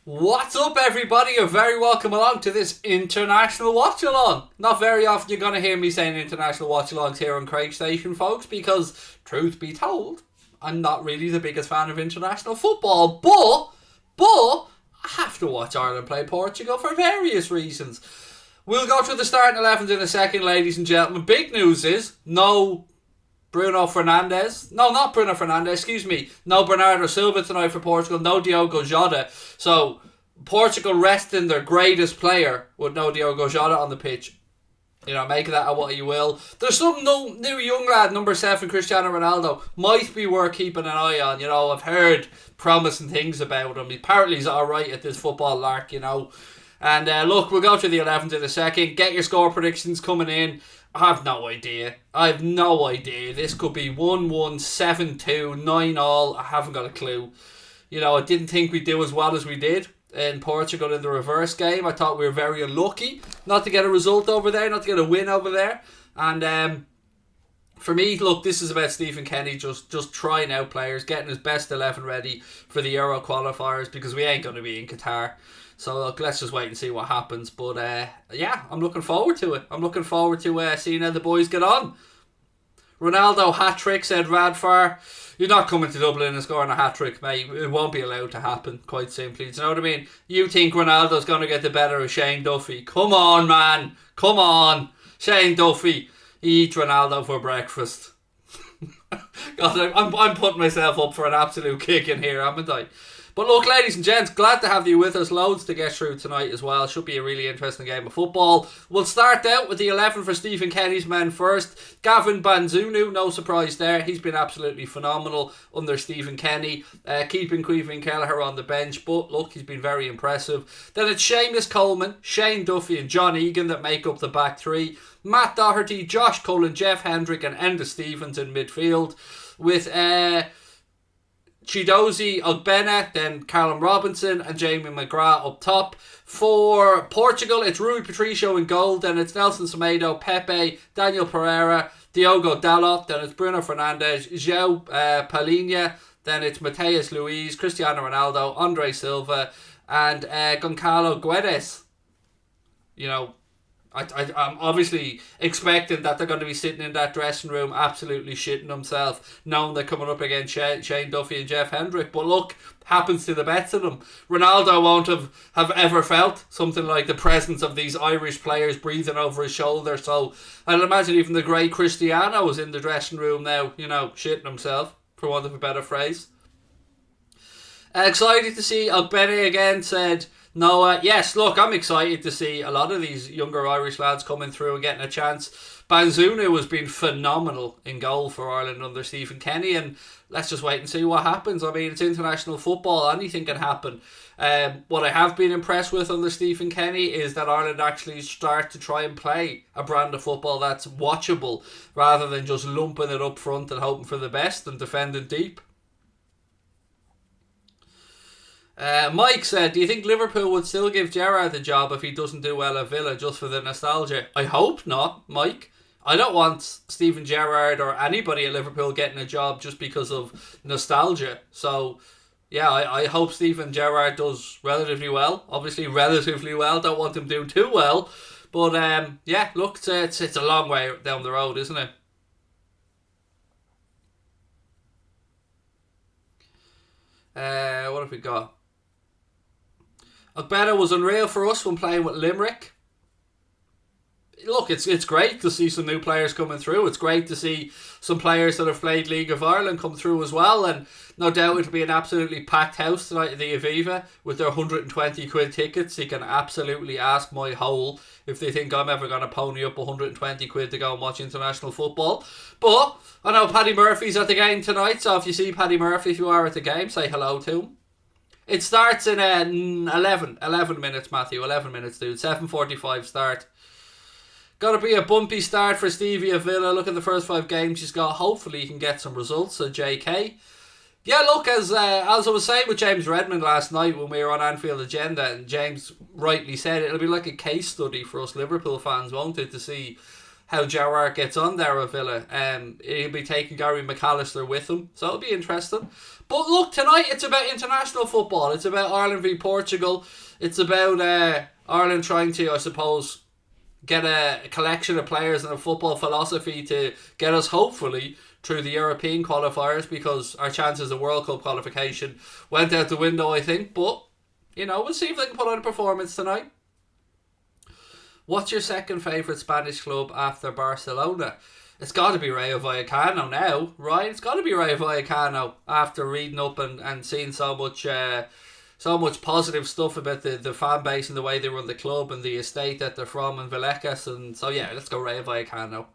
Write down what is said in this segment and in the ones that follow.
What's up, everybody? You're very welcome along to this international watch along. Not very often you're going to hear me saying international watch alongs here on Craig Station, folks, because truth be told, I'm not really the biggest fan of international football, but I have to watch Ireland play Portugal for various reasons. We'll go through the starting 11s in a second, ladies and gentlemen. Big news is no Bruno Fernandes. No, not Bruno Fernandes, excuse me. No Bernardo Silva tonight for Portugal. No Diogo Jota. So, Portugal resting their greatest player with no Diogo Jota on the pitch. You know, make that what you will. There's some new young lad, number 7, Cristiano Ronaldo. Might be worth keeping an eye on. You know, I've heard promising things about him. Apparently he's alright at this football lark, you know. And look, we'll go to the 11s in a second. Get your score predictions coming in. I have no idea. This could be 1-1, 7-2, 9-all. I haven't got a clue. You know, I didn't think we'd do as well as we did in Portugal in the reverse game. I thought we were very unlucky not to get a result over there, not to get a win over there. And for me, look, this is about Stephen Kenny just trying out players, getting his best 11 ready for the Euro qualifiers, because we ain't going to be in Qatar. So look, let's just wait and see what happens. But yeah, I'm looking forward to it. I'm looking forward to seeing how the boys get on. Ronaldo hat-trick, said Radfar. You're not coming to Dublin and scoring a hat-trick, mate. It won't be allowed to happen, quite simply. Do you know what I mean? You think Ronaldo's going to get the better of Shane Duffy. Come on, man. Come on. Shane Duffy. He eats Ronaldo for breakfast. God, I'm putting myself up for an absolute kick in here, haven't I? But look, ladies and gents, glad to have you with us. Loads to get through tonight as well. Should be a really interesting game of football. We'll start out with the 11 for Stephen Kenny's men first. Gavin Banzunu, no surprise there. He's been absolutely phenomenal under Stephen Kenny. Keeping Caoimhín Kelleher on the bench. But look, he's been very impressive. Then it's Seamus Coleman, Shane Duffy and John Egan that make up the back three. Matt Doherty, Josh Cullen, Jeff Hendrick and Enda Stevens in midfield. With Chidozie Ogbene, then Callum Robinson and Jamie McGrath up top. For Portugal, it's Rui Patricio in goal, then it's Nelson Semedo, Pepe, Daniel Pereira, Diogo Dalot, then it's Bruno Fernandes, João Palhinha, then it's Mateus Luiz, Cristiano Ronaldo, Andre Silva and Goncalo Guedes. You know, I'm obviously expecting that they're going to be sitting in that dressing room absolutely shitting themselves, knowing they're coming up against Shane Duffy and Jeff Hendrick. But look, happens to the best of them. Ronaldo won't have ever felt something like the presence of these Irish players breathing over his shoulder. So I'd imagine even the great Cristiano is in the dressing room now, you know, shitting himself, for want of a better phrase. Excited to see Ogbene again, said Noah. Yes, look, I'm excited to see a lot of these younger Irish lads coming through and getting a chance. Banzunu has been phenomenal in goal for Ireland under Stephen Kenny, and let's just wait and see what happens. I mean, it's international football, anything can happen. What I have been impressed with under Stephen Kenny is that Ireland actually start to try and play a brand of football that's watchable, rather than just lumping it up front and hoping for the best and defending deep. Mike said, do you think Liverpool would still give Gerrard the job if he doesn't do well at Villa just for the nostalgia? I hope not, Mike. I don't want Steven Gerrard or anybody at Liverpool getting a job just because of nostalgia. So, yeah, I hope Steven Gerrard does relatively well. Obviously, relatively well. Don't want him doing too well. But, yeah, look, it's a long way down the road, isn't it? What have we got? Ogbene was unreal for us when playing with Limerick. Look, it's great to see some new players coming through. It's great to see some players that have played League of Ireland come through as well. And no doubt it'll be an absolutely packed house tonight at the Aviva with their 120 quid tickets. You can absolutely ask my hole if they think I'm ever going to pony up 120 quid to go and watch international football. But I know Paddy Murphy's at the game tonight, so if you see Paddy Murphy, if you are at the game, say hello to him. It starts in 11 minutes, Matthew. 11 minutes, dude. 7:45 start. Gotta be a bumpy start for Stevie at Villa. Look at the first 5 games he's got. Hopefully he can get some results at JK. Yeah, look, as I was saying with James Redmond last night when we were on Anfield Agenda, and James rightly said it'll be like a case study for us Liverpool fans, won't it, to see how Gerrard gets on there at Villa. He'll be taking Gary McAllister with him, so it'll be interesting. But look, tonight it's about international football. It's about Ireland v Portugal. It's about Ireland trying to, I suppose, get a collection of players and a football philosophy to get us, hopefully, through the European qualifiers, because our chances of World Cup qualification went out the window, I think. But, we'll see if they can put on a performance tonight. What's your second favourite Spanish club after Barcelona? It's got to be Rayo Vallecano now, right? It's got to be Rayo Vallecano after reading up and seeing so much positive stuff about the fan base and the way they run the club and the estate that they're from and Vallecas. And so, yeah, let's go Rayo Vallecano.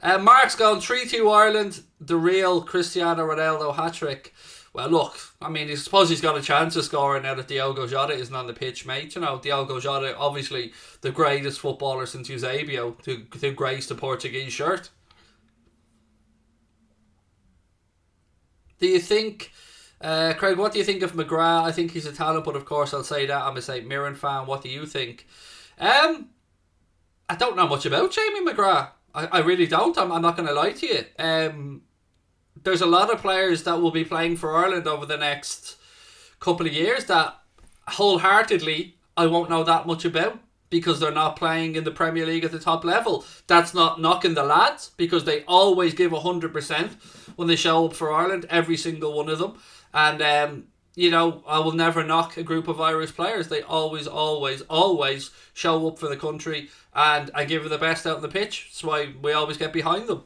Mark's going 3-2 Ireland, the real Cristiano Ronaldo hat-trick. Well, look, I suppose he's got a chance of scoring now that Diogo Jota isn't on the pitch, mate. Diogo Jota, obviously the greatest footballer since Eusebio to grace the Portuguese shirt. Do you think, Craig, what do you think of McGrath? I think he's a talent, but of course I'll say that. I'm a St Mirren fan. What do you think? I don't know much about Jamie McGrath. I really don't. I'm not going to lie to you. There's a lot of players that will be playing for Ireland over the next couple of years that wholeheartedly I won't know that much about because they're not playing in the Premier League at the top level. That's not knocking the lads, because they always give 100% when they show up for Ireland, every single one of them. And, I will never knock a group of Irish players. They always, always, always show up for the country and give it the best out on the pitch. That's why we always get behind them.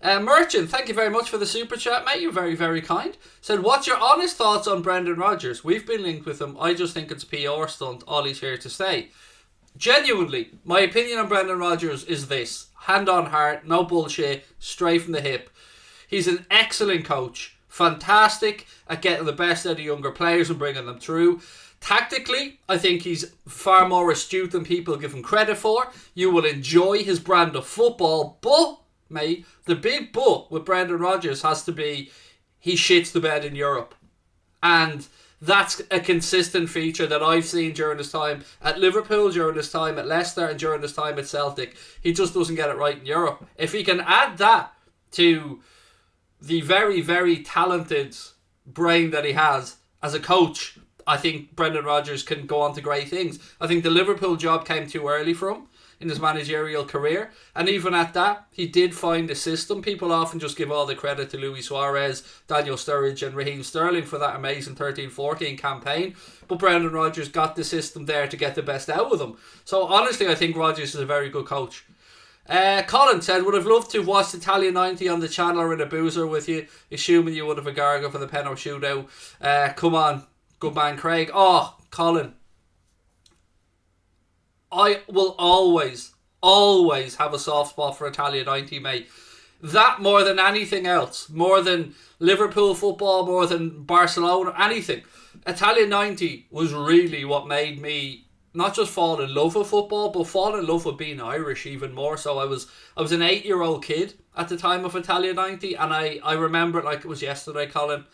Merchant, thank you very much for the super chat, mate. You're very, very kind. Said, what's your honest thoughts on Brendan Rodgers? We've been linked with him. I just think it's a PR stunt. Ollie's here to stay. Genuinely, my opinion on Brendan Rodgers is this. Hand on heart, no bullshit, straight from the hip. He's an excellent coach. Fantastic at getting the best out of younger players and bringing them through. Tactically, I think he's far more astute than people give him credit for. You will enjoy his brand of football, but, mate, the big but with Brendan Rodgers has to be he shits the bed in Europe. And that's a consistent feature that I've seen during his time at Liverpool, during his time at Leicester, and during his time at Celtic. He just doesn't get it right in Europe. If he can add that to the very, very talented brain that he has as a coach, I think Brendan Rodgers can go on to great things. I think the Liverpool job came too early for him in his managerial career, and even at that, he did find a system. People often just give all the credit to Luis Suarez, Daniel Sturridge and Raheem Sterling for that amazing 13-14 campaign, but Brendan Rodgers got the system there to get the best out of them. So honestly, I think Rodgers is a very good coach. Colin said, would have loved to have watched Italia 90 on the channel or in a boozer with you, assuming you would have a gargle for the penalty shootout. Come on, good man Craig. Oh, Colin, I will always have a soft spot for Italia 90, mate. That more than anything else, more than Liverpool football, more than Barcelona, anything. Italia 90 was really what made me not just fall in love with football, but fall in love with being Irish even more so. I was an 8-year-old kid at the time of Italia 90, and I remember it like it was yesterday, Colin.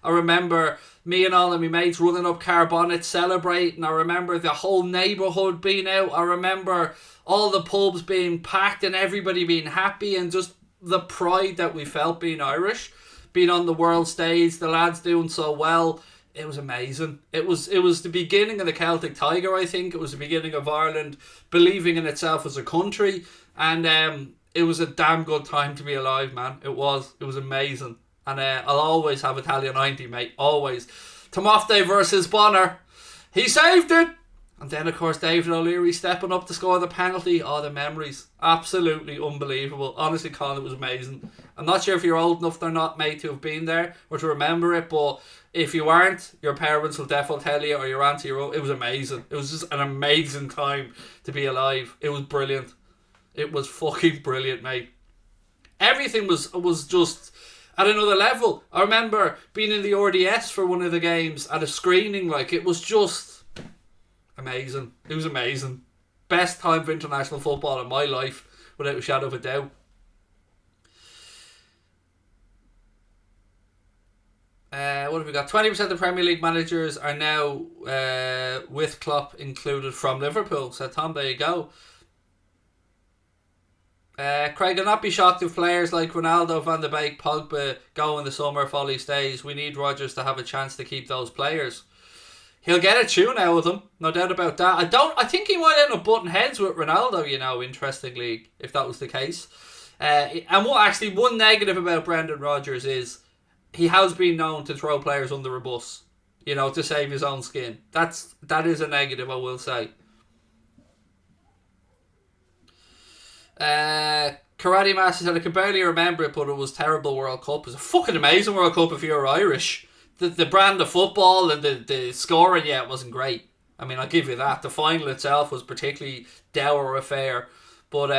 I remember me and all of my mates running up Carbonnet celebrating. I remember the whole neighbourhood being out. I remember all the pubs being packed and everybody being happy, and just the pride that we felt being Irish, being on the world stage, the lads doing so well. It was amazing. It was the beginning of the Celtic Tiger, I think. It was the beginning of Ireland believing in itself as a country, and it was a damn good time to be alive, man. It was amazing. And I'll always have Italia 90, mate. Always. Tomofe versus Bonner. He saved it! And then, of course, David O'Leary stepping up to score the penalty. Oh, the memories. Absolutely unbelievable. Honestly, Colin, it was amazing. I'm not sure if you're old enough or not, mate, to have been there or to remember it, but if you aren't, your parents will definitely tell you, or your auntie, it was amazing. It was just an amazing time to be alive. It was brilliant. It was fucking brilliant, mate. Everything was just at another level. I remember being in the RDS for one of the games at a screening. Like, it was just amazing. It was amazing. Best time for international football in my life, without a shadow of a doubt. What have we got? 20% of the Premier League managers are now, with Klopp included, from Liverpool. So Tom, there you go. Craig, I'll not be shocked if players like Ronaldo, Van de Beek, Pogba go in the summer if Ollie stays. We need Rodgers to have a chance to keep those players. He'll get a tune out of them, no doubt about that. I think he might end up butting heads with Ronaldo, interestingly, if that was the case. And one negative about Brendan Rodgers is he has been known to throw players under a bus, to save his own skin. That is a negative, I will say. Karate Master said, I can barely remember it, but it was terrible World Cup. It was a fucking amazing World Cup if you're Irish. The brand of football and the scoring, it wasn't great. I mean, I'll give you that. The final itself was particularly dour affair. But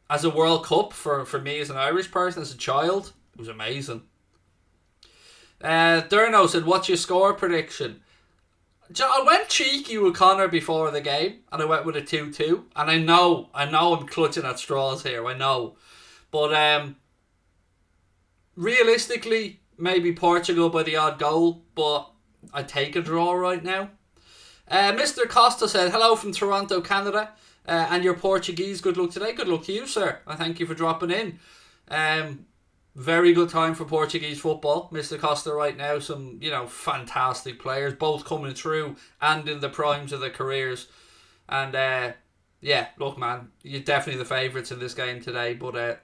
as a World Cup, for me as an Irish person, as a child, it was amazing. Durno said, what's your score prediction? I went cheeky with Connor before the game, and I went with a 2-2. And I know I'm clutching at straws here, I know. But realistically, maybe Portugal by the odd goal, but I'd take a draw right now. Mr. Costa said, hello from Toronto, Canada. And your Portuguese, good luck today. Good luck to you, sir. I thank you for dropping in. Very good time for Portuguese football. Mr. Costa right now, some, fantastic players, both coming through and in the primes of their careers. And, look, man, you're definitely the favourites in this game today. But, I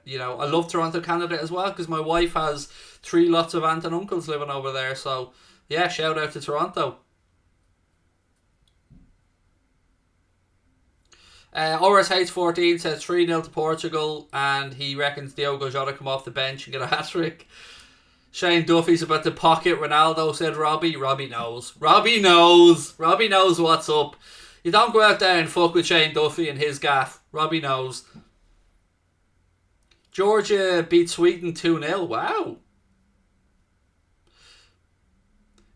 love Toronto, Canada as well, because my wife has 3 lots of aunt and uncles living over there. So, yeah, shout out to Toronto. RSH14 says 3-0 to Portugal, and he reckons Diogo Jota come off the bench and get a hat-trick. Shane Duffy's about to pocket Ronaldo, said Robbie. Robbie knows what's up. You don't go out there and fuck with Shane Duffy and his gaff. Robbie knows. Georgia beat Sweden 2-0. Wow.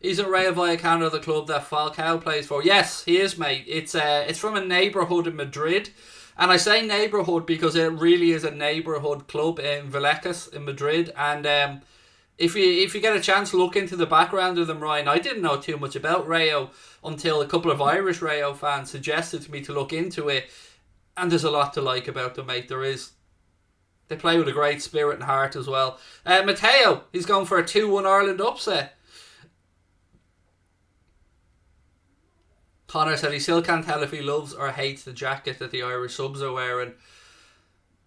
Isn't Rayo Vallecano the club that Falcao plays for? Yes, he is, mate. It's from a neighbourhood in Madrid. And I say neighbourhood because it really is a neighbourhood club in Vallecas in Madrid. And if you get a chance, look into the background of them, Ryan. I didn't know too much about Rayo until a couple of Irish Rayo fans suggested to me to look into it. And there's a lot to like about them, mate. There is. They play with a great spirit and heart as well. Matteo, he's going for a 2-1 Ireland upset. Connor said he still can't tell if he loves or hates the jacket that the Irish subs are wearing.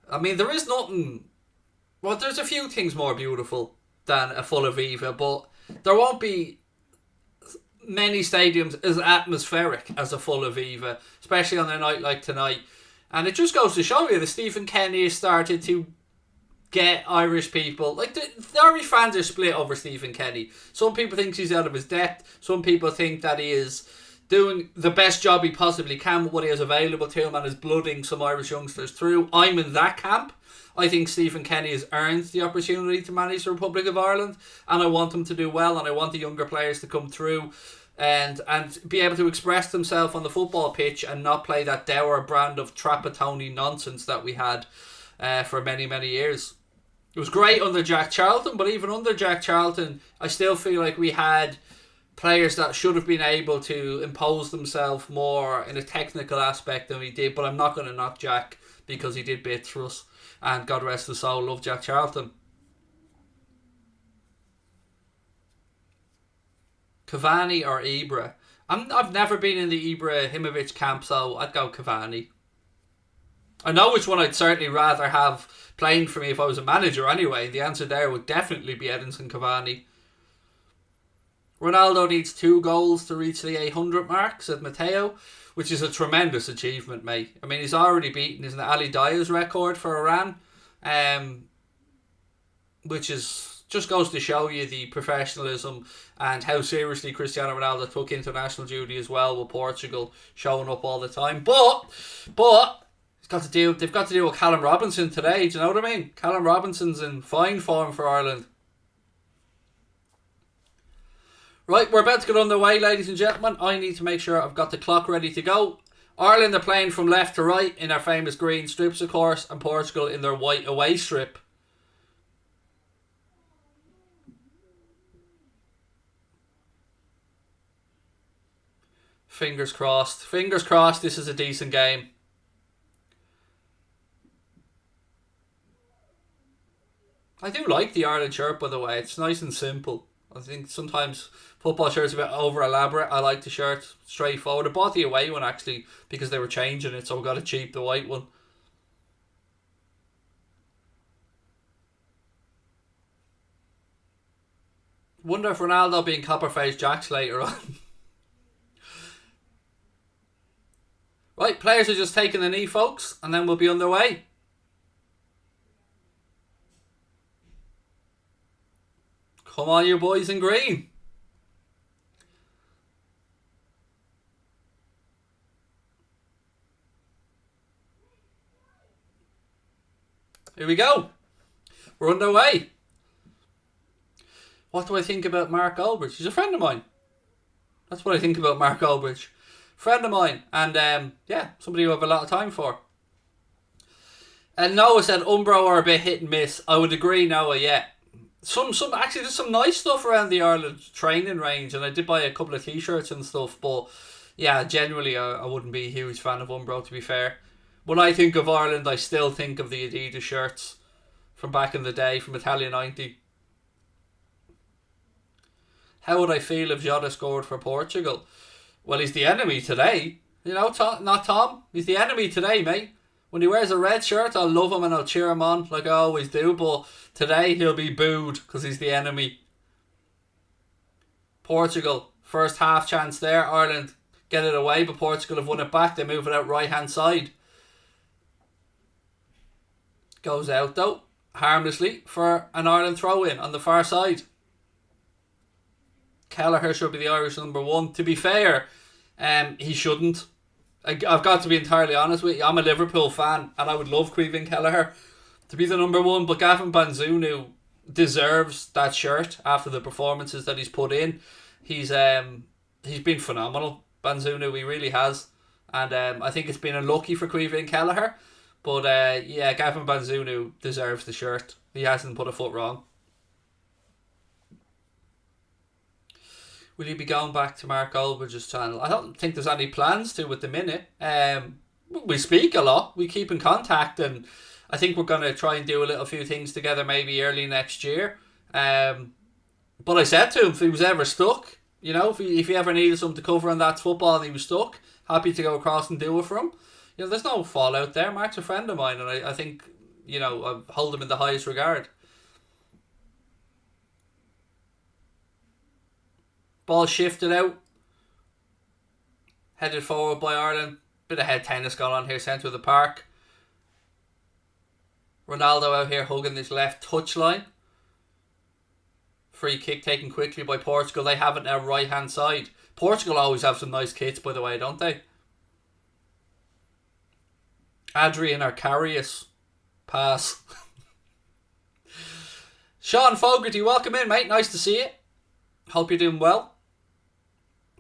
I mean, there is nothing... Well, there's a few things more beautiful than a full Aviva, but there won't be many stadiums as atmospheric as a full Aviva, especially on a night like tonight. And it just goes to show you that Stephen Kenny has started to get Irish people... Like, the Irish fans are split over Stephen Kenny. Some people think he's out of his depth. Some people think that he is doing the best job he possibly can with what he has available to him and is blooding some Irish youngsters through. I'm in that camp. I think Stephen Kenny has earned the opportunity to manage the Republic of Ireland, and I want him to do well, and I want the younger players to come through and be able to express themselves on the football pitch and not play that dour brand of Trapattoni nonsense that we had for many, many years. It was great under Jack Charlton, but even under Jack Charlton, I still feel like we had players that should have been able to impose themselves more in a technical aspect than we did. But I'm not going to knock Jack because he did bits for us, and God rest his soul, love Jack Charlton. Cavani or Ibra? I've never been in the Ibrahimovic camp, so I'd go Cavani. I know which one I'd certainly rather have playing for me if I was a manager anyway. The answer there would definitely be Edinson Cavani. Ronaldo needs 2 goals to reach the 800 mark, said Matteo, which is a tremendous achievement, mate. I mean, he's already beaten, isn't it, Ali Dia's record for Iran, which is just goes to show you the professionalism and how seriously Cristiano Ronaldo took international duty as well with Portugal, showing up all the time. But they've got to deal with Callum Robinson today. Do you know what I mean? Callum Robinson's in fine form for Ireland. Right, we're about to get underway, ladies and gentlemen. I need to make sure I've got the clock ready to go. Ireland are playing from left to right in our famous green strips, of course, and Portugal in their white away strip. Fingers crossed. Fingers crossed this is a decent game. I do like the Ireland shirt, by the way. It's nice and simple. I think sometimes football shirts are a bit over elaborate. I like the shirt straightforward. I bought the away one actually because they were changing it, so I got it cheap, the white one. Wonder if Ronaldo being copper-faced Jacks later on. Right, players are just taking the knee, folks, and then we'll be underway. Come on, you boys in green. Here we go. We're underway. What do I think about Mark Goldbridge? He's a friend of mine. That's what I think about Mark Goldbridge. Friend of mine. And yeah, somebody who I have a lot of time for. And Noah said Umbro are a bit hit and miss. I would agree, Noah, yeah. Actually, there's some nice stuff around the Ireland training range, and I did buy a couple of t-shirts and stuff, but yeah, generally I wouldn't be a huge fan of Umbro, to be fair. When I think of Ireland, I still think of the Adidas shirts from back in the day, from Italia 90. How would I feel if Jota scored for Portugal? Well, he's the enemy today. You know, not Tom. He's the enemy today, mate. When he wears a red shirt, I'll love him and I'll cheer him on like I always do. But today he'll be booed because he's the enemy. Portugal, first half chance there. Ireland get it away, but Portugal have won it back. They move it out right hand side. Goes out though, harmlessly, for an Ireland throw in on the far side. Kelleher should be the Irish number one. To be fair, he shouldn't. I've got to be entirely honest with you. I'm a Liverpool fan and I would love Caoimhín Kelleher to be the number one, but Gavin Banzunu deserves that shirt after the performances that he's put in. He's been phenomenal, Banzunu, he really has. And I think it's been unlucky for Caoimhín Kelleher, but yeah, Gavin Banzunu deserves the shirt. He hasn't put a foot wrong. Will you be going back to Mark Goldbridge's channel? I don't think there's any plans to at the minute. We speak a lot. We keep in contact, and I think we're going to try and do a little few things together maybe early next year. But I said to him, if he was ever stuck, you know, if he ever needed something to cover on That's Football and he was stuck, happy to go across and do it for him. You know, there's no fallout there. Mark's a friend of mine, and I think, you know, I hold him in the highest regard. Ball shifted out. Headed forward by Ireland. Bit of head tennis going on here, centre of the park. Ronaldo out here hugging this left touchline. Free kick taken quickly by Portugal. They have it now right hand side. Portugal always have some nice kits, by the way, don't they? Adrian Arcarius. Pass. Sean Fogarty, welcome in, mate. Nice to see you. Hope you're doing well.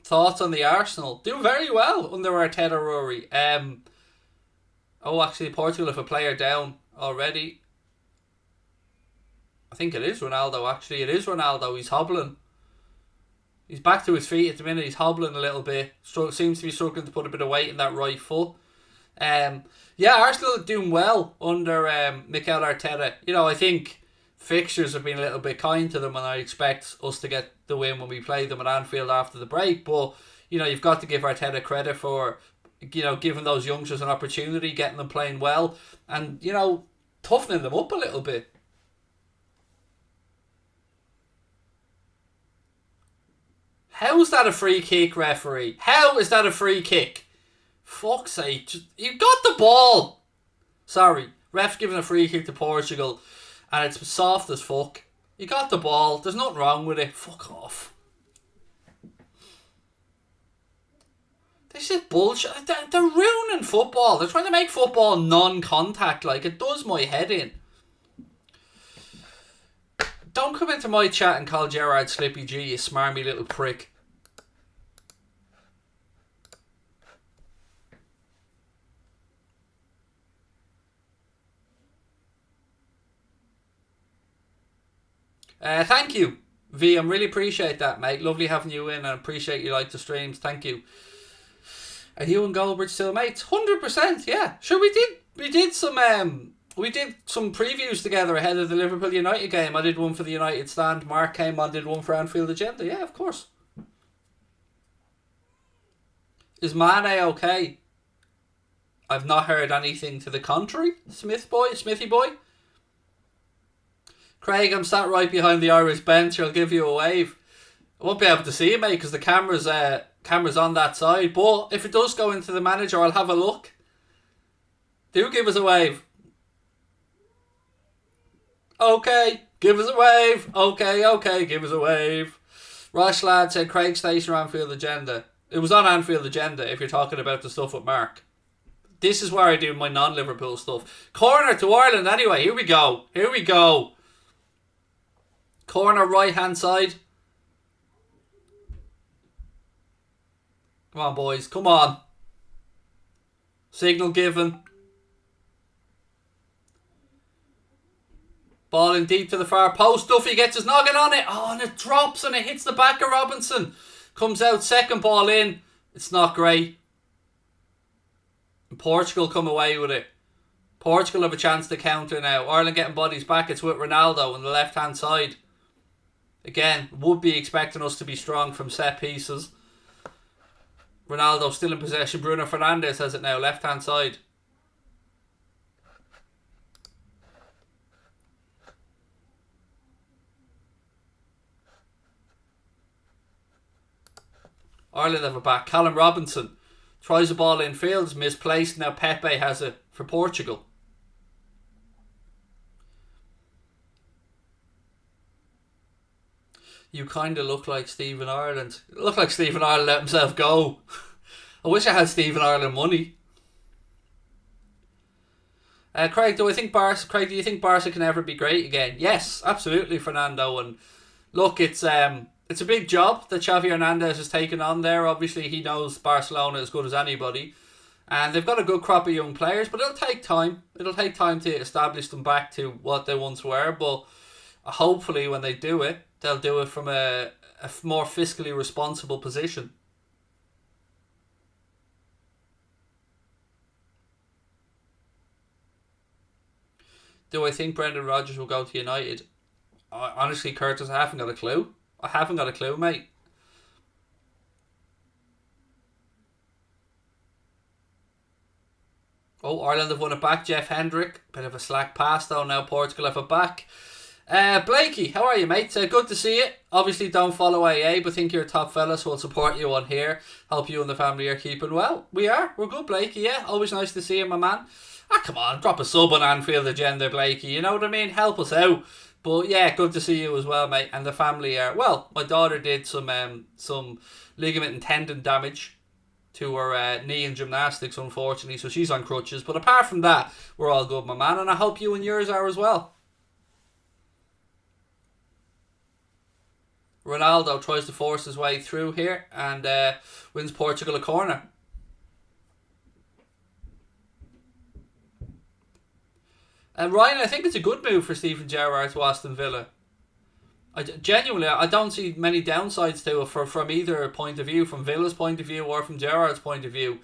Thoughts on the Arsenal? Doing very well under Arteta, Rory. Oh, actually, Portugal have a player down already. I think it is Ronaldo, actually. It is Ronaldo. He's hobbling. He's back to his feet at the minute. He's hobbling a little bit. Seems to be struggling to put a bit of weight in that right foot. Yeah, Arsenal are doing well under Mikel Arteta. You know, I think fixtures have been a little bit kind to them, and I expect us to get the win when we play them at Anfield after the break. But, you know, you've got to give Arteta credit for, you know, giving those youngsters an opportunity, getting them playing well, and, you know, toughening them up a little bit. How is that a free kick, referee? How is that a free kick? Fuck's sake. You got the ball. Sorry. Ref's giving a free kick to Portugal, and it's soft as fuck. You got the ball. There's nothing wrong with it. Fuck off. This is bullshit. They're ruining football. They're trying to make football non-contact. Like, it does my head in. Don't come into my chat and call Gerard Slippy G, you smarmy little prick. Thank you, V. I really appreciate that, mate. Lovely having you in, and I appreciate you like the streams. Thank you. Are you and Goldbridge still mates? 100%, yeah. Sure, we did some We did some previews together ahead of the Liverpool United game. I did one for the United stand. Mark came on, did one for Anfield Agenda. Yeah, of course. Is Mane okay? I've not heard anything to the contrary. Smithy boy. Craig, I'm sat right behind the Irish bench. I'll give you a wave. I won't be able to see you, mate, because the camera's on that side. But if it does go into the manager, I'll have a look. Do give us a wave. Okay, give us a wave. Okay, give us a wave. Rosh Lad said Craig Station or Anfield Agenda. It was on Anfield Agenda if you're talking about the stuff with Mark. This is where I do my non-Liverpool stuff. Corner to Ireland anyway. Here we go. Corner right hand side. Come on, boys. Come on. Signal given. Ball in deep to the far post. Duffy gets his noggin on it. Oh, and it drops and it hits the back of Robinson. Comes out, second ball in. It's not great. And Portugal come away with it. Portugal have a chance to counter now. Ireland getting bodies back. It's with Ronaldo on the left hand side. Again, would be expecting us to be strong from set pieces. Ronaldo still in possession. Bruno Fernandes has it now, left hand side. Ireland have it back. Callum Robinson tries the ball in field, misplaced. Now Pepe has it for Portugal. You kind of look like Stephen Ireland. Look like Stephen Ireland let himself go. I wish I had Stephen Ireland money. Craig, do you think Barca can ever be great again? Yes, absolutely, Fernando. And look, it's a big job that Xavi Hernandez has taken on there. Obviously, he knows Barcelona as good as anybody. And they've got a good crop of young players, but it'll take time. It'll take time to establish them back to what they once were. But hopefully when they do it, they'll do it from a more fiscally responsible position. Do I think Brendan Rodgers will go to United? Honestly, Curtis, I haven't got a clue. Mate. Oh, Ireland have won it back. Jeff Hendrick. Bit of a slack pass though. Now Portugal have it back. Blakey, how are you, mate? Good to see you. Obviously, don't follow AA, but think you're a top fella, so we'll support you on here. Hope you and the family are keeping well. We're good, Blakey, yeah. Always nice to see you, my man. Come on, drop a sub on Anfield Agenda, Blakey. You know what I mean? Help us out. But yeah, good to see you as well, mate. And the family are well. My daughter did some ligament and tendon damage to her knee in gymnastics, unfortunately, so she's on crutches. But apart from that, we're all good, my man, and I hope you and yours are as well. Ronaldo tries to force his way through here and wins Portugal a corner. And Ryan, I think it's a good move for Steven Gerrard to Aston Villa. I don't see many downsides to it from either point of view, from Villa's point of view or from Gerrard's point of view.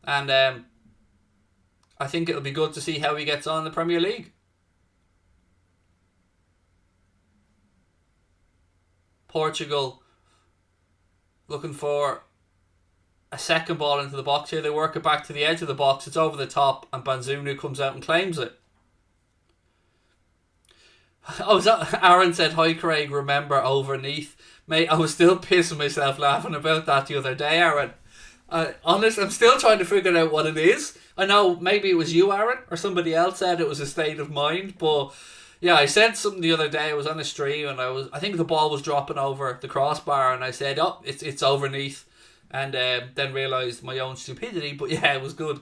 And I think it'll be good to see how he gets on in the Premier League. Portugal looking for a second ball into the box here. They work it back to the edge of the box. It's over the top and Banzunu comes out and claims it. Aaron said, hi Craig, remember overneath. Mate, I was still pissing myself laughing about that the other day, Aaron. Honest, I'm still trying to figure out what it is. I know maybe it was you, Aaron, or somebody else said it was a state of mind, but yeah, I said something the other day. I was on a stream and I think the ball was dropping over the crossbar and I said, oh, it's overneath, and then realised my own stupidity, but yeah, it was good.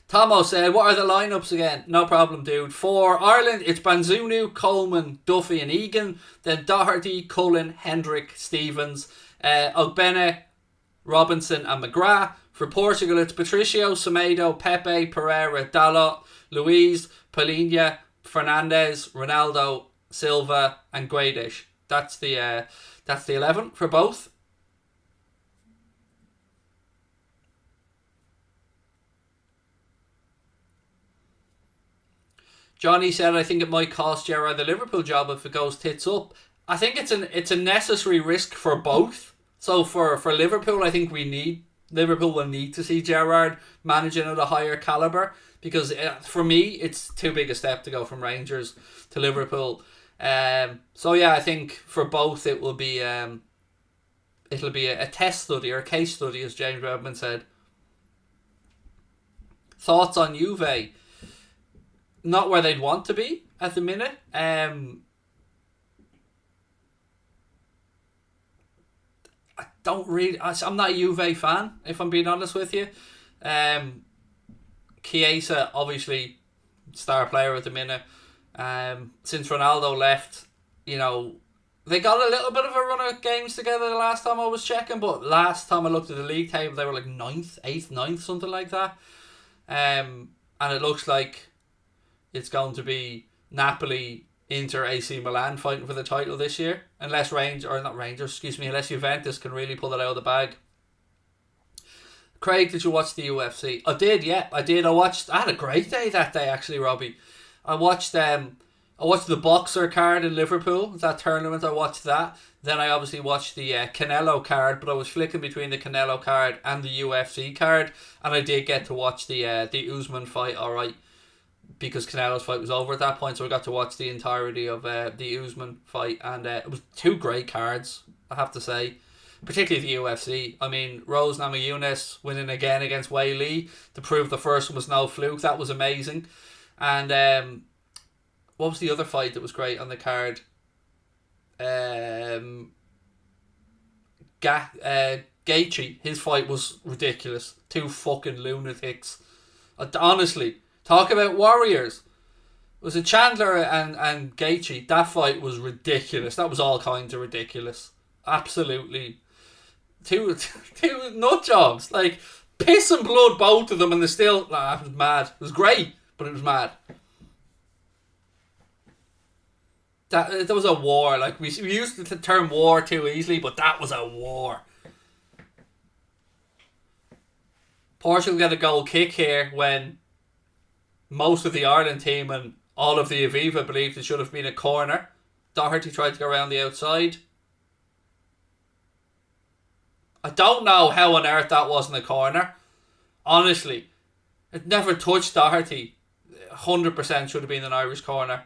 Tomo said, what are the lineups again? No problem, dude. For Ireland, it's Banzunu, Coleman, Duffy and Egan. Then Doherty, Cullen, Hendrick, Stevens, Ogbene, Robinson and McGrath. For Portugal, it's Patricio, Semedo, Pepe, Pereira, Dalot, Luiz, Palhinha, Fernandes, Ronaldo, Silva and Guedes. That's the 11 for both. Johnny said, I think it might cost Gerrard the Liverpool job if it goes tits up. I think it's a necessary risk for both. So for Liverpool, I think Liverpool will need to see Gerrard managing at a higher calibre, because for me, it's too big a step to go from Rangers to Liverpool. So yeah, I think for both it will be it'll be a test study or a case study, as James Redmond said. Thoughts on Juve? Not where they'd want to be at the minute. I don't really. I'm not a Juve fan, if I'm being honest with you. Chiesa, obviously, star player at the minute. Since Ronaldo left, they got a little bit of a run of games together the last time I was checking, but last time I looked at the league table, they were like 9th, 8th, 9th, something like that. And it looks like it's going to be Napoli, Inter, AC Milan fighting for the title this year, unless unless Juventus can really pull it out of the bag. Craig, did you watch the UFC? I did, yeah, I did. I had a great day that day, actually, Robbie. I watched the boxer card in Liverpool, that tournament. I watched that. Then I obviously watched the Canelo card, but I was flicking between the Canelo card and the UFC card, and I did get to watch the Usman fight, alright, because Canelo's fight was over at that point, so I got to watch the entirety of the Usman fight, and it was two great cards, I have to say, particularly the UFC. I mean, Rose Namajunas winning again against Wei Li to prove the first one was no fluke. That was amazing. And what was the other fight that was great on the card? Gaethje, his fight was ridiculous. Two fucking lunatics. Honestly, talk about warriors. Was it Chandler and Gaethje? That fight was ridiculous. That was all kinds of ridiculous. Absolutely. Two nut jobs. Like, piss and blood, both of them, and they still... it was mad. It was great, but it was mad. That was a war. Like, we used the term war too easily, but that was a war. Portugal get a goal kick here when most of the Ireland team and all of the Aviva believed it should have been a corner. Doherty tried to go around the outside. I don't know how on earth that wasn't a corner. Honestly, it never touched Doherty. 100% should have been an Irish corner.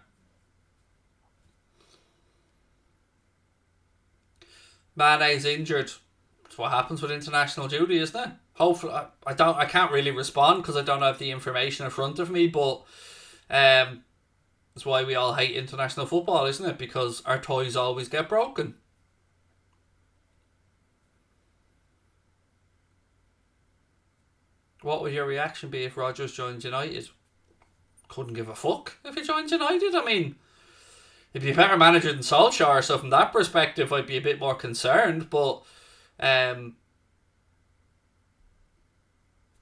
Mane's injured. That's what happens with international duty, isn't it? Hopefully, I can't really respond because I don't have the information in front of me, but that's why we all hate international football, isn't it? Because our toys always get broken. What would your reaction be if Rodgers joined United? Couldn't give a fuck if he joined United. I mean, if he'd be a better manager than Solskjaer, so from that perspective I'd be a bit more concerned, but as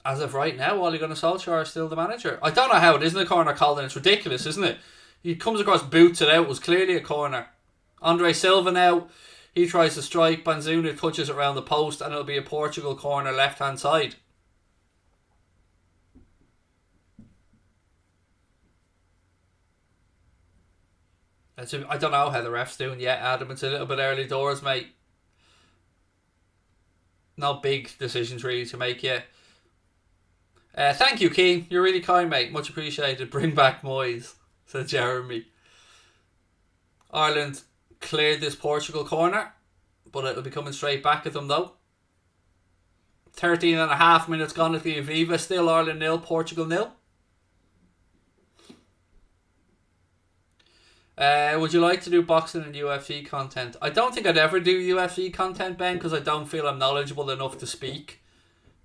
of right now, Ole Gunnar Solskjaer is still the manager. I don't know how it isn't a corner called, and it's ridiculous, isn't it? He comes across, boots it out, it was clearly a corner. Andre Silva now, he tries to strike, Banzuna touches it around the post, and it'll be a Portugal corner left hand side. I don't know how the ref's doing yet, Adam. It's a little bit early doors, mate. No big decisions really to make yet. Thank you, Keane. You're really kind, mate. Much appreciated. Bring back Moyes, said Jeremy. Ireland cleared this Portugal corner, but it'll be coming straight back at them though. 13 and a half minutes gone at the Aviva. Still Ireland 0, Portugal 0. Would you like to do boxing and UFC content? I don't think I'd ever do UFC content, Ben, because I don't feel I'm knowledgeable enough to speak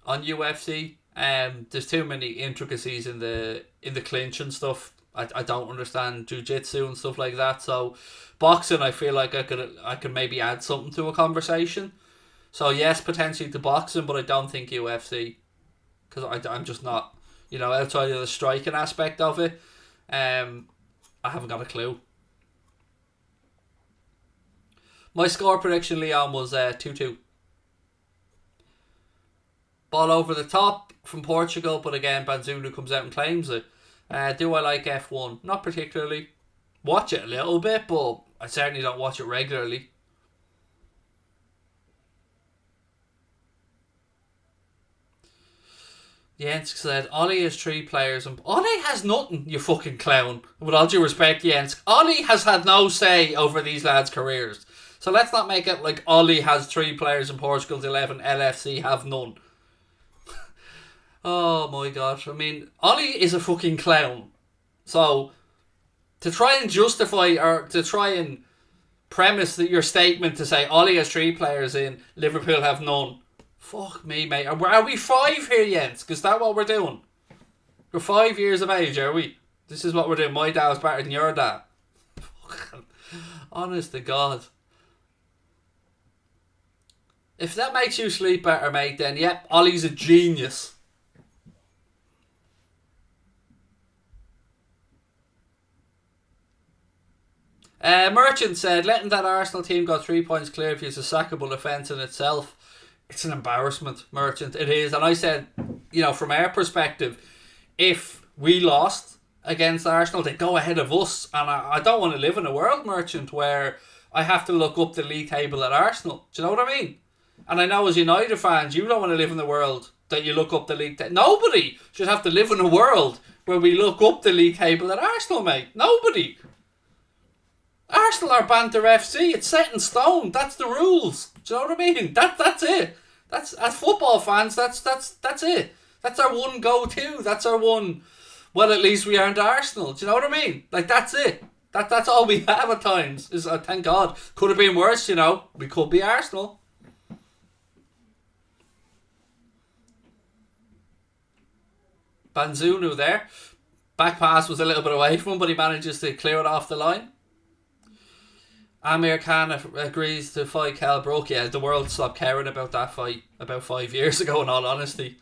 on UFC. There's too many intricacies in the clinch and stuff. I don't understand jiu-jitsu and stuff like that. So boxing, I feel like I could maybe add something to a conversation. So yes, potentially to boxing, but I don't think UFC, because I'm just not, outside of the striking aspect of it. I haven't got a clue. My score prediction, Leon, was 2-2. Ball over the top from Portugal, but again, Banzunu comes out and claims it. Do I like F1? Not particularly. Watch it a little bit, but I certainly don't watch it regularly. Jens said, Ollie has 3 players. And Ollie has nothing, you fucking clown. With all due respect, Jens. Ollie has had no say over these lads' careers. So let's not make it like Ollie has 3 players in Portugal's 11, LFC have none. Oh my god. I mean, Ollie is a fucking clown. So, to try and justify, or to try and premise your statement to say Ollie has 3 players in, Liverpool have none. Fuck me, mate. Are we 5 here, Jens? Because that's what we're doing. We're 5 years of age, are we? This is what we're doing. My dad was better than your dad. Honest to God. If that makes you sleep better, mate, then yep, Ollie's a genius. Merchant said, letting that Arsenal team go 3 points clear of you is a sackable offence in itself. It's an embarrassment, Merchant. It is. And I said, from our perspective, if we lost against Arsenal, they'd go ahead of us. And I don't want to live in a world, Merchant, where I have to look up the league table at Arsenal. Do you know what I mean? And I know as United fans, you don't want to live in the world that you look up the league table. Nobody should have to live in a world where we look up the league table at Arsenal, mate. Nobody. Arsenal are Banter FC. It's set in stone. That's the rules. Do you know what I mean? That's it. That's, as football fans, that's it. That's our one go-to. That's our one. Well, at least we aren't Arsenal. Do you know what I mean? Like, that's it. That's all we have at times. Is thank God. Could have been worse. We could be Arsenal. Banzunu there. Back pass was a little bit away from him, but he manages to clear it off the line. Amir Khan agrees to fight Cal Brook. Yeah, the world stopped caring about that fight about 5 years ago, in all honesty.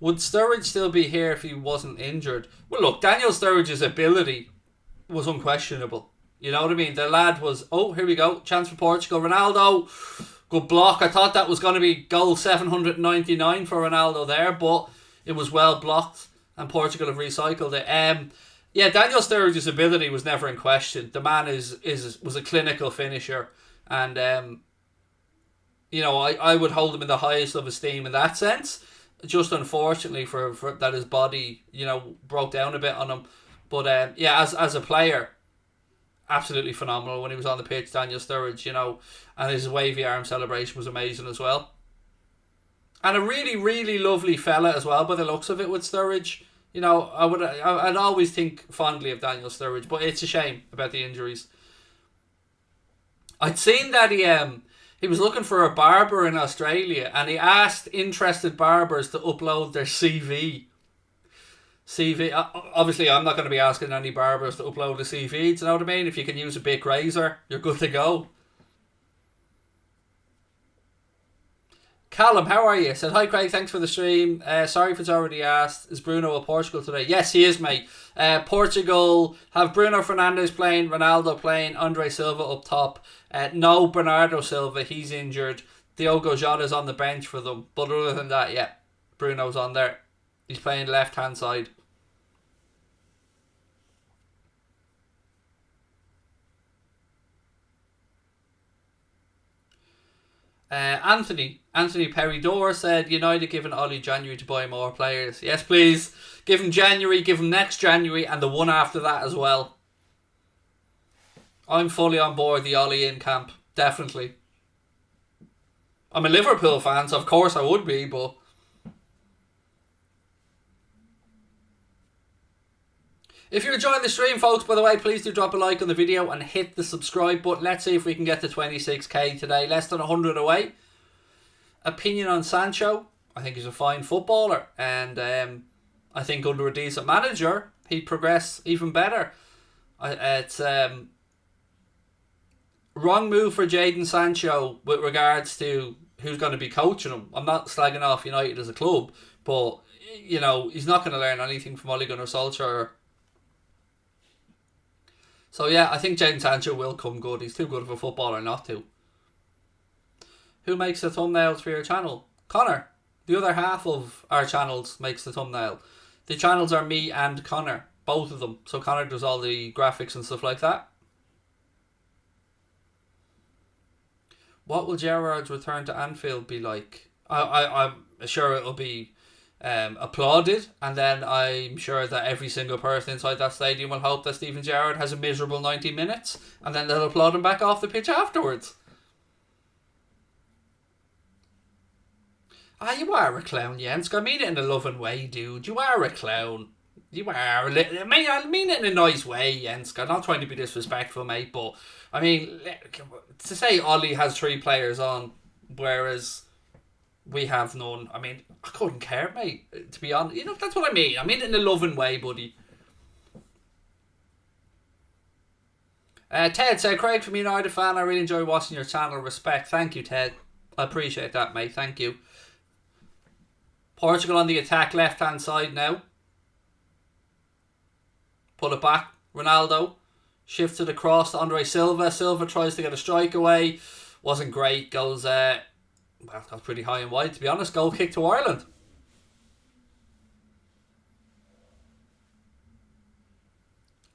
Would Sturridge still be here if he wasn't injured? Well, look, Daniel Sturridge's ability was unquestionable. You know what I mean? The lad was... Oh, here we go. Chance for Portugal. Ronaldo. Good block. I thought that was going to be goal 799 for Ronaldo there, but it was well blocked and Portugal have recycled it. Yeah, Daniel Sturridge's ability was never in question. The man was a clinical finisher, and I would hold him in the highest of esteem in that sense. Just unfortunately for that his body broke down a bit on him, but as a player, absolutely phenomenal when he was on the pitch. Daniel Sturridge, and his wavy arm celebration was amazing as well. And a really, really lovely fella as well by the looks of it with Sturridge. I'd always think fondly of Daniel Sturridge, but it's a shame about the injuries. I'd seen that he was looking for a barber in Australia, and he asked interested barbers to upload their CV. Obviously, I'm not going to be asking any barbers to upload a CV. Do you know what I mean? If you can use a big razor, you're good to go. Callum, how are you? Said, hi Craig, thanks for the stream. Sorry if it's already asked. Is Bruno at Portugal today? Yes, he is, mate. Portugal have Bruno Fernandes playing, Ronaldo playing, Andre Silva up top. No Bernardo Silva, he's injured. Diogo Jota's on the bench for them. But other than that, yeah, Bruno's on there. He's playing left hand side. Anthony Peridor said, United giving Ollie January to buy more players. Yes, please. Give him January, give him next January, and the one after that as well. I'm fully on board the Ollie in camp. Definitely. I'm a Liverpool fan, so of course I would be, but... If you're enjoying the stream, folks, by the way, please do drop a like on the video and hit the subscribe button. Let's see if we can get to 26k today. Less than 100 away. Opinion on Sancho. I think he's a fine footballer. And I think under a decent manager, he'd progress even better. It's wrong move for Jadon Sancho with regards to who's going to be coaching him. I'm not slagging off United as a club, but, he's not going to learn anything from Ole Gunnar Solskjaer. So yeah, I think Jadon Sancho will come good. He's too good of a footballer not to. Who makes the thumbnails for your channel? Connor. The other half of our channels makes the thumbnail. The channels are me and Connor, both of them. So Connor does all the graphics and stuff like that. What will Gerrard's return to Anfield be like? I'm sure it'll be applauded, and then I'm sure that every single person inside that stadium will hope that Steven Gerrard has a miserable 90 minutes, and then they'll applaud him back off the pitch afterwards. You are a clown, Jens. I mean it in a loving way, dude. You are a clown. You are. I mean it in a nice way, Jens. I'm not trying to be disrespectful, mate, but I mean, to say Ollie has 3 players on, whereas we have none. I mean, I couldn't care, mate. To be honest, that's what I mean. I mean it in a loving way, buddy. Ted said, Craig, from United fan, I really enjoy watching your channel. Respect. Thank you, Ted. I appreciate that, mate. Thank you. Portugal on the attack, left hand side now. Pull it back. Ronaldo shifts it across to Andre Silva. Silva tries to get a strike away. Wasn't great. Goes, that's pretty high and wide, to be honest. Goal kick to Ireland.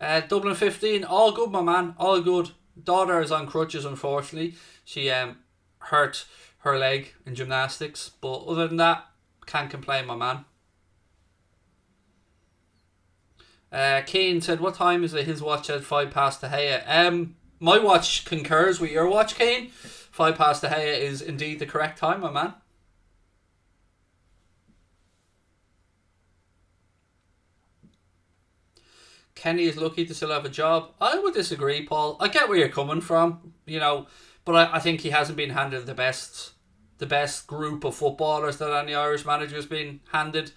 Dublin 15. All good, my man. All good. Daughter is on crutches, unfortunately. She hurt her leg in gymnastics. But other than that, can't complain, my man. Keane said, what time is it? His watch at 5 past De Gea. My watch concurs with your watch, Keane. 5 past De Gea is indeed the correct time, my man. Kenny is lucky to still have a job. I would disagree, Paul. I get where you're coming from, but I think he hasn't been handed the best group of footballers that any Irish manager has been handed.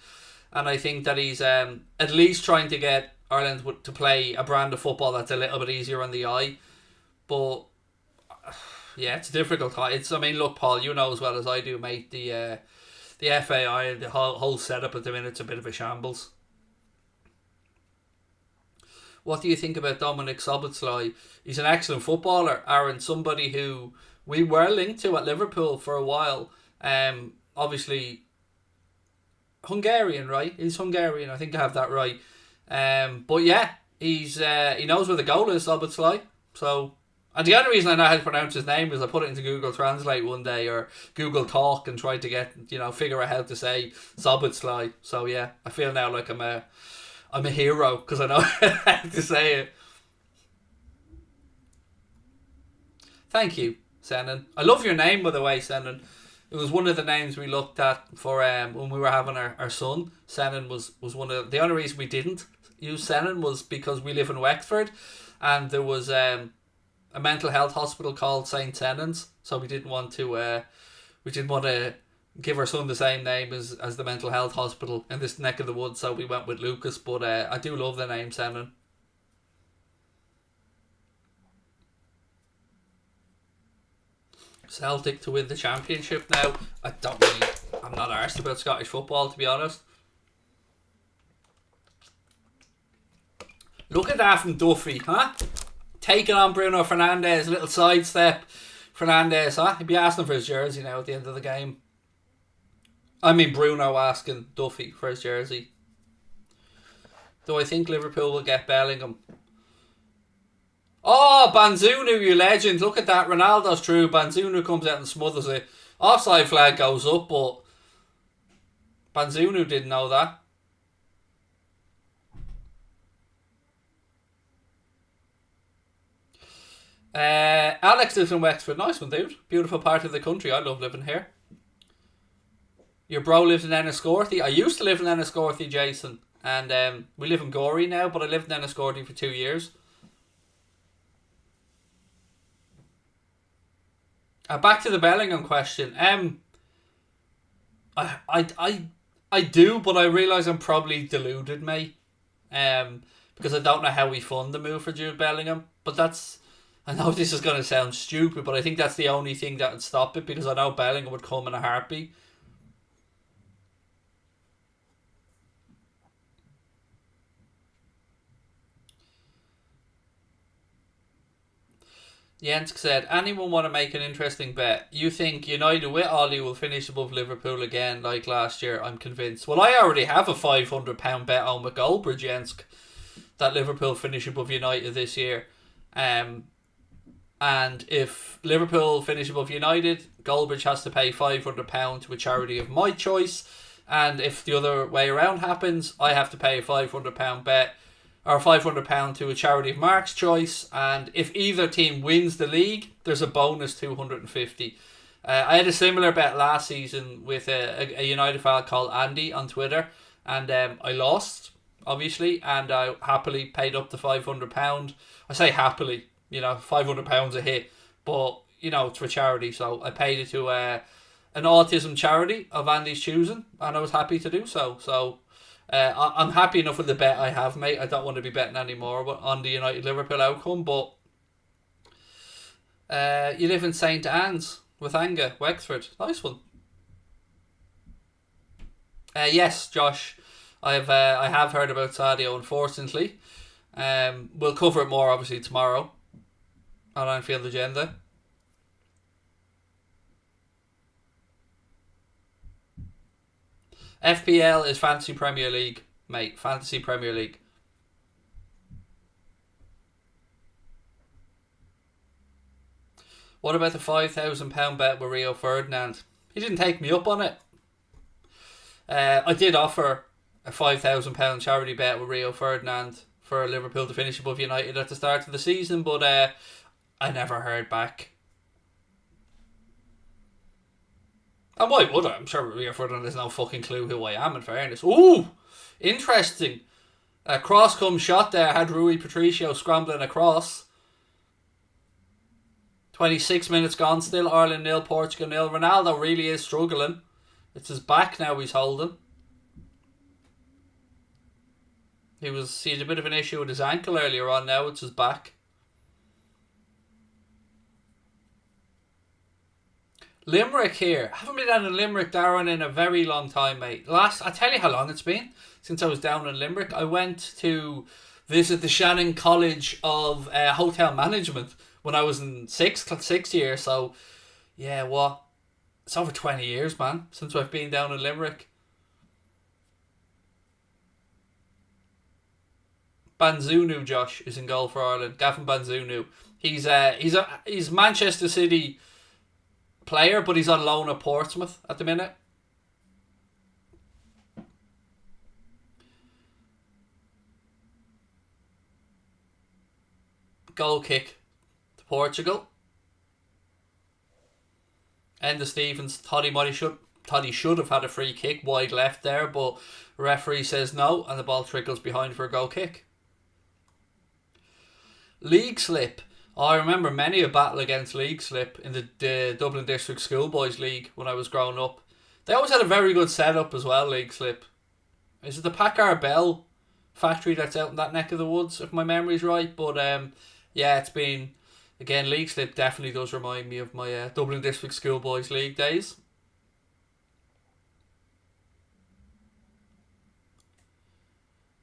And I think that he's at least trying to get Ireland to play a brand of football that's a little bit easier on the eye. But yeah, it's difficult. Look, Paul, you know as well as I do, mate. The FAI and the whole setup at the minute's a bit of a shambles. What do you think about Dominic Szoboszlai? He's an excellent footballer, Aaron. Somebody who we were linked to at Liverpool for a while. Obviously Hungarian, right? He's Hungarian, I think I have that right. But yeah, he knows where the goal is, Szoboszlai. So, and the only reason I know how to pronounce his name is I put it into Google Translate one day, or Google Talk, and tried to get, figure out how to say Szoboszlai. So yeah, I feel now like I'm a hero because I know how to say it. Thank you, Senan. I love your name, by the way, Senan. It was one of the names we looked at for when we were having our son. Senan was one of the only reason we didn't use Senan was because we live in Wexford, and there was a mental health hospital called St. Senan's, so we didn't want to give our son the same name as the mental health hospital in this neck of the woods, so we went with Lucas. But I do love the name Senan. Celtic to win the championship now. I'm not arsed about Scottish football, to be honest. Look at that from Duffy, huh? Taking on Bruno Fernandes, little sidestep. Fernandes, huh? He'd be asking for his jersey now at the end of the game. I mean Bruno asking Duffy for his jersey. Do I think Liverpool will get Bellingham? Oh, Banzunu, you legend. Look at that. Ronaldo's through. Banzunu comes out and smothers it. Offside flag goes up, but Banzunu didn't know that. Alex lives in Wexford. Nice one, dude. Beautiful part of the country. I love living here. Your bro lives in Enniscorthy. I used to live in Enniscorthy, Jason. And we live in Gorey now, but I lived in Enniscorthy for 2 years. Back to the Bellingham question. I do, but I realise I'm probably deluded, mate. Because I don't know how we fund the move for Jude Bellingham. But I know this is going to sound stupid, but I think that's the only thing that would stop it, because I know Bellingham would come in a heartbeat. Jens said, anyone want to make an interesting bet? You think United with Ollie will finish above Liverpool again like last year? I'm convinced. Well, I already have a £500 bet on with Goldbridge, Jens, that Liverpool finish above United this year. And if Liverpool finish above United, Goldbridge has to pay £500 to a charity of my choice. And if the other way around happens, I have to pay a £500 bet or £500 to a charity of Mark's choice. And if either team wins the league, there's a bonus £250. I had a similar bet last season with a United fan called Andy on Twitter, and I lost, obviously, and I happily paid up the £500. I say happily, £500 a hit, but it's for charity, so I paid it to an autism charity of Andy's choosing, and I was happy to do so. So I'm happy enough with the bet I have, mate. I don't want to be betting anymore on the United Liverpool outcome, but you live in St Anne's with Anga, Wexford. Nice one. Yes, Josh, I have heard about Sadio, unfortunately. We'll cover it more, obviously, tomorrow on Anfield Agenda. FPL is Fantasy Premier League, mate. Fantasy Premier League. What about the £5,000 bet with Rio Ferdinand? He didn't take me up on it. I did offer a £5,000 charity bet with Rio Ferdinand for Liverpool to finish above United at the start of the season, but I never heard back. And why would I? I'm sure Rio Ferdinand has no fucking clue who I am, in fairness. Ooh! Interesting. A cross-come shot there had Rui Patricio scrambling across. 26 minutes gone still. Ireland 0, Portugal 0. Ronaldo really is struggling. It's his back now he's holding. He had a bit of an issue with his ankle earlier on. Now it's his back. Limerick here. I haven't been down in Limerick, Darren, in a very long time, mate. I tell you how long it's been since I was down in Limerick. I went to visit the Shannon College of Hotel Management when I was in sixth year. So, yeah, it's over 20 years, man, since I've been down in Limerick. Banzunu, Josh, is in goal for Ireland. Gavin Banzunu. He's Manchester City player, but he's on loan at Portsmouth at the minute. Goal kick to Portugal. Enda Stevens thought he should have had a free kick wide left there, but referee says no, and the ball trickles behind for a goal kick. League slip. I remember many a battle against league slip in the Dublin District Schoolboys League when I was growing up. They always had a very good setup as well, league slip. Is it the Packard Bell factory that's out in that neck of the woods, if my memory's right? But yeah, it's been, again, league slip definitely does remind me of my Dublin District Schoolboys League days.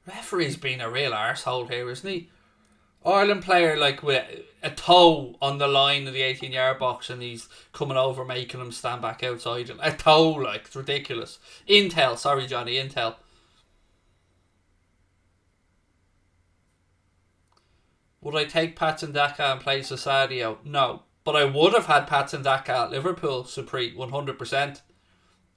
Referee's been a real arsehole here, isn't he? Ireland player with a toe on the line of the 18-yard box, and he's coming over making him stand back outside. A toe, it's ridiculous. Sorry Johnny, Intel. Would I take Patson Daka in place of Sadio? No. But I would have had Patson Daka at Liverpool, Supreet, 100%.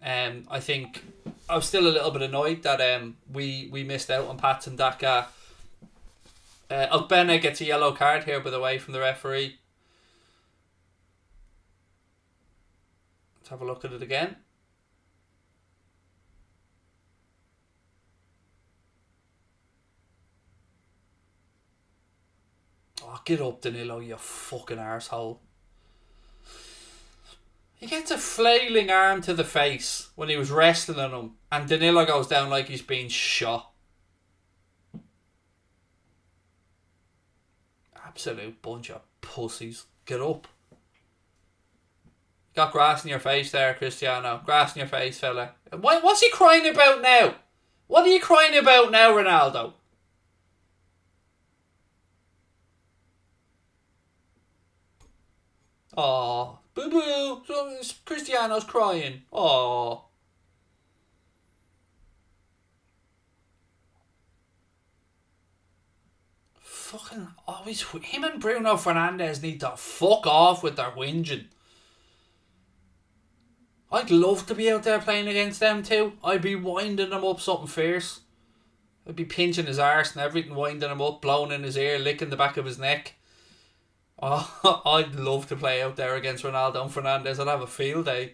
I think I was still a little bit annoyed that we missed out on Patson Daka. Ogbene gets a yellow card here, by the way, from the referee. Let's have a look at it again. Oh, get up, Danilo, you fucking arsehole. He gets a flailing arm to the face when he was wrestling on him, and Danilo goes down like he's being shot. Absolute bunch of pussies. Get up. Got grass in your face there, Cristiano. Grass in your face, fella. What's he crying about now? What are you crying about now, Ronaldo? Aw, boo boo. Cristiano's crying. Aw. Fucking always. Him and Bruno Fernandes need to fuck off with their whinging. I'd love to be out there playing against them too. I'd be winding them up something fierce. I'd be pinching his arse and everything, winding him up, blowing in his ear, licking the back of his neck. Oh, I'd love to play out there against Ronaldo and Fernandes. I'd have a field day.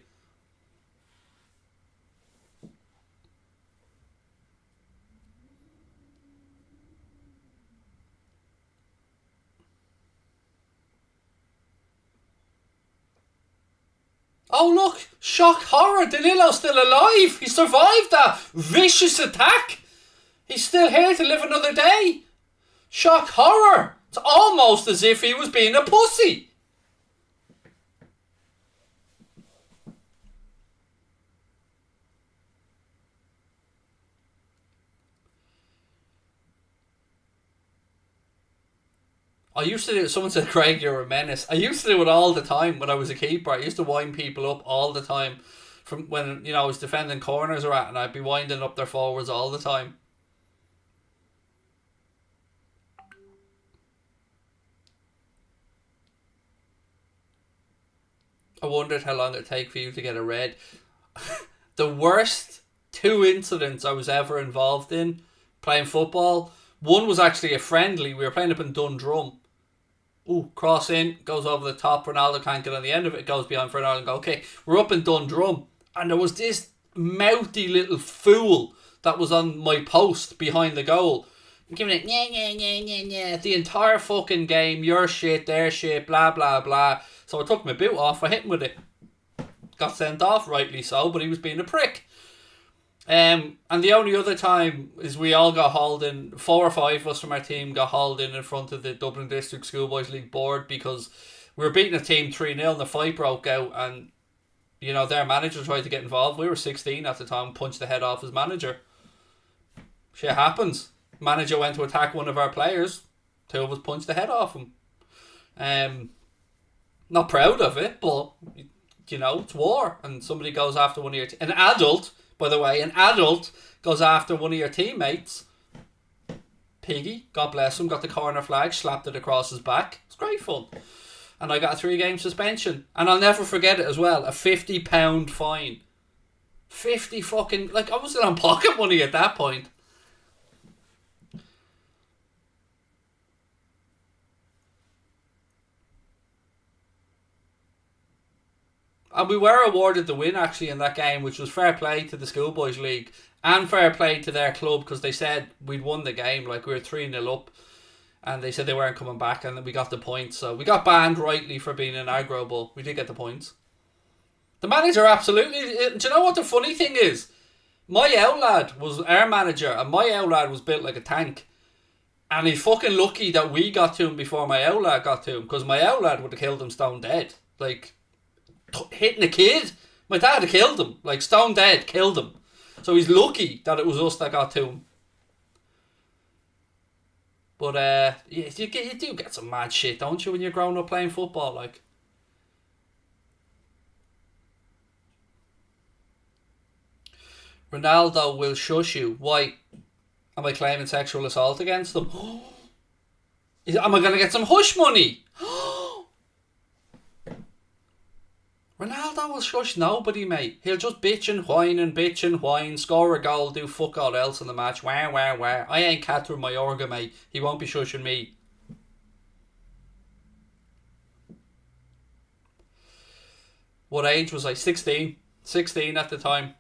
Oh look! Shock horror! Danilo's still alive! He survived that vicious attack! He's still here to live another day! Shock horror! It's almost as if he was being a pussy! I used to do. Someone said, Craig, you're a menace. I used to do it all the time when I was a keeper. I used to wind people up all the time. From when, I was defending corners or at, and I'd be winding up their forwards all the time. I wondered how long it'd take for you to get a red. The worst two incidents I was ever involved in playing football. One was actually a friendly. We were playing up in Dundrum. Ooh, cross in, goes over the top. Ronaldo can't get on the end of it. Goes behind for an and go, okay, we're up in Dundrum. And there was this mouthy little fool that was on my post behind the goal. Giving it, yeah, the entire fucking game. Your shit, their shit, blah, blah, blah. So I took my boot off. I hit him with it. Got sent off, rightly so, but he was being a prick. And the only other time is we all got hauled in. 4 or 5 of us from our team got hauled in front of the Dublin District Schoolboys League board because we were beating a team 3-0 and the fight broke out and their manager tried to get involved. We were 16 at the time, punched the head off his manager. Shit happens. Manager went to attack one of our players. 2 of us punched the head off him. Not proud of it, but it's war and somebody goes after one of your an adult. By the way, an adult goes after one of your teammates. Piggy, God bless him, got the corner flag, slapped it across his back. It's great fun. And I got a 3-game suspension. And I'll never forget it as well. A £50 fine. 50 fucking... Like, I was still on pocket money at that point. And we were awarded the win, actually, in that game, which was fair play to the Schoolboys League and fair play to their club because they said we'd won the game. Like, we were 3-0 up and they said they weren't coming back and then we got the points. So we got banned rightly for being an aggro, but we did get the points. The manager absolutely... Do you know what the funny thing is? My outlad was our manager and my outlad was built like a tank. And he's fucking lucky that we got to him before my outlad got to him because my outlad would have killed him stone dead. Like... hitting a kid. My dad had killed him. Like, stone dead, killed him. So he's lucky that it was us that got to him. But, yeah, you do get some mad shit, don't you, when you're growing up playing football, like. Ronaldo will shush you. Why? Am I claiming sexual assault against them? Am I going to get some hush money? Ronaldo will shush nobody, mate. He'll just bitch and whine, score a goal, do fuck all else in the match. Wah, wah, wah. I ain't Catherine Mayorga, mate. He won't be shushing me. What age was I? 16. 16 at the time.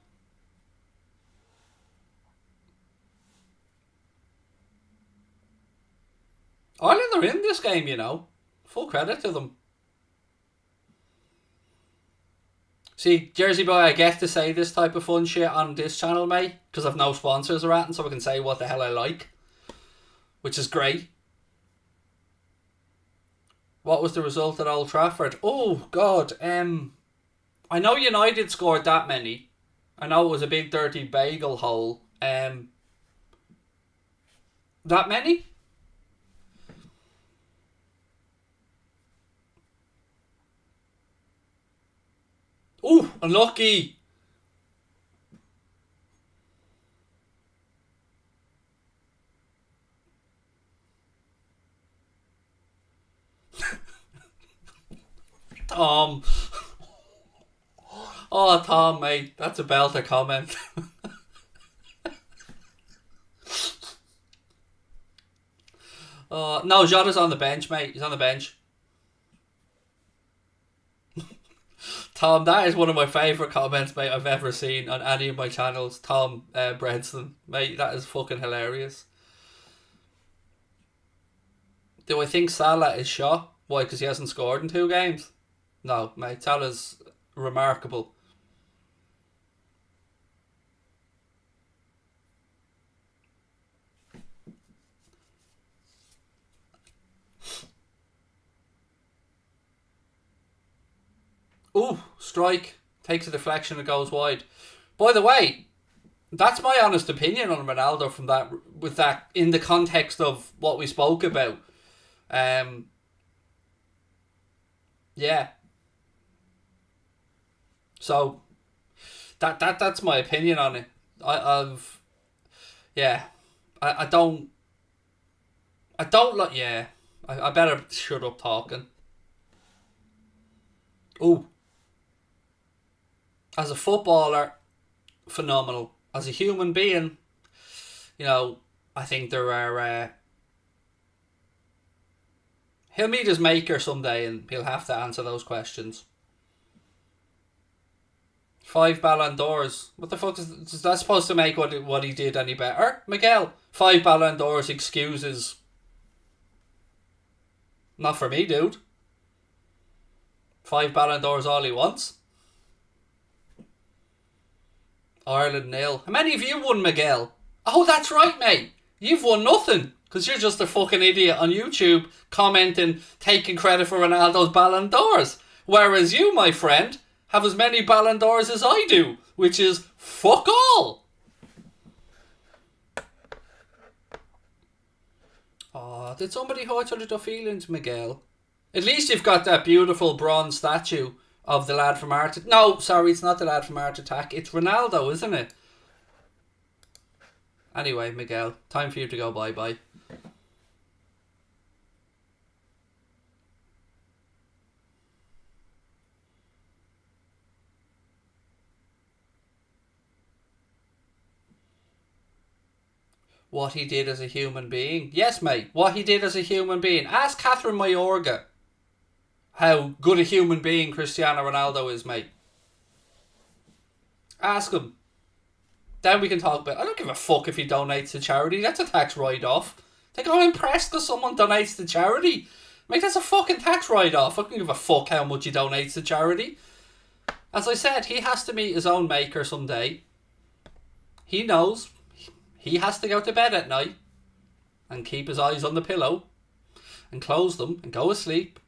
Ireland are in this game, Full credit to them. See, Jersey Boy, I get to say this type of fun shit on this channel, mate, because I've no sponsors or anything, so I can say what the hell I like, which is great. What was the result at Old Trafford? Oh, God. I know United scored that many. I know it was a big dirty bagel hole. That many? Ooh, unlucky. Tom. Oh, Tom, mate. That's a belter comment. No, Jota's on the bench, mate. He's on the bench. Tom, that is one of my favourite comments, mate, I've ever seen on any of my channels. Tom Bredson. Mate, that is fucking hilarious. Do I think Salah is shot? Why? Because he hasn't scored in 2 games? No, mate. Salah's remarkable. Ooh, strike. Takes a deflection and goes wide. By the way, that's my honest opinion on Ronaldo from that, with that in the context of what we spoke about. Yeah. So that's my opinion on it. I've yeah. I don't like yeah. I better shut up talking. Ooh. As a footballer, phenomenal. As a human being, I think there are. He'll meet his maker someday, and he'll have to answer those questions. 5 Ballon d'Ors. What the fuck is that supposed to make what he did any better, Miguel? 5 Ballon d'Ors excuses. Not for me, dude. 5 Ballon d'Ors all he wants. Ireland 0. How many of you won, Miguel? Oh, that's right, mate. You've won nothing. Because you're just a fucking idiot on YouTube commenting, taking credit for Ronaldo's Ballon d'Ors. Whereas you, my friend, have as many Ballon d'Ors as I do. Which is fuck all. Oh, did somebody hurt your feelings, Miguel? At least you've got that beautiful bronze statue of the lad from Art... No, sorry, it's not the lad from Art Attack. It's Ronaldo, isn't it? Anyway, Miguel, time for you to go bye-bye. What he did as a human being. Yes, mate, what he did as a human being. Ask Catherine Mayorga how good a human being Cristiano Ronaldo is, mate. Ask him. Then we can talk about... I don't give a fuck if he donates to charity. That's a tax write-off. Think I'm impressed because someone donates to charity. Mate, that's a fucking tax write-off. I don't give a fuck how much he donates to charity. As I said, he has to meet his own maker someday. He knows he has to go to bed at night and keep his eyes on the pillow and close them and go to sleep.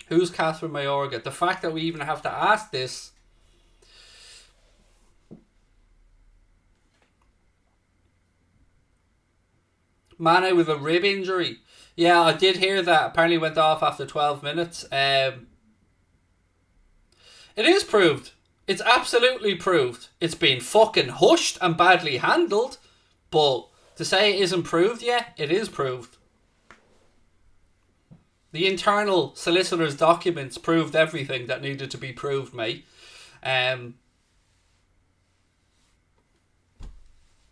Who's Catherine Mayorga? The fact that we even have to ask this... Mane with a rib injury. Yeah, I did hear that. Apparently went off after 12 minutes. It is proved. It's absolutely proved. It's been fucking hushed and badly handled. But to say it isn't proved yet, it is proved. The internal solicitor's documents proved everything that needed to be proved, mate.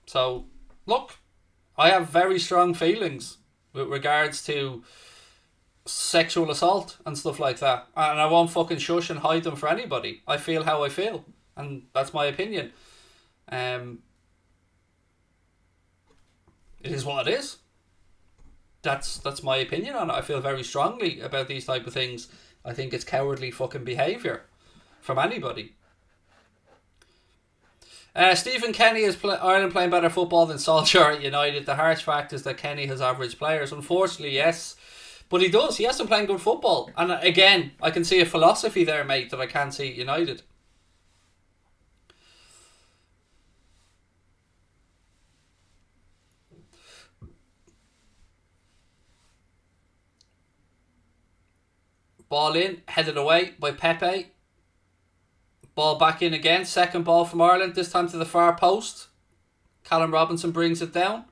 So, look, I have very strong feelings with regards to sexual assault and stuff like that. And I won't fucking shush and hide them for anybody. I feel how I feel. And that's my opinion. It is what it is. That's my opinion on it. I feel very strongly about these type of things. I think it's cowardly fucking behaviour from anybody. Stephen Kenny is Ireland playing better football than Solskjaer at United. The harsh fact is that Kenny has average players. Unfortunately, yes. But he does. He has been playing good football. And again, I can see a philosophy there, mate, that I can't see at United. Ball in, headed away by Pepe. Ball back in again. Second ball from Ireland, this time to the far post. Callum Robinson brings it down.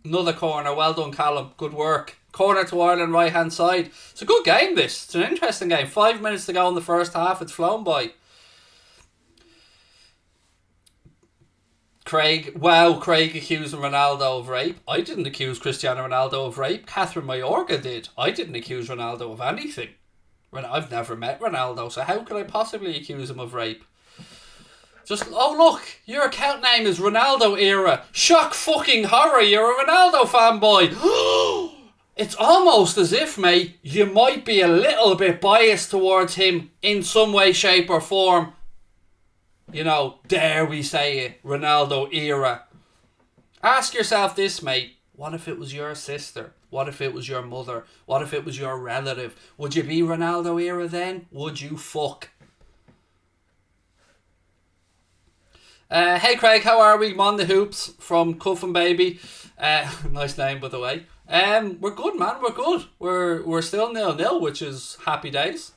Another corner. Well done, Callum. Good work. Corner to Ireland, right hand side. It's a good game, this. It's an interesting game. 5 minutes to go in the first half. It's flown by. Craig accusing Ronaldo of rape. I didn't accuse Cristiano Ronaldo of rape. Catherine Mayorga did. I didn't accuse Ronaldo of anything. I've never met Ronaldo, so how could I possibly accuse him of rape? Oh look, your account name is Ronaldo Era. Shock fucking horror, you're a Ronaldo fanboy. It's almost as if, mate, you might be a little bit biased towards him in some way, shape or form. You know, dare we say it, Ronaldo Era. Ask yourself this, mate. What if it was your sister? What if it was your mother? What if it was your relative? Would you be Ronaldo Era then? Would you fuck? Hey Craig, how are we? Mon the Hoops from Cuffin Baby. Nice name, by the way. We're good, man. We're good. We're still 0-0, which is happy days.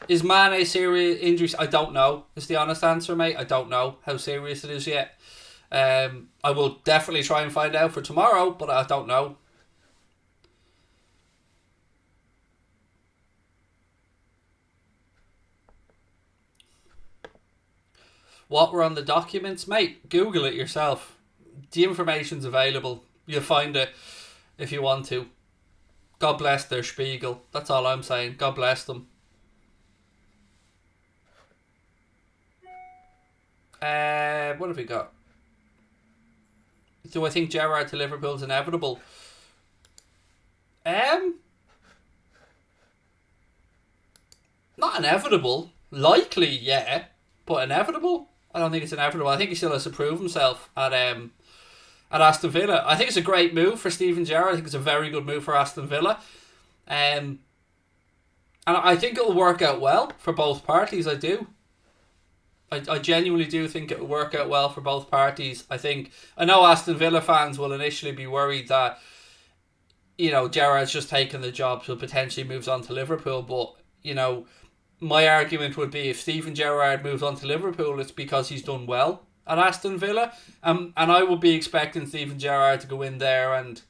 Is Mane a serious injury? I don't know. Is the honest answer, mate. I don't know how serious it is yet. I will definitely try and find out for tomorrow, but I don't know. What were on the documents? Mate, Google it yourself. The information's available. You'll find it if you want to. God bless their Spiegel. That's all I'm saying. God bless them. What have we got? Do I think Gerrard to Liverpool's inevitable? Not inevitable. Likely, yeah. But inevitable? I don't think it's inevitable. I think he still has to prove himself at Aston Villa. I think it's a great move for Steven Gerrard. I think it's a very good move for Aston Villa. And I think it'll work out well for both parties. I do. I genuinely do think it will work out well for both parties. I know Aston Villa fans will initially be worried that, you know, Gerrard's just taken the job, so potentially moves on to Liverpool. But, you know, my argument would be if Steven Gerrard moves on to Liverpool, it's because he's done well at Aston Villa. And I would be expecting Steven Gerrard to go in there and,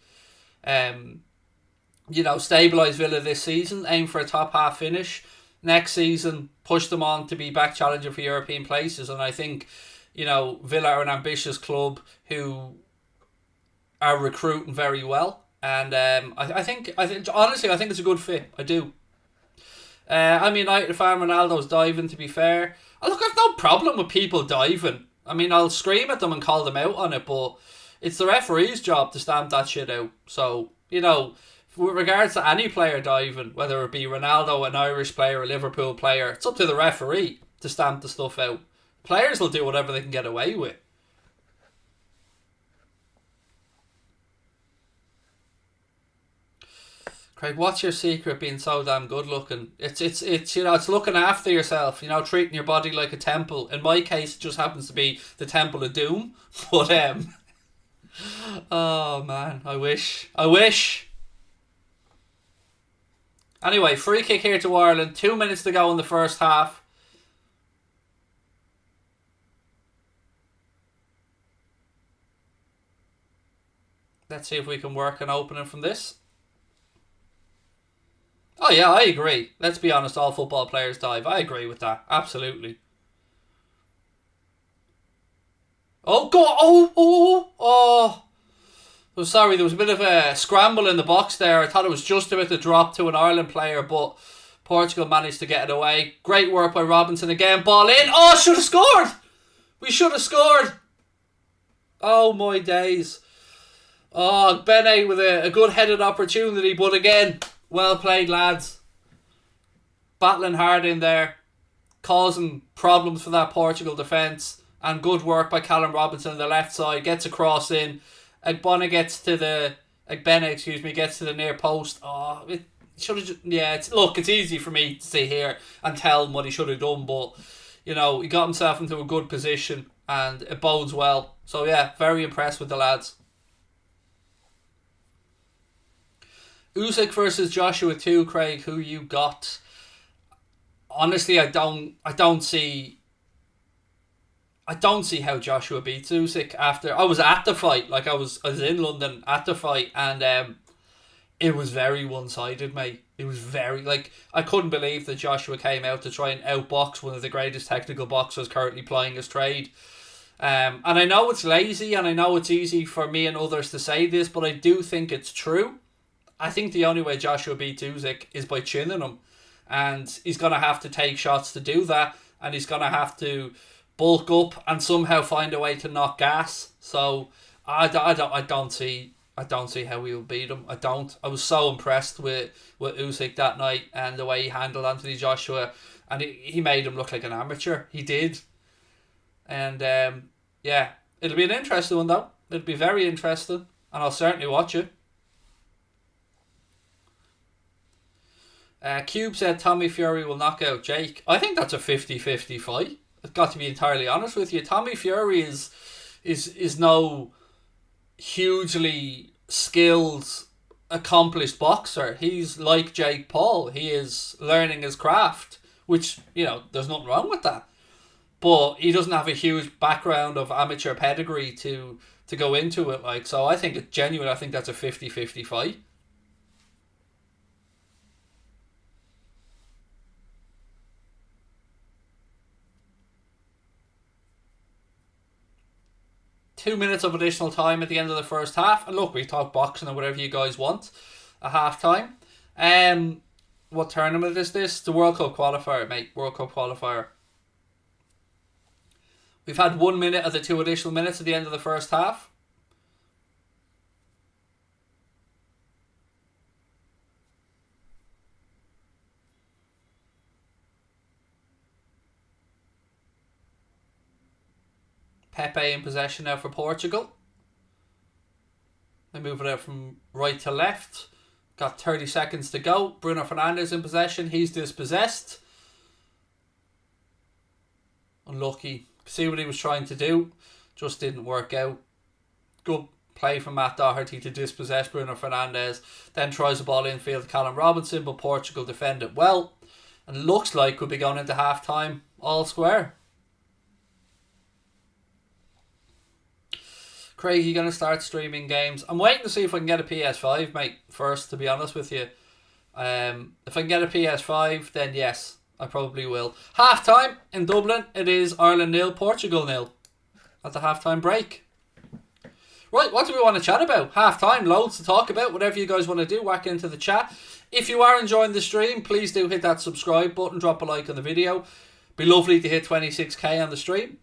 you know, stabilise Villa this season, aim for a top half finish. Next season, push them on to be back challenging for European places. And I think, you know, Villa are an ambitious club who are recruiting very well. And I think honestly, I think it's a good fit. I do. I'm a United fan. Ronaldo's diving, to be fair. Look, I've no problem with people diving. I mean, I'll scream at them and call them out on it, but it's the referee's job to stamp that shit out. So, you know, with regards to any player diving, whether it be Ronaldo, an Irish player, a Liverpool player, it's up to the referee to stamp the stuff out. Players will do whatever they can get away with. Craig, what's your secret being so damn good looking? It's you know, it's looking after yourself, you know, treating your body like a temple. In my case, it just happens to be the Temple of Doom. But oh man, I wish. Anyway, free kick here to Ireland. 2 minutes to go in the first half. Let's see if we can work an opening from this. Oh yeah, I agree. Let's be honest, all football players dive. I agree with that. Absolutely. Oh, go on. Oh. I'm sorry, there was a bit of a scramble in the box there. I thought it was just about to drop to an Ireland player, but Portugal managed to get it away. Great work by Robinson again. Ball in. Oh, should have scored. We should have scored. Oh, my days. Oh, Bene with a good headed opportunity, but again, well played, lads. Battling hard in there, causing problems for that Portugal defence, and good work by Callum Robinson on the left side. Gets a cross in. Agbana gets to the gets to the near post. Oh, it should have. Yeah, it's easy for me to sit here and tell him what he should have done, but you know, he got himself into a good position and it bodes well. So yeah, very impressed with the lads. Usyk versus Joshua 2, Craig, who you got? Honestly, I don't see how Joshua beats Usyk after I was at the fight. Like I was in London at the fight, and it was very one-sided, mate. It was very, like, I couldn't believe that Joshua came out to try and outbox one of the greatest technical boxers currently plying his trade. And I know it's lazy, and I know it's easy for me and others to say this, but I do think it's true. I think the only way Joshua beats Usyk is by chinning him. And he's going to have to take shots to do that, and he's going to have to bulk up and somehow find a way to knock gas. So I don't see how we will beat him. I don't. I was so impressed with Usyk that night and the way he handled Anthony Joshua, and he made him look like an amateur. He did. And yeah, it'll be an interesting one though. It'll be very interesting, and I'll certainly watch it. Cube said Tommy Fury will knock out Jake. I think that's a 50-50 fight. I've got to be entirely honest with you. Tommy Fury is no hugely skilled, accomplished boxer. He's like Jake Paul. He is learning his craft, which, you know, there's nothing wrong with that. But he doesn't have a huge background of amateur pedigree to go into it. Like, so I think it's genuine. I think that's a 50-50 fight. Two minutes of additional time at the end of the first half. And look, we talk boxing or whatever you guys want at half time. What tournament is this? The World Cup qualifier, mate. World Cup qualifier. We've had 1 minute of the 2 additional minutes at the end of the first half. Pepe in possession now for Portugal. They move it out from right to left. Got 30 seconds to go. Bruno Fernandes in possession. He's dispossessed. Unlucky. See what he was trying to do. Just didn't work out. Good play from Matt Doherty to dispossess Bruno Fernandes. Then tries the ball infield to Callum Robinson, but Portugal defend it well. And looks like we'll be going into half time all square. Craig, you going to start streaming games? I'm waiting to see if I can get a PS5, mate, first, to be honest with you. If I can get a PS5, then yes, I probably will. Half time in Dublin, it is Ireland 0, Portugal 0 at the half time break. Right, what do we want to chat about? Half time, loads to talk about. Whatever you guys want to do, whack into the chat. If you are enjoying the stream, please do hit that subscribe button, drop a like on the video. Be lovely to hit 26k on the stream.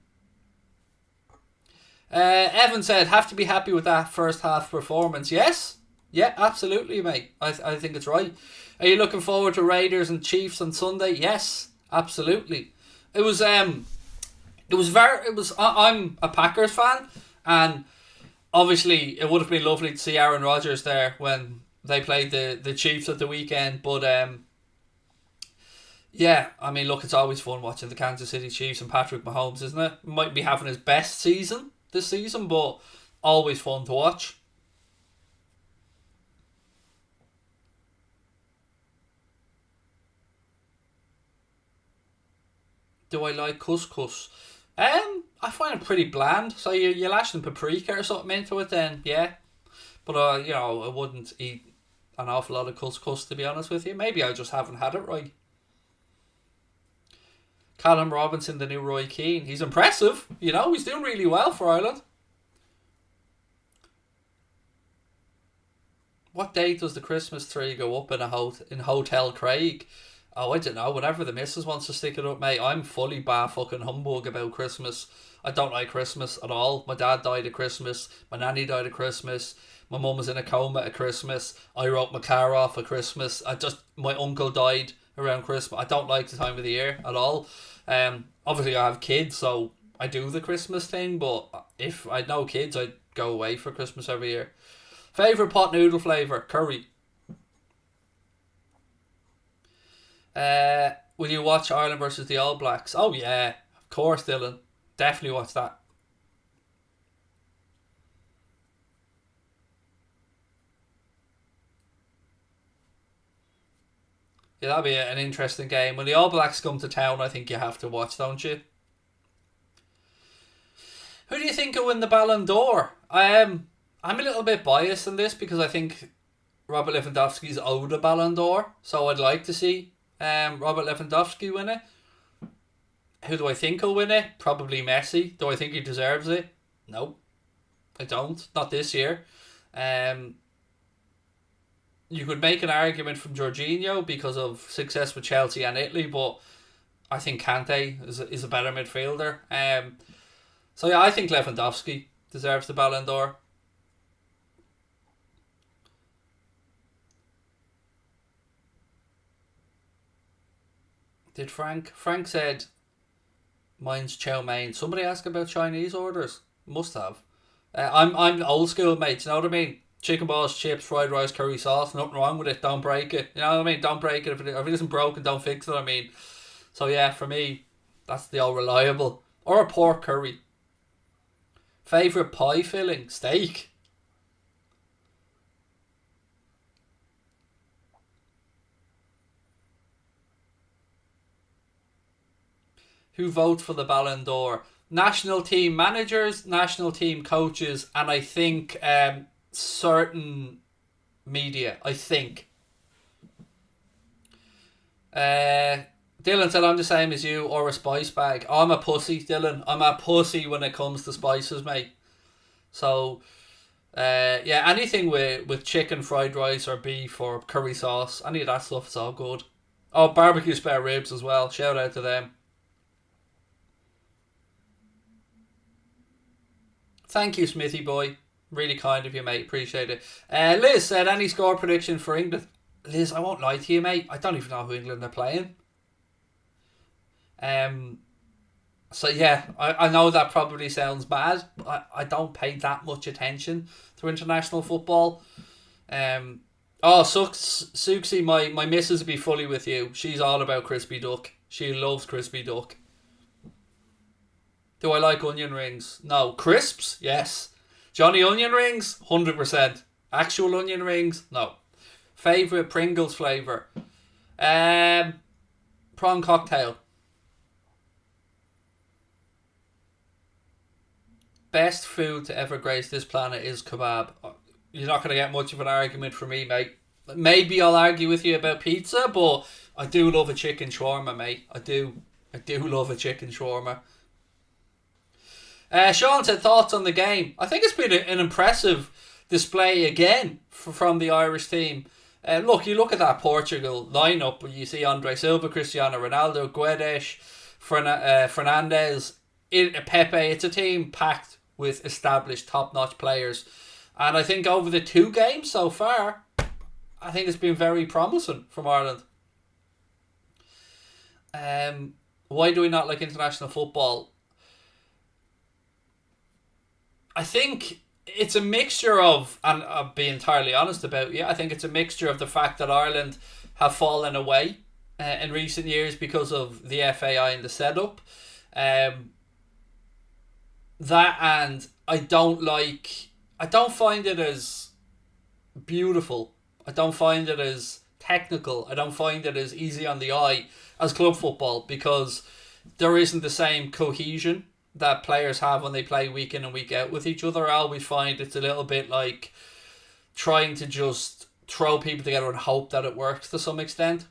Evan said, have to be happy with that first half performance. Yes, yeah, absolutely, mate. I think it's right. Are you looking forward to Raiders and Chiefs on Sunday? Yes, absolutely. I'm a Packers fan, and obviously it would have been lovely to see Aaron Rodgers there when they played the Chiefs at the weekend. But yeah, I mean, look, it's always fun watching the Kansas City Chiefs and Patrick Mahomes, isn't it? Might be having his best season this season, but always fun to watch. Do I like couscous? I find it pretty bland. So you lash some paprika or something into it, then yeah. But I wouldn't eat an awful lot of couscous, to be honest with you. Maybe I just haven't had it right. Callum Robinson, the new Roy Keane. He's impressive. He's doing really well for Ireland. What date does the Christmas tree go up in Hotel Craig? Oh, I don't know. Whenever the missus wants to stick it up, mate. I'm fully fucking humbug about Christmas. I don't like Christmas at all. My dad died at Christmas. My nanny died at Christmas. My mum was in a coma at Christmas. I wrote my car off at Christmas. My uncle died around Christmas. I don't like the time of the year at all. Obviously I have kids, so I do the Christmas thing, but if I had no kids, I'd go away for Christmas every year. Favourite pot noodle flavour? Curry. Will you watch Ireland versus the All Blacks? Oh yeah, of course, Dylan. Definitely watch that. Yeah, that'll be an interesting game. When the All Blacks come to town, I think you have to watch, don't you? Who do you think will win the Ballon d'Or? I'm a little bit biased in this because I think Robert Lewandowski's owed a Ballon d'Or, so I'd like to see Robert Lewandowski win it. Who do I think will win it? Probably Messi. Do I think he deserves it? No, I don't. Not this year. You could make an argument from Jorginho because of success with Chelsea and Italy, but I think Kante is a better midfielder. So yeah, I think Lewandowski deserves the Ballon d'Or. Did Frank? Frank said, mine's chow mein. Somebody asked about Chinese orders. Must have. I'm old school, mate. You know what I mean? Chicken balls, chips, fried rice, curry sauce. Nothing wrong with it. Don't break it. You know what I mean? Don't break it. If it isn't broken, don't fix it. I mean. So yeah, for me, that's the old reliable. Or a pork curry. Favourite pie filling? Steak. Who vote for the Ballon d'Or? National team managers, national team coaches, and I think certain media. I think. Dylan said I'm the same as you, or a spice bag. I'm a pussy, Dylan. I'm a pussy when it comes to spices, mate. So, yeah, anything with chicken, fried rice, or beef, or curry sauce, any of that stuff, it's all good. Oh, barbecue spare ribs as well. Shout out to them. Thank you, Smithy boy. Really kind of you, mate. Appreciate it. Liz said, any score prediction for England? Liz, I won't lie to you, mate. I don't even know who England are playing. So yeah, I know that probably sounds bad, but I don't pay that much attention to international football. Suxie, my missus will be fully with you. She's all about crispy duck. She loves crispy duck. Do I like onion rings? No. Crisps? Yes. Johnny onion rings? 100%. Actual onion rings? No. Favourite Pringles flavour? Prawn cocktail. Best food to ever grace this planet is kebab. You're not going to get much of an argument from me, mate. Maybe I'll argue with you about pizza, but I do love a chicken shawarma, mate. I do love a chicken shawarma. Sean said, thoughts on the game? I think it's been an impressive display again from the Irish team. Look, you look at that Portugal lineup, you see Andre Silva, Cristiano Ronaldo, Guedes, Fernandes, Pepe. It's a team packed with established top-notch players. And I think over the 2 games so far, I think it's been very promising from Ireland. Why do we not like international football? I think it's a mixture of, and I'll be entirely honest about I think it's a mixture of the fact that Ireland have fallen away in recent years because of the FAI and the setup. That, and I don't find it as beautiful. I don't find it as technical. I don't find it as easy on the eye as club football because there isn't the same cohesion that players have when they play week in and week out with each other. I always find it's a little bit like trying to just throw people together and hope that it works to some extent.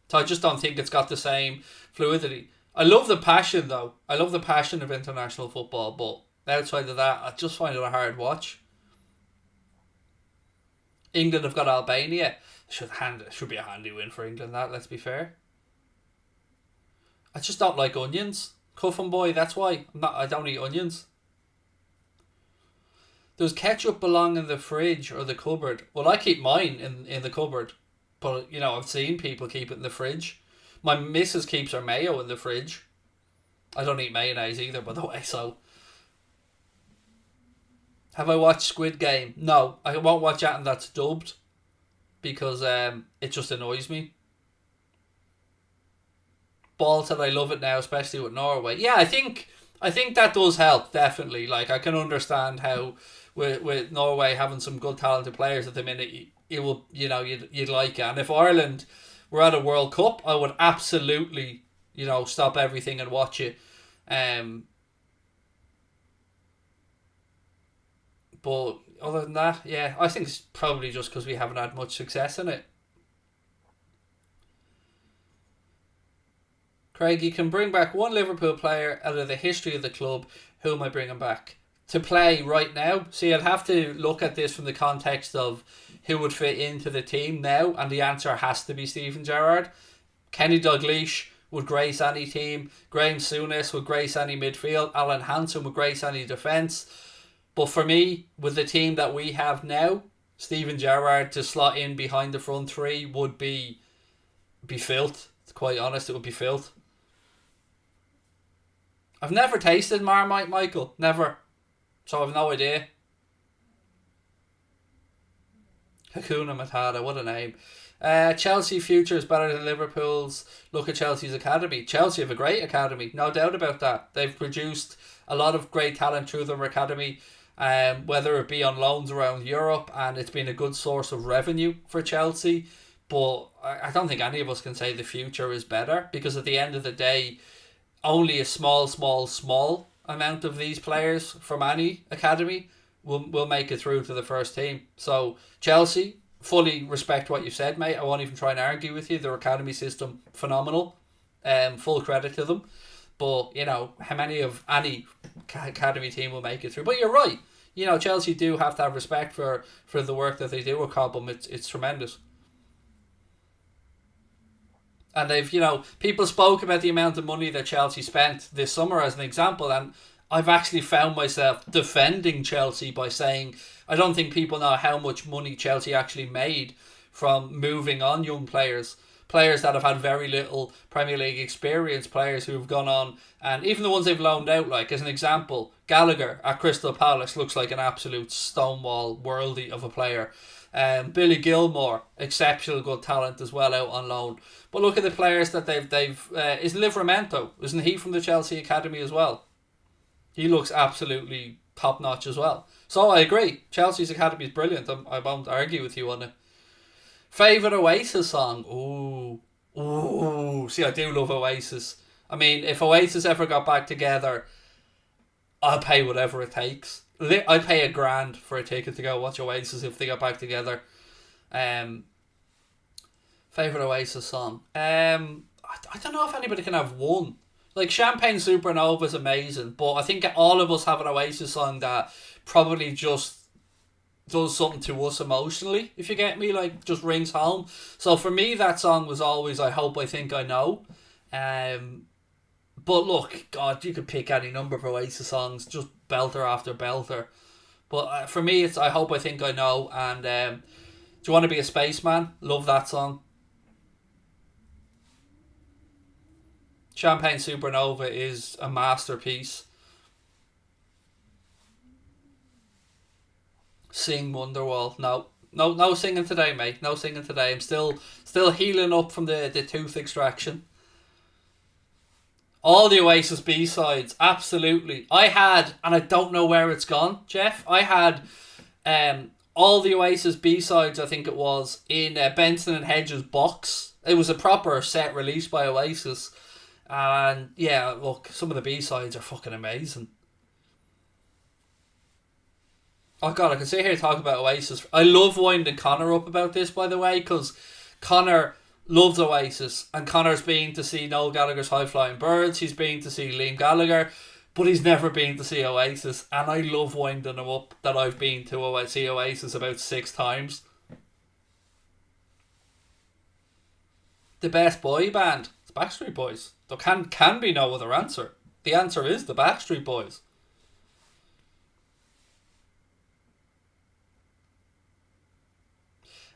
So I just don't think it's got the same fluidity. I love the passion though. I love the passion of international football, but outside of that, I just find it a hard watch. England have got Albania. Should be a handy win for England, that, let's be fair. I just don't like onions. Cuffin boy, that's why. I don't eat onions. Does ketchup belong in the fridge or the cupboard? Well, I keep mine in the cupboard. But, I've seen people keep it in the fridge. My missus keeps her mayo in the fridge. I don't eat mayonnaise either, by the way, so... Have I watched Squid Game? No, I won't watch that and that's dubbed. Because it just annoys me. Ball said I love it now, especially with Norway. Yeah, I think that does help, definitely. Like, I can understand how with Norway having some good talented players at the minute, you'd like it. And if Ireland we're at a World Cup, I would absolutely, stop everything and watch it. But other than that, yeah, I think it's probably just because we haven't had much success in it. Craig, you can bring back one Liverpool player out of the history of the club. Who am I bringing back to play right now? See, I'd have to look at this from the context of who would fit into the team now, and the answer has to be Steven Gerrard. Kenny Dalglish would grace any team. Graham Souness would grace any midfield. Alan Hansen would grace any defence. But for me, with the team that we have now, Steven Gerrard to slot in behind the front three would be filth. To be quite honest, it would be filth. I've never tasted Marmite, Michael. Never. So I've no idea. Hakuna Matata, what a name. Chelsea future is better than Liverpool's. Look at Chelsea's academy. Chelsea have a great academy, no doubt about that. They've produced a lot of great talent through their academy, whether it be on loans around Europe, and it's been a good source of revenue for Chelsea. But I don't think any of us can say the future is better, because at the end of the day, only a small amount of these players from any academy will make it through to the first team. So Chelsea, fully respect what you've said, mate. I won't even try and argue with you. Their academy system, phenomenal. Full credit to them. But, how many of any academy team will make it through? But you're right. Chelsea do have to have respect for the work that they do with Cobham. It's tremendous. And they've, people spoke about the amount of money that Chelsea spent this summer as an example, and I've actually found myself defending Chelsea by saying I don't think people know how much money Chelsea actually made from moving on young players that have had very little Premier League experience, players who have gone on, and even the ones they've loaned out, like as an example, Gallagher at Crystal Palace looks like an absolute stonewall worldie of a player. Billy Gilmore, exceptional good talent as well out on loan. But look at the players that they've is Livramento, isn't he from the Chelsea academy as well? He looks absolutely top notch as well. So I agree, Chelsea's academy is brilliant. I won't argue with you on it. Favourite Oasis song? Ooh. See, I do love Oasis. I mean, if Oasis ever got back together, I'll pay whatever it takes. I'd pay $1,000 for a ticket to go watch Oasis if they got back together. Favourite Oasis song? I don't know if anybody can have one. Like, Champagne Supernova is amazing, but I think all of us have an Oasis song that probably just does something to us emotionally, if you get me, like, just rings home. So for me, that song was always I Hope, I Think, I Know. But look, God, you could pick any number of Oasis songs, just belter after belter. But for me, it's I Hope, I Think, I Know, and Do You Want to Be a Spaceman? Love that song. Champagne Supernova is a masterpiece. Sing Wonderwall. No singing today, mate. No singing today. I'm still healing up from the tooth extraction. All the Oasis B-sides, absolutely. I had, and I don't know where it's gone, Jeff, I had all the Oasis B-sides, I think it was, in Benson and Hedges box. It was a proper set released by Oasis. And yeah, look, some of the B-sides are fucking amazing. Oh God, I can sit here and talk about Oasis. I love winding Connor up about this, by the way, because Connor loves Oasis, and Connor's been to see Noel Gallagher's High Flying Birds, he's been to see Liam Gallagher, but he's never been to see Oasis, and I love winding him up that I've been to see Oasis about 6 times. The best boy band, it's Backstreet Boys. There can be no other answer. The answer is the Backstreet Boys.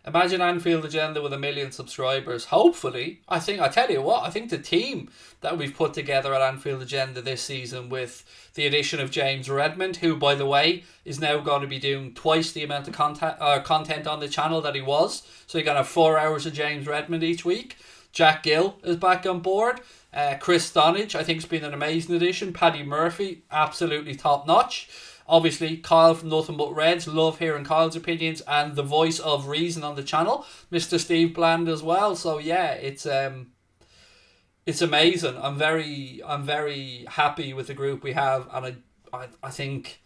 Imagine Anfield Agenda with 1 million subscribers. Hopefully, I tell you what, I think the team that we've put together at Anfield Agenda this season, with the addition of James Redmond, who, by the way, is now going to be doing twice the amount of content on the channel that he was. So you're going to have 4 hours of James Redmond each week. Jack Gill is back on board. Chris Stonage, I think, has been an amazing addition. Paddy Murphy, absolutely top notch. Obviously, Kyle from Nothing But Reds. Love hearing Kyle's opinions. And the voice of reason on the channel, Mr. Steve Bland as well. So yeah, it's amazing. I'm very happy with the group we have, and I think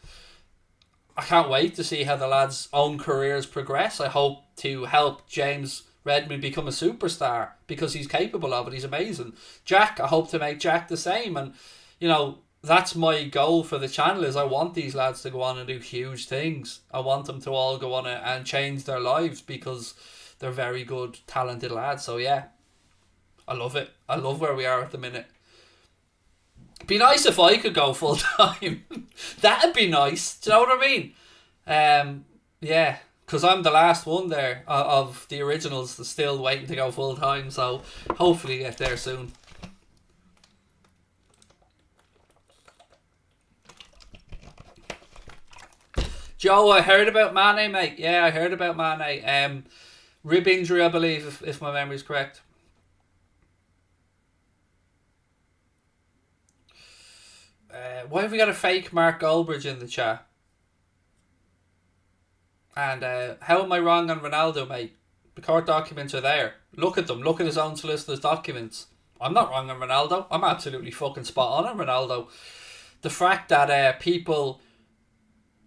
I can't wait to see how the lads' own careers progress. I hope to help James Redmond become a superstar because he's capable of it. He's amazing. Jack, I hope to make Jack the same, and you know, that's my goal for the channel. Is I want these lads to go on and do huge things. I want them to all go on and change their lives because they're very good, talented lads. So yeah, I love it. I love where we are at the minute. Be nice if I could go full time. That'd be nice. Do you know what I mean? Yeah, because I'm the last one there of the originals that's still waiting to go full time. So hopefully get there soon. Joe, I heard about Mane, mate. Yeah, I heard about Mane. Rib injury, I believe, if my memory's correct. Why have we got a fake Mark Goldbridge in the chat? And how am I wrong on Ronaldo, mate? The court documents are there. Look at them. Look at his own solicitor's documents. I'm not wrong on Ronaldo. I'm absolutely fucking spot on Ronaldo. The fact that people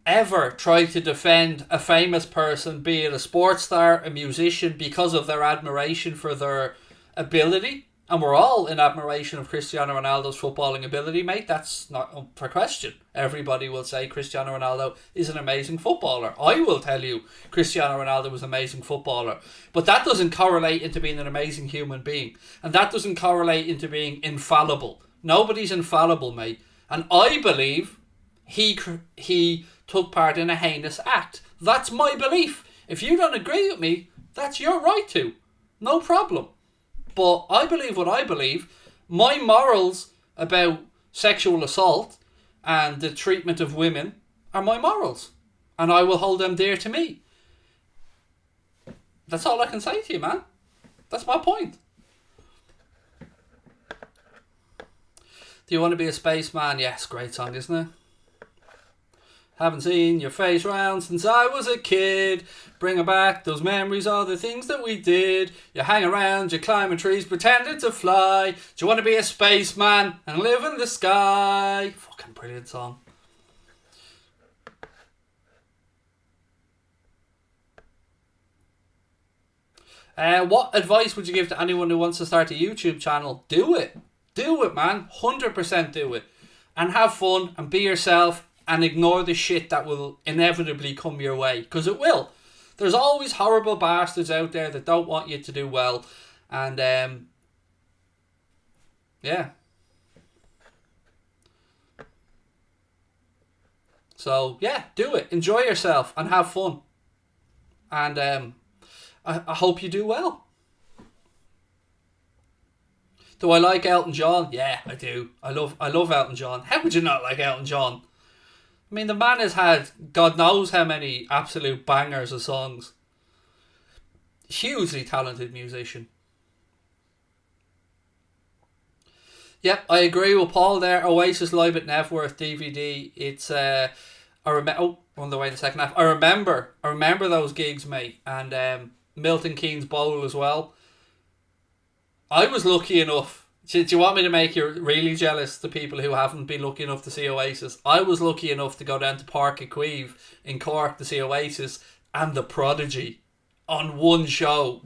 ever try to defend a famous person, be it a sports star, a musician, because of their admiration for their ability, and we're all in admiration of Cristiano Ronaldo's footballing ability, mate. That's not up for question. Everybody will say Cristiano Ronaldo is an amazing footballer. I will tell you Cristiano Ronaldo was an amazing footballer. But that doesn't correlate into being an amazing human being. And that doesn't correlate into being infallible. Nobody's infallible, mate. And I believe he took part in a heinous act. That's my belief. If you don't agree with me, that's your right to. No problem. But I believe what I believe. My morals about sexual assault and the treatment of women are my morals. And I will hold them dear to me. That's all I can say to you, man. That's my point. Do you want to be a spaceman? Yes, great song, isn't it? Haven't seen your face round since I was a kid. Bringing back those memories of the things that we did. You hang around, you climbing trees, pretending to fly. Do you want to be a spaceman and live in the sky? Fucking brilliant song. What advice would you give to anyone who wants to start a YouTube channel? Do it. Do it, man. 100% do it. And have fun and be yourself. And ignore the shit that will inevitably come your way. Because it will. There's always horrible bastards out there that don't want you to do well. And, yeah. So, yeah, do it. Enjoy yourself and have fun. And I hope you do well. Do I like Elton John? Yeah, I do. I love Elton John. How would you not like Elton John? I mean, the man has had God knows how many absolute bangers of songs. Hugely talented musician. Yep, I agree with Paul there. Oasis live at Nebworth DVD. It's on the way to the second half. I remember those gigs, mate, and Milton Keynes Bowl as well. I was lucky enough. Do you want me to make you really jealous, the people who haven't been lucky enough to see Oasis? I was lucky enough to go down to Park Equive in Cork to see Oasis and The Prodigy on one show.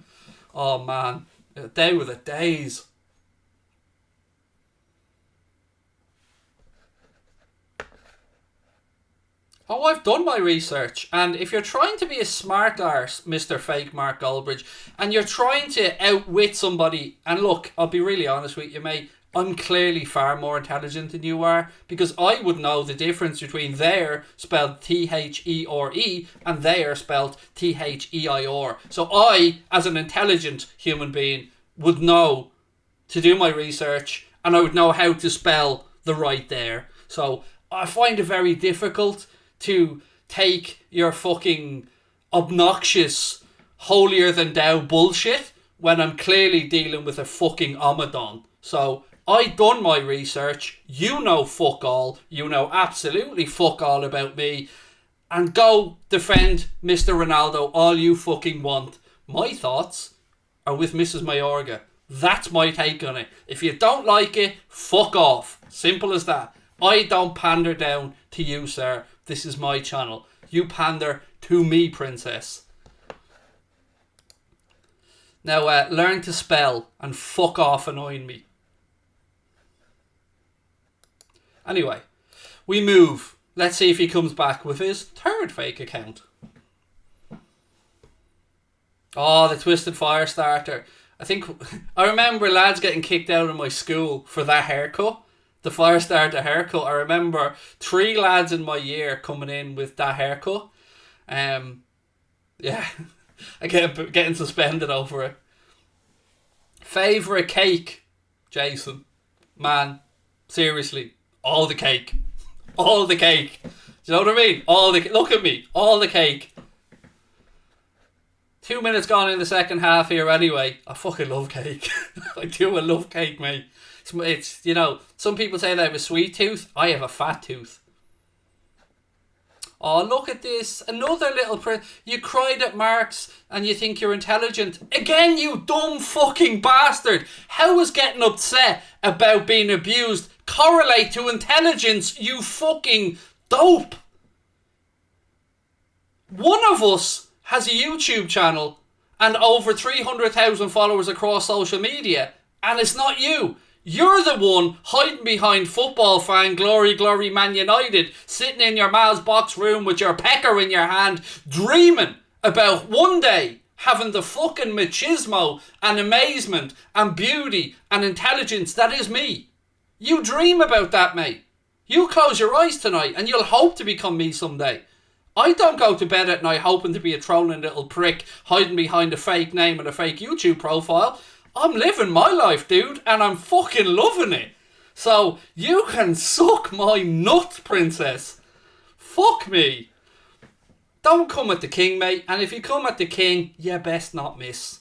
Oh man, they were the days. Oh, I've done my research, and if you're trying to be a smart arse, Mr. Fake Mark Goldbridge, and you're trying to outwit somebody, and look, I'll be really honest with you, mate, I'm clearly far more intelligent than you are, because I would know the difference between there, spelled T-H-E-R-E, and there, spelled T-H-E-I-R. So I, as an intelligent human being, would know to do my research, and I would know how to spell the right there. So I find it very difficult to take your fucking obnoxious, holier-than-thou bullshit when I'm clearly dealing with a fucking Omadon. So I done my research. You know fuck all. You know absolutely fuck all about me. And go defend Mr. Ronaldo all you fucking want. My thoughts are with Mrs. Mayorga. That's my take on it. If you don't like it, fuck off. Simple as that. I don't pander down to you, sir. This is my channel. You pander to me, princess. Now, learn to spell and fuck off annoying me. Anyway, we move. Let's see if he comes back with his third fake account. Oh, the Twisted Firestarter. I remember lads getting kicked out of my school for that haircut. The Firestarter haircut. I remember 3 lads in my year coming in with that haircut. Yeah, getting suspended over it. Favourite cake, Jason? Man, seriously, all the cake. All the cake. Do you know what I mean? Look at me. All the cake. 2 minutes gone in the second half here anyway. I fucking love cake. I love cake, mate. It's, you know, some people say they have a sweet tooth. I have a fat tooth. Oh, look at this. Another little you cried at Marx and you think you're intelligent. Again, you dumb fucking bastard. How is getting upset about being abused correlate to intelligence, you fucking dope? One of us has a YouTube channel and over 300,000 followers across social media, and it's not you. You're the one hiding behind football fan glory, glory, Man United, sitting in your ma's box room with your pecker in your hand, dreaming about one day having the fucking machismo and amazement and beauty and intelligence that is me. You dream about that, mate. You close your eyes tonight and you'll hope to become me someday. I don't go to bed at night hoping to be a trolling little prick hiding behind a fake name and a fake YouTube profile. I'm living my life, dude, and I'm fucking loving it. So, you can suck my nut, princess. Fuck me. Don't come at the king, mate, and if you come at the king, you best not miss.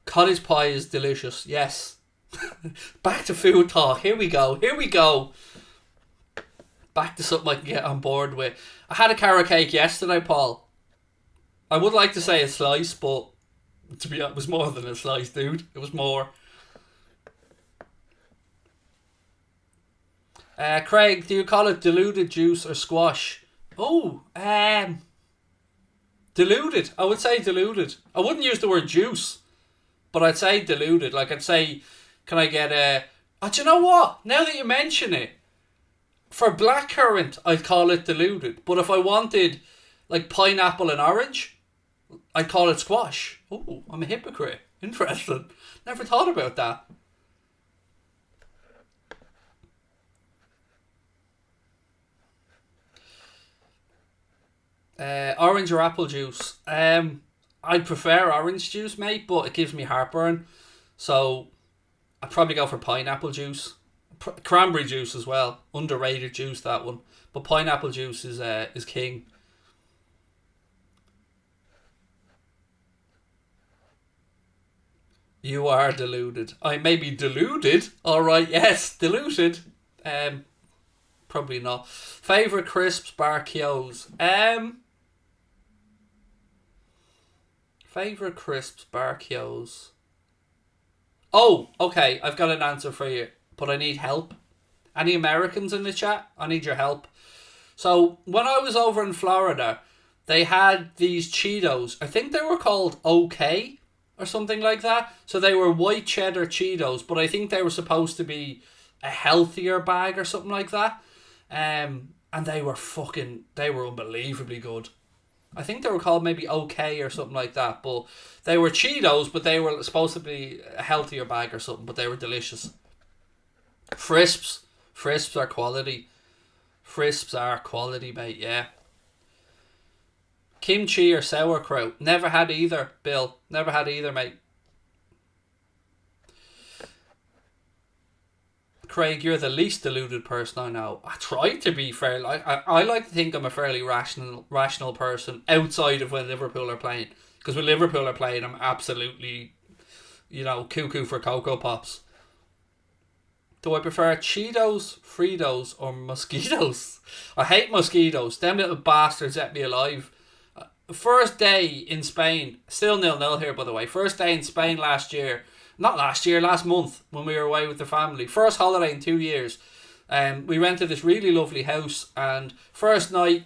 Cottage pie is delicious, yes. Back to food talk. Here we go. Back to something I can get on board with. I had a carrot cake yesterday, Paul. I would like to say a slice, but to be honest, it was more than a slice, dude. It was more. Craig, do you call it diluted juice or squash? Oh, diluted. I would say diluted. I wouldn't use the word juice, but I'd say diluted. Like, I'd say, can I get a... Oh, do you know what? Now that you mention it, for blackcurrant, I'd call it diluted. But if I wanted, like, pineapple and orange, I'd call it squash. Oh, I'm a hypocrite. Interesting. Never thought about that. Orange or apple juice? I'd prefer orange juice, mate, but it gives me heartburn. So, I'd probably go for pineapple juice. Cranberry juice as well. Underrated juice, that one. But pineapple juice is king. You are deluded. I may be deluded. Alright, yes, diluted. Probably not. Favourite crisps, bar Kyo's. Favourite crisps, bar Kyo's. Oh, okay, I've got an answer for you, but I need help. Any Americans in the chat? I need your help. So, when I was over in Florida, they had these Cheetos. I think they were called OK or something like that. So they were white cheddar Cheetos, but I think they were supposed to be a healthier bag or something like that. And they were unbelievably good. I think they were called maybe OK or something like that, but they were Cheetos, but they were supposed to be a healthier bag or something, but they were delicious. Frisps are quality. Frisps are quality, mate, yeah. Kimchi or sauerkraut? Never had either, Bill. Never had either, mate. Craig, you're the least deluded person I know. I try to be fair. I like to think I'm a fairly rational person outside of when Liverpool are playing. Because when Liverpool are playing, I'm absolutely cuckoo for Cocoa Pops. Do I prefer Cheetos, Fritos, or mosquitoes? I hate mosquitoes. Them little bastards ate me alive. First day in Spain, still 0-0 here by the way. First day in Spain last month when we were away with the family. First holiday in 2 years. We rented this really lovely house, and first night,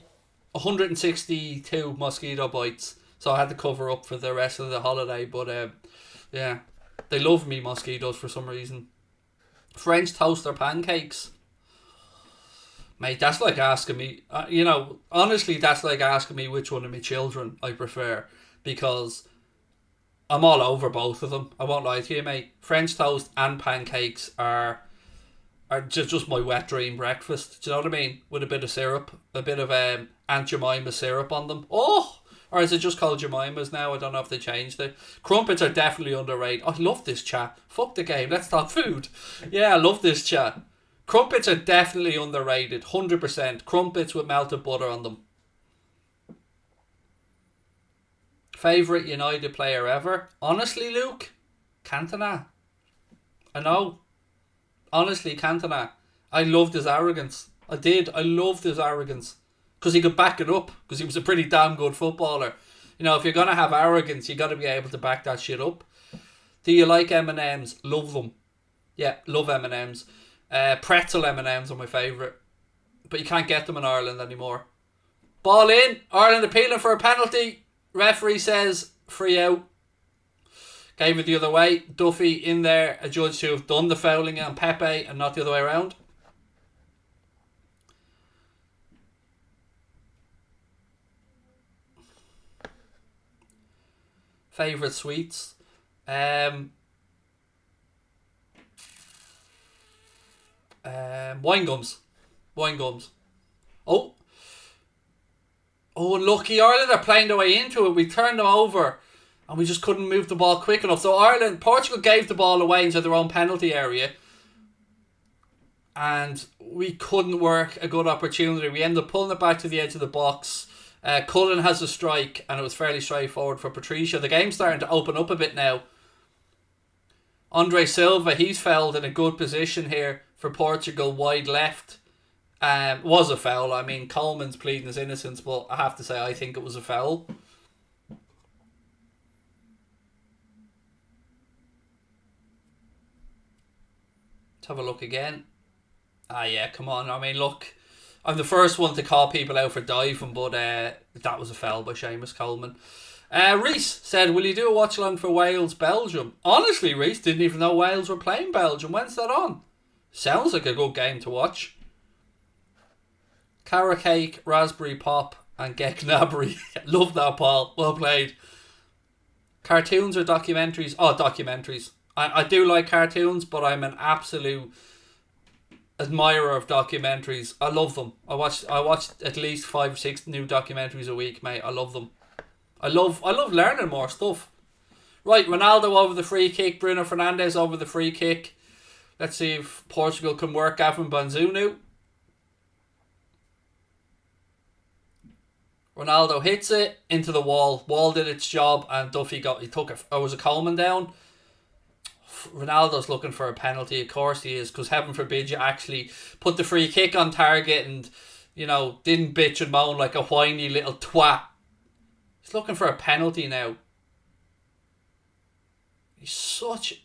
162 mosquito bites. So I had to cover up for the rest of the holiday. But yeah, they love me, mosquitoes, for some reason. French toast or pancakes? Mate, that's like asking me, honestly, that's like asking me which one of my children I prefer, because I'm all over both of them. I won't lie to you, mate. French toast and pancakes are just my wet dream breakfast. Do you know what I mean? With a bit of syrup, a bit of Aunt Jemima syrup on them. Oh! Or is it just called Jemima's now? I don't know if they changed it. Crumpets are definitely underrated. I love this chat. Fuck the game. Let's talk food. Yeah, I love this chat. Crumpets are definitely underrated. 100%. Crumpets with melted butter on them. Favourite United player ever? Honestly, Luke? Cantona. I know. Honestly, Cantona. I loved his arrogance. I did. I loved his arrogance. Because he could back it up. Because he was a pretty damn good footballer. If you're going to have arrogance, you got to be able to back that shit up. Do you like M&Ms? Love them. Yeah, love M&Ms. Pretzel M&Ms are my favourite. But you can't get them in Ireland anymore. Ball in. Ireland appealing for a penalty. Referee says free out. Gave it the other way. Duffy in there, a judge to have done the fouling on Pepe and not the other way around. Favourite sweets? Wine gums. Oh, unlucky. Ireland are playing their way into it. We turned them over and we just couldn't move the ball quick enough. So Portugal gave the ball away into their own penalty area and we couldn't work a good opportunity. We ended up pulling it back to the edge of the box. Cullen has a strike and it was fairly straightforward for Patricia. The game's starting to open up a bit now. Andre Silva, he's fouled in a good position here for Portugal, wide left. Was a foul. I mean, Coleman's pleading his innocence, but I have to say I think it was a foul. Let's have a look again. Yeah, come on. I mean, look, I'm the first one to call people out for diving, but that was a foul by Seamus Coleman. Reese said, will you do a watch along for Wales Belgium? Honestly, Reese, didn't even know Wales were playing Belgium. When's that on? Sounds like a good game to watch. Carrot cake, raspberry pop, and get knabbery. Love that, Paul. Well played. Cartoons or documentaries? Oh, documentaries. I do like cartoons, but I'm an absolute admirer of documentaries. I love them. I watch at least 5 or 6 new documentaries a week, mate. I love them. I love learning more stuff. Right, Ronaldo over the free kick, Bruno Fernandes over the free kick. Let's see if Portugal can work Gavin Banzunu. Ronaldo hits it into the wall. Wall did its job and Duffy took it. Or was it Coleman down? Ronaldo's looking for a penalty. Of course he is, because heaven forbid you actually put the free kick on target and, didn't bitch and moan like a whiny little twat. He's looking for a penalty now. He's such...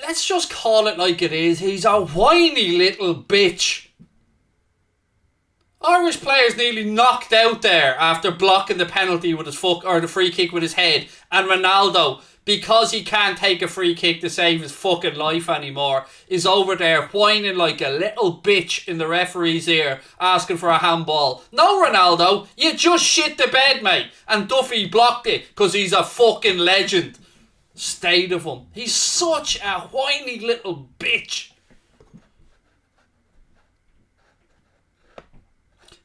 let's just call it like it is. He's a whiny little bitch. Irish players nearly knocked out there after blocking the penalty with his or the free kick with his head. And Ronaldo, because he can't take a free kick to save his fucking life anymore, is over there whining like a little bitch in the referee's ear, asking for a handball. No, Ronaldo, you just shit the bed, mate. And Duffy blocked it because he's a fucking legend. State of him. He's such a whiny little bitch.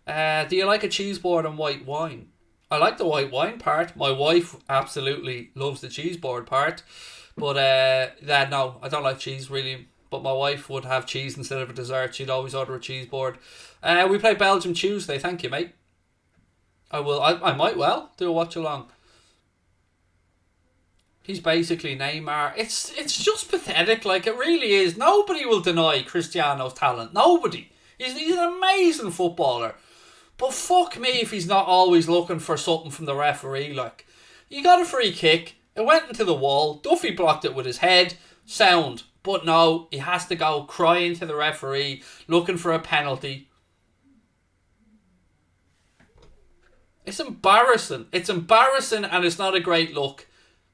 Do you like a cheese board and white wine? I like the white wine part. My wife absolutely loves the cheese board part. But no, I don't like cheese really. But my wife would have cheese instead of a dessert. She'd always order a cheese board. We play Belgium Tuesday. Thank you, mate. I will. I might well do a watch along. He's basically Neymar. It's just pathetic. Like, it really is. Nobody will deny Cristiano's talent. Nobody. He's an amazing footballer. But fuck me if he's not always looking for something from the referee. Like, you got a free kick. It went into the wall. Duffy blocked it with his head. Sound. But no, he has to go crying to the referee, looking for a penalty. It's embarrassing. It's embarrassing, and it's not a great look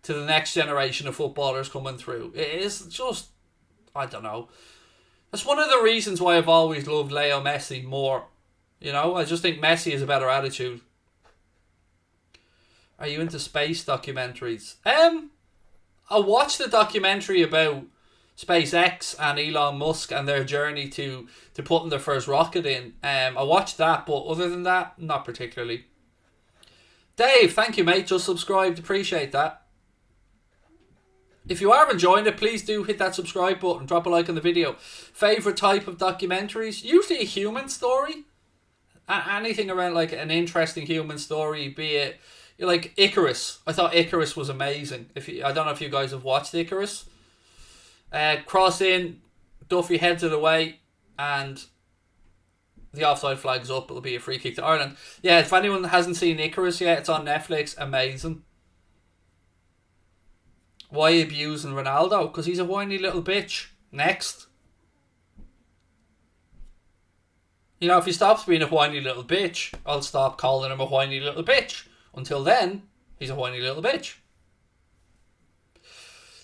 to the next generation of footballers coming through. It is just, I don't know. That's one of the reasons why I've always loved Leo Messi more. You know, I just think Messi has a better attitude. Are you into space documentaries? I watched the documentary about SpaceX and Elon Musk and their journey to putting their first rocket in. I watched that, but other than that, not particularly. Dave, thank you, mate. Just subscribed. Appreciate that. If you are enjoying it, please do hit that subscribe button. Drop a like on the video. Favourite type of documentaries? Usually a human story. Anything around like an interesting human story, be it like Icarus. I thought Icarus was amazing. I don't know if you guys have watched Icarus. Cross in, Duffy heads it away, and the offside flag's up. It'll be a free kick to Ireland. Yeah, if anyone hasn't seen Icarus yet, it's on Netflix. Amazing. Why abusing Ronaldo? Because he's a whiny little bitch. Next. You know, if he stops being a whiny little bitch, I'll stop calling him a whiny little bitch. Until then, he's a whiny little bitch.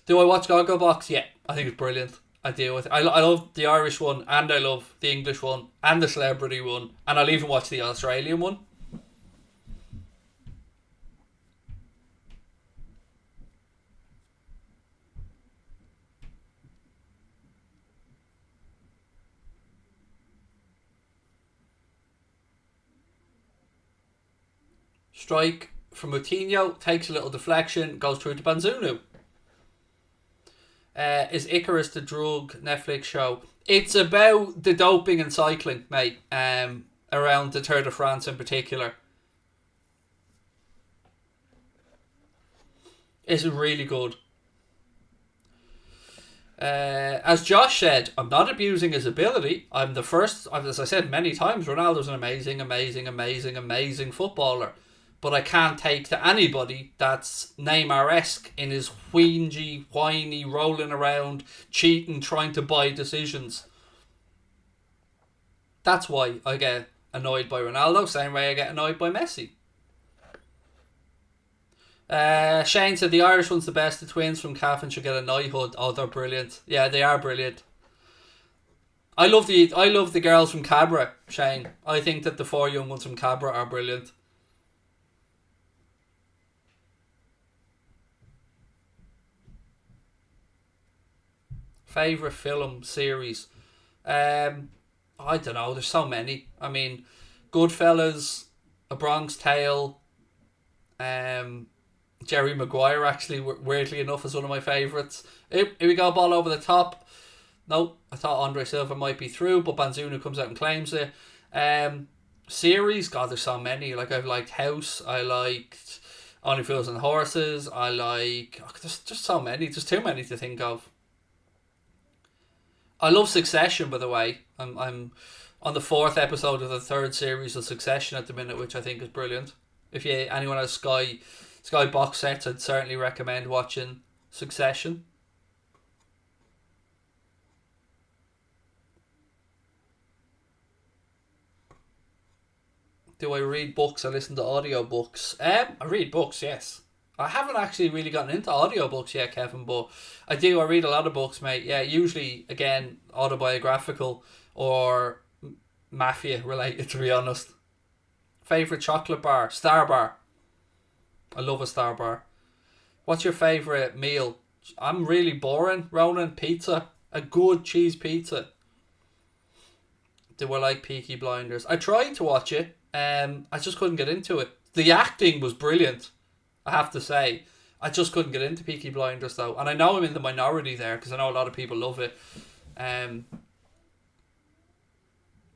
Do I watch Gogglebox? Yeah, I think it's brilliant. I deal with it. I love the Irish one, and I love the English one, and the celebrity one, and I'll even watch the Australian one. Strike from Moutinho, takes a little deflection, goes through to Banzunu. Is Icarus the drug Netflix show? It's about the doping and cycling, mate. Around the Tour de France in particular. It's really good. As Josh said, I'm not abusing his ability. I'm the first, as I said many times, Ronaldo's an amazing footballer. But I can't take to anybody that's Neymar-esque in his whiny, rolling around, cheating, trying to buy decisions. That's why I get annoyed by Ronaldo, same way I get annoyed by Messi. Shane said the Irish one's the best. The twins from Cavan should get a knighthood. Oh, they're brilliant. Yeah, they are brilliant. I love the girls from Cabra, Shane. I think that the four young ones from Cabra are brilliant. Favourite film series? I don't know. There's so many. I mean, Goodfellas, A Bronx Tale, Jerry Maguire, actually, weirdly enough, is one of my favourites. Here we go, ball over the top. Nope, I thought Andre Silva might be through, but Banzunu comes out and claims it. Series, God, there's so many. Like, I've liked House, I liked Only Fools and Horses, I like... Oh, there's just so many, there's too many to think of. I love Succession, by the way. I'm on the 4th episode of the 3rd series of Succession at the minute, which I think is brilliant. If anyone has Sky box sets, I'd certainly recommend watching Succession. Do I read books? I listen to audiobooks. I read books, yes. I haven't actually really gotten into audiobooks yet, Kevin, but I do. I read a lot of books, mate. Yeah, usually, again, autobiographical or mafia related, to be honest. Favourite chocolate bar? Star Bar. I love a Star Bar. What's your favourite meal? I'm really boring. Ronan, pizza. A good cheese pizza. Do I like Peaky Blinders? I tried to watch it. I just couldn't get into it. The acting was brilliant, I have to say. I just couldn't get into Peaky Blinders, though. And I know I'm in the minority there, because I know a lot of people love it. But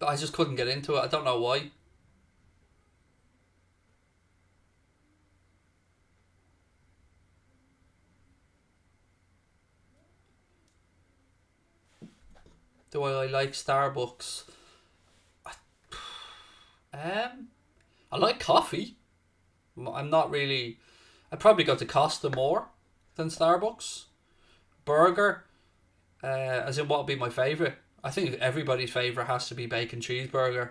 I just couldn't get into it. I don't know why. Do I like Starbucks? I like coffee. I'm not really... I probably go to Costa more than Starbucks. Burger, as in what would be my favourite? I think everybody's favourite has to be bacon cheeseburger.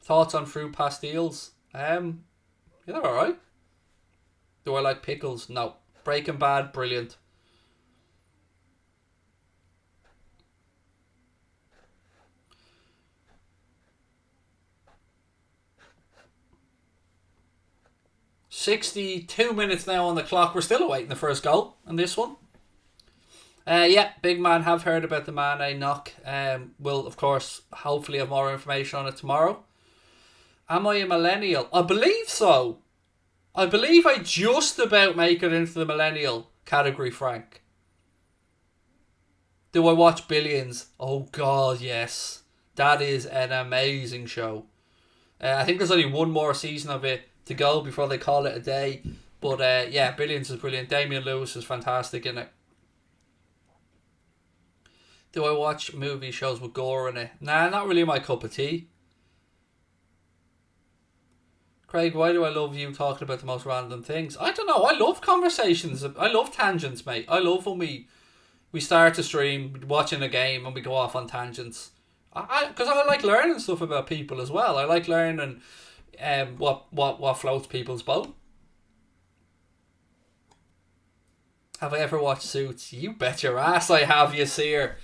Thoughts on fruit pastilles? Yeah, they're alright. Do I like pickles? No. Breaking Bad, brilliant. $62 now on the clock. We're still awaiting the first goal on this one. Yeah, big man, have heard about the Mane knock. We'll, of course, hopefully have more information on it tomorrow. Am I a millennial? I believe so. I believe I just about make it into the millennial category, Frank. Do I watch Billions? Oh, God, yes. That is an amazing show. I think there's only one more season of it to go before they call it a day. But yeah, Billions is brilliant. Damian Lewis is fantastic in it. Do I watch movie shows with gore in it? Nah, not really my cup of tea. Craig, why do I love you talking about the most random things? I don't know. I love conversations. I love tangents, mate. I love when we start a stream, watching a game, and we go off on tangents. Because I like learning stuff about people as well. I like learning what floats people's boat. Have I ever watched Suits? You bet your ass I have, you seer.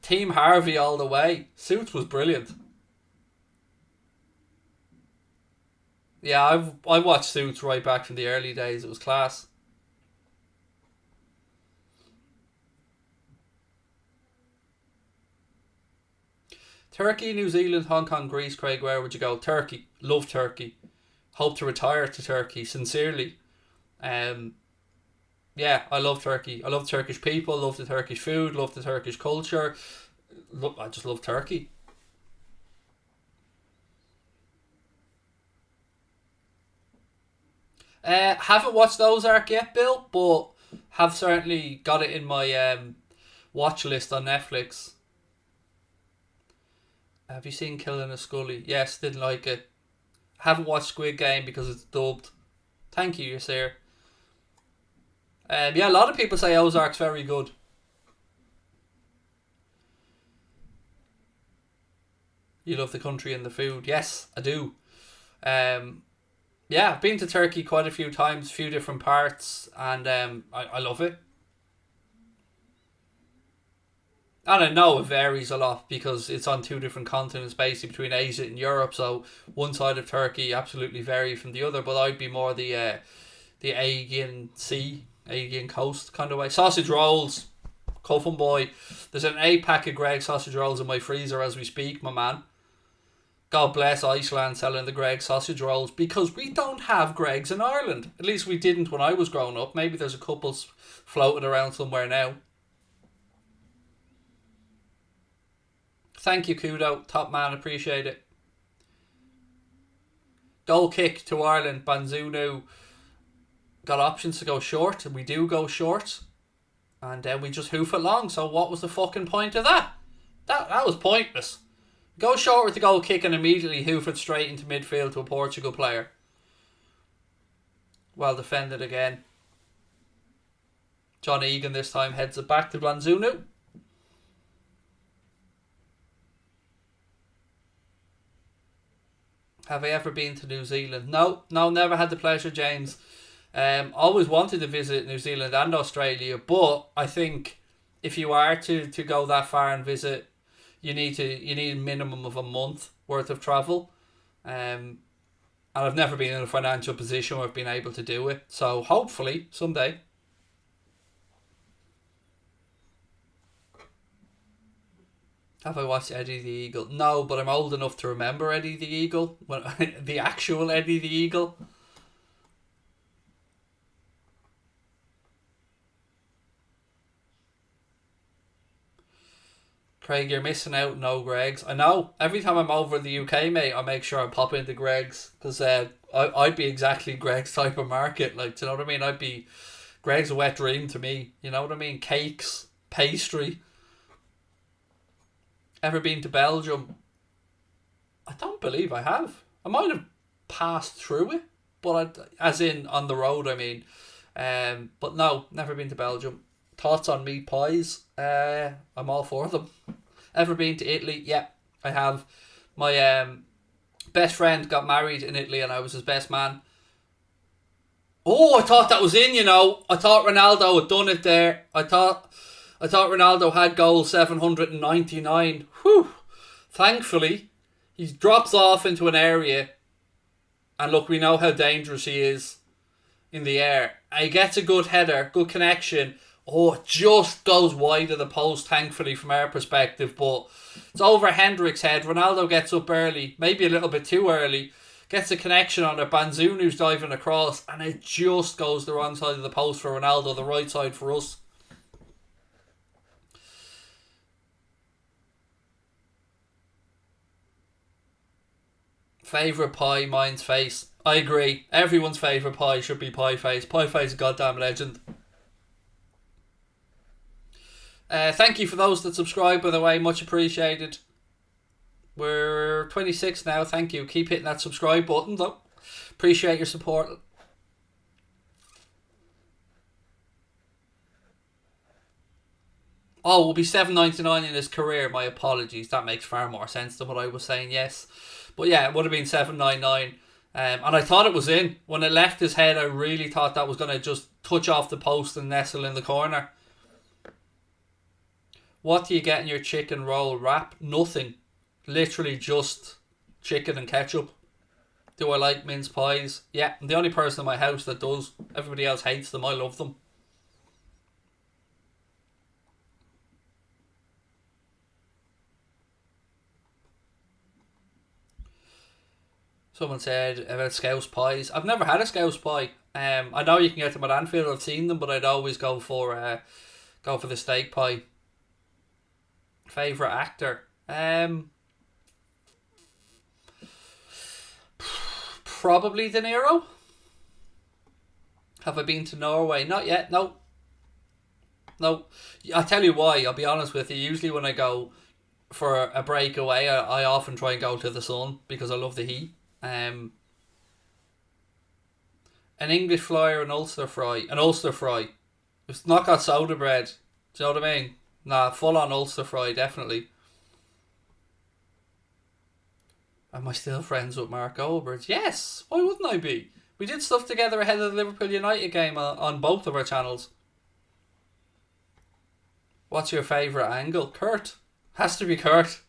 Team Harvey all the way. Suits was brilliant. Yeah, I watched Suits right back from the early days. It was class. Turkey, New Zealand, Hong Kong, Greece. Craig, where would you go? Turkey. Love Turkey. Hope to retire to Turkey, sincerely. Yeah, I love Turkey. I love Turkish people, love the Turkish food, love the Turkish culture. I just love Turkey. Haven't watched Ozark yet, Bill, but have certainly got it in my watch list on Netflix. Have you seen Killing a Scully? Yes, didn't like it. Haven't watched Squid Game because it's dubbed. Thank you, sir. Yeah, a lot of people say Ozark's very good. You love the country and the food. Yes, I do. Yeah, I've been to Turkey quite a few times, a few different parts, and I love it. And I know it varies a lot because it's on two different continents, basically between Asia and Europe. So one side of Turkey absolutely vary from the other. But I'd be more the Aegean Sea, Aegean coast kind of way. Sausage rolls, Coffin boy. There's an 8-pack of Greg sausage rolls in my freezer as we speak, my man. God bless Iceland selling the Greg sausage rolls because we don't have Gregs in Ireland. At least we didn't when I was growing up. Maybe there's a couple floating around somewhere now. Thank you, Kudo. Top man, appreciate it. Goal kick to Ireland. Banzunu got options to go short, and we do go short. And then we just hoof it long. So what was the fucking point of that? That was pointless. Go short with the goal kick and immediately hoof it straight into midfield to a Portugal player. Well defended again. John Egan this time heads it back to Banzunu. Have I ever been to New Zealand? No, never had the pleasure, James. Always wanted to visit New Zealand and Australia, but I think if you are to go that far and visit, you need a minimum of a month worth of travel. And I've never been in a financial position where I've been able to do it. So hopefully someday. Have I watched Eddie the Eagle? No, but I'm old enough to remember Eddie the Eagle. The actual Eddie the Eagle. Craig, you're missing out. No Greg's. I know. Every time I'm over in the UK, mate, I make sure I pop into Greg's. Because I'd be exactly Greg's type of market. Like, do you know what I mean? Greg's a wet dream to me. You know what I mean? Cakes, pastry. Ever been to Belgium? I don't believe I have. I might have passed through it, but as in on the road, I mean. But no, never been to Belgium. Thoughts on meat pies? I'm all for them. Ever been to Italy? Yeah, I have. My best friend got married in Italy and I was his best man. Oh, I thought that was in, you know. I thought Ronaldo had done it there. I thought Ronaldo had goal 799. Whew. Thankfully, he drops off into an area, and look, we know how dangerous he is in the air. He gets a good header, good connection. Oh, it just goes wide of the post, thankfully, from our perspective. But it's over Hendrick's head. Ronaldo gets up early, maybe a little bit too early. Gets a connection on it. Banzunu's diving across, and it just goes the wrong side of the post for Ronaldo, the right side for us. Favourite pie, mine's face. I agree. Everyone's favourite pie should be Pie Face. Pie Face is a goddamn legend. Thank you for those that subscribe, by the way. Much appreciated. We're 26 now. Thank you. Keep hitting that subscribe button, though. Appreciate your support. Oh, will be $7.99 in his career. My apologies. That makes far more sense than what I was saying. Yes, but yeah, it would have been $7.99. And I thought it was in. When it left his head, I really thought that was going to just touch off the post and nestle in the corner. What do you get in your chicken roll wrap? Nothing. Literally just chicken and ketchup. Do I like mince pies? Yeah, I'm the only person in my house that does. Everybody else hates them. I love them. Someone said about Scouse pies. I've never had a Scouse pie. I know you can get them at Anfield. I've seen them, but I'd always go for the steak pie. Favourite actor? Probably De Niro. Have I been to Norway? Not yet. No. I'll tell you why. I'll be honest with you. Usually when I go for a breakaway, I often try and go to the sun because I love the heat. An English fry or an Ulster fry? An Ulster fry. It's not got soda bread. Do you know what I mean? Nah, full on Ulster fry, definitely. Am I still friends with Mark Goldberg? Yes, why wouldn't I be? We did stuff together ahead of the Liverpool United game on both of our channels. What's your favourite angle? Kurt. Has to be Kurt.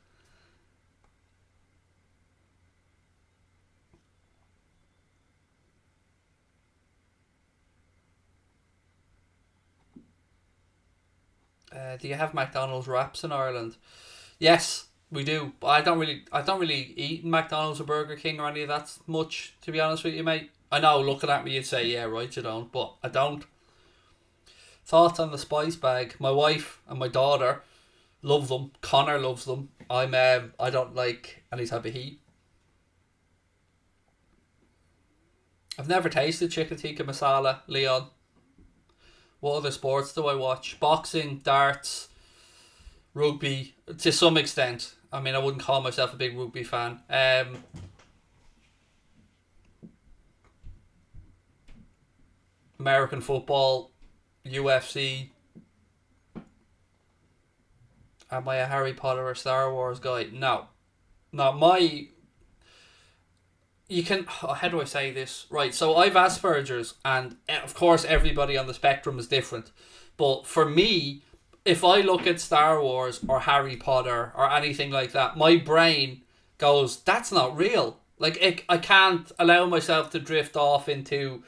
Do you have McDonald's wraps in Ireland? Yes, we do. But I don't really eat McDonald's or Burger King or any of that much, to be honest with you, mate. I know, looking at me, you'd say, yeah, right, you don't, but I don't. Thoughts on the spice bag? My wife and my daughter love them. Connor loves them. I don't like any type of heat. I've never tasted chicken tikka masala, Leon. What other sports do I watch? Boxing, darts, rugby, to some extent. I mean, I wouldn't call myself a big rugby fan. American football, UFC. Am I a Harry Potter or Star Wars guy? No. You can... how do I say this? Right, so I've Asperger's, and of course everybody on the spectrum is different. But for me, if I look at Star Wars or Harry Potter or anything like that, my brain goes, that's not real. Like, I can't allow myself to drift off into,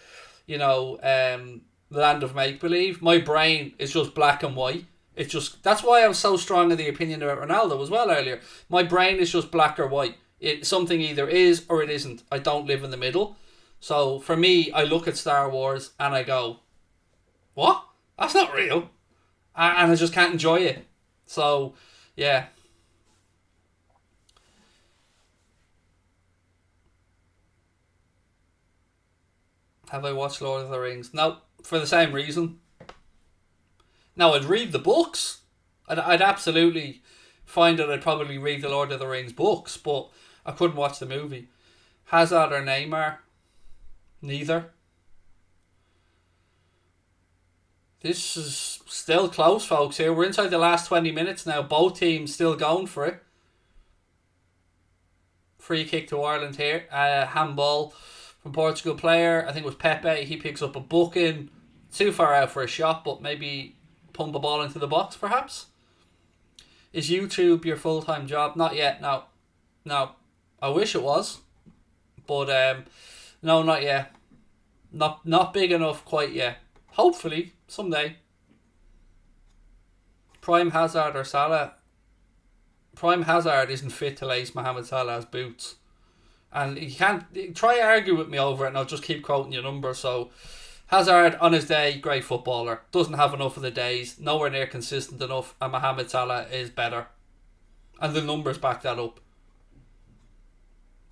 the land of make-believe. My brain is just black and white. It's just... That's why I was so strong in the opinion about Ronaldo as well earlier. My brain is just black or white. Something either is or it isn't. I don't live in the middle. So for me, I look at Star Wars and I go, what? That's not real. And I just can't enjoy it. So, yeah. Have I watched Lord of the Rings? No, for the same reason. No, I'd read the books. I'd absolutely find that I'd probably read the Lord of the Rings books, but I couldn't watch the movie. Hazard or Neymar? Neither. This is still close, folks, here. We're inside the last 20 minutes now. Both teams still going for it. Free kick to Ireland here. Handball from Portugal player. I think it was Pepe. He picks up a booking. Too far out for a shot, but maybe pump a ball into the box, perhaps. Is YouTube your full-time job? Not yet, no. No. I wish it was. But, no, not yet. Not big enough quite yet. Hopefully, someday. Prime Hazard or Salah? Prime Hazard isn't fit to lace Mohamed Salah's boots. And you can't try argue with me over it and I'll just keep quoting your number. So Hazard on his day, great footballer. Doesn't have enough of the days, nowhere near consistent enough, and Mohamed Salah is better. And the numbers back that up.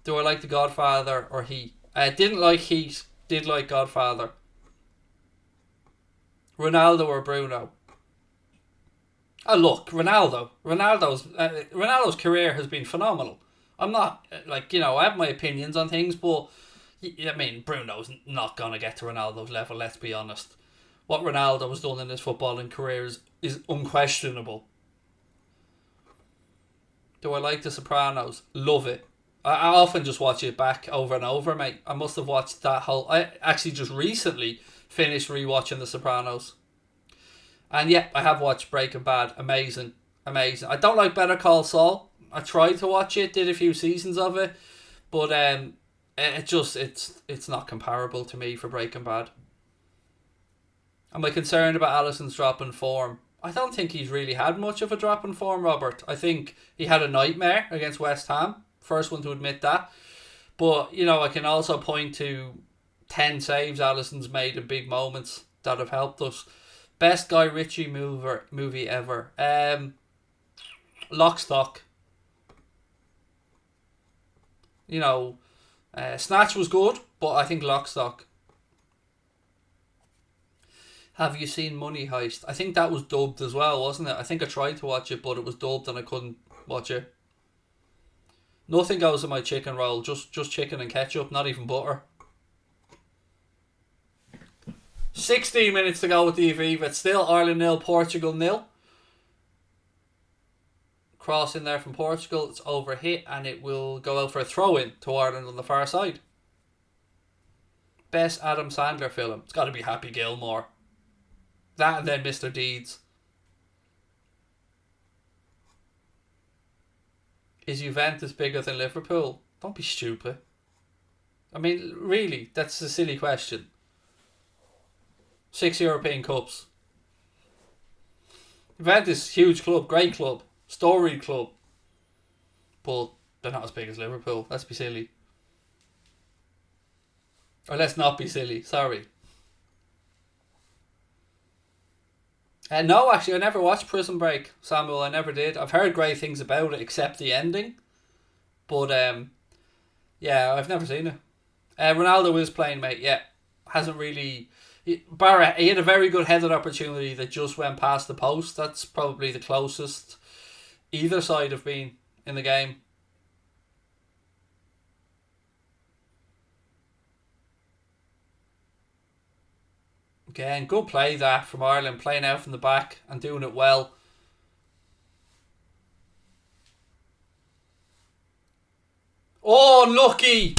Do I like The Godfather or Heat? Didn't like Heat, did like Godfather. Ronaldo or Bruno? Oh, look, Ronaldo's career has been phenomenal. I'm not, I have my opinions on things, but, I mean, Bruno's not going to get to Ronaldo's level, let's be honest. What Ronaldo has done in his footballing career is unquestionable. Do I like The Sopranos? Love it. I often just watch it back over and over, mate. I must have watched that whole... I actually just recently finished rewatching The Sopranos. And yeah, I have watched Breaking Bad. Amazing. I don't like Better Call Saul. I tried to watch it, did a few seasons of it, but it's not comparable to me for Breaking Bad. Am I concerned about Alisson's drop in form? I don't think he's really had much of a drop in form, Robert. I think he had a nightmare against West Ham. First one to admit that. But, I can also point to 10 saves Alisson's made in big moments that have helped us. Best Guy Ritchie movie ever. Lock, Stock. Snatch was good, but I think Lock, Stock. Have you seen Money Heist? I think that was dubbed as well, wasn't it? I think I tried to watch it, but it was dubbed and I couldn't watch it. Nothing goes in my chicken roll, just chicken and ketchup, not even butter. 16 minutes to go with the Aviva. It's still Ireland 0, Portugal 0. Cross in there from Portugal. It's overhit and it will go out for a throw-in to Ireland on the far side. Best Adam Sandler film. It's got to be Happy Gilmore. That and then Mr. Deeds. Is Juventus bigger than Liverpool? Don't be stupid. I mean, really, that's a silly question. 6 European Cups. Juventus, huge club, great club, storied club. But they're not as big as Liverpool. Let's be silly. Or let's not be silly, sorry. No, actually, I never watched Prison Break, Samuel. I never did. I've heard great things about it, except the ending. But, yeah, I've never seen it. Ronaldo is playing, mate, yeah. Hasn't really... he had a very good headed opportunity that just went past the post. That's probably the closest either side have been in the game. Again, good play that from Ireland, playing out from the back and doing it well. Oh, unlucky.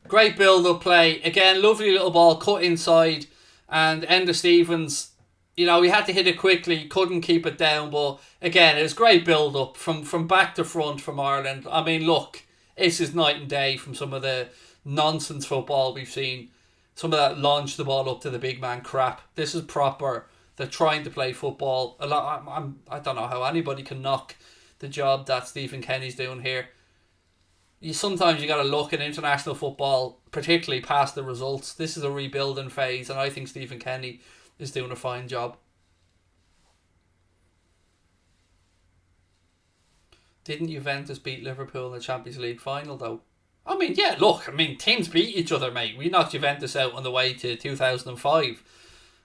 Great build-up play. Again, lovely little ball cut inside. And Enda Stevens, he had to hit it quickly, couldn't keep it down. But again, it was great build-up from back to front from Ireland. I mean, look, this is night and day from some of the nonsense football we've seen. Some of that launch the ball up to the big man crap. This is proper. They're trying to play football. I don't know how anybody can knock the job that Stephen Kenny's doing here. Sometimes you got to look at international football, particularly past the results. This is a rebuilding phase, and I think Stephen Kenny is doing a fine job. Didn't Juventus beat Liverpool in the Champions League final, though? I mean, yeah, look, teams beat each other, mate. We knocked Juventus out on the way to 2005.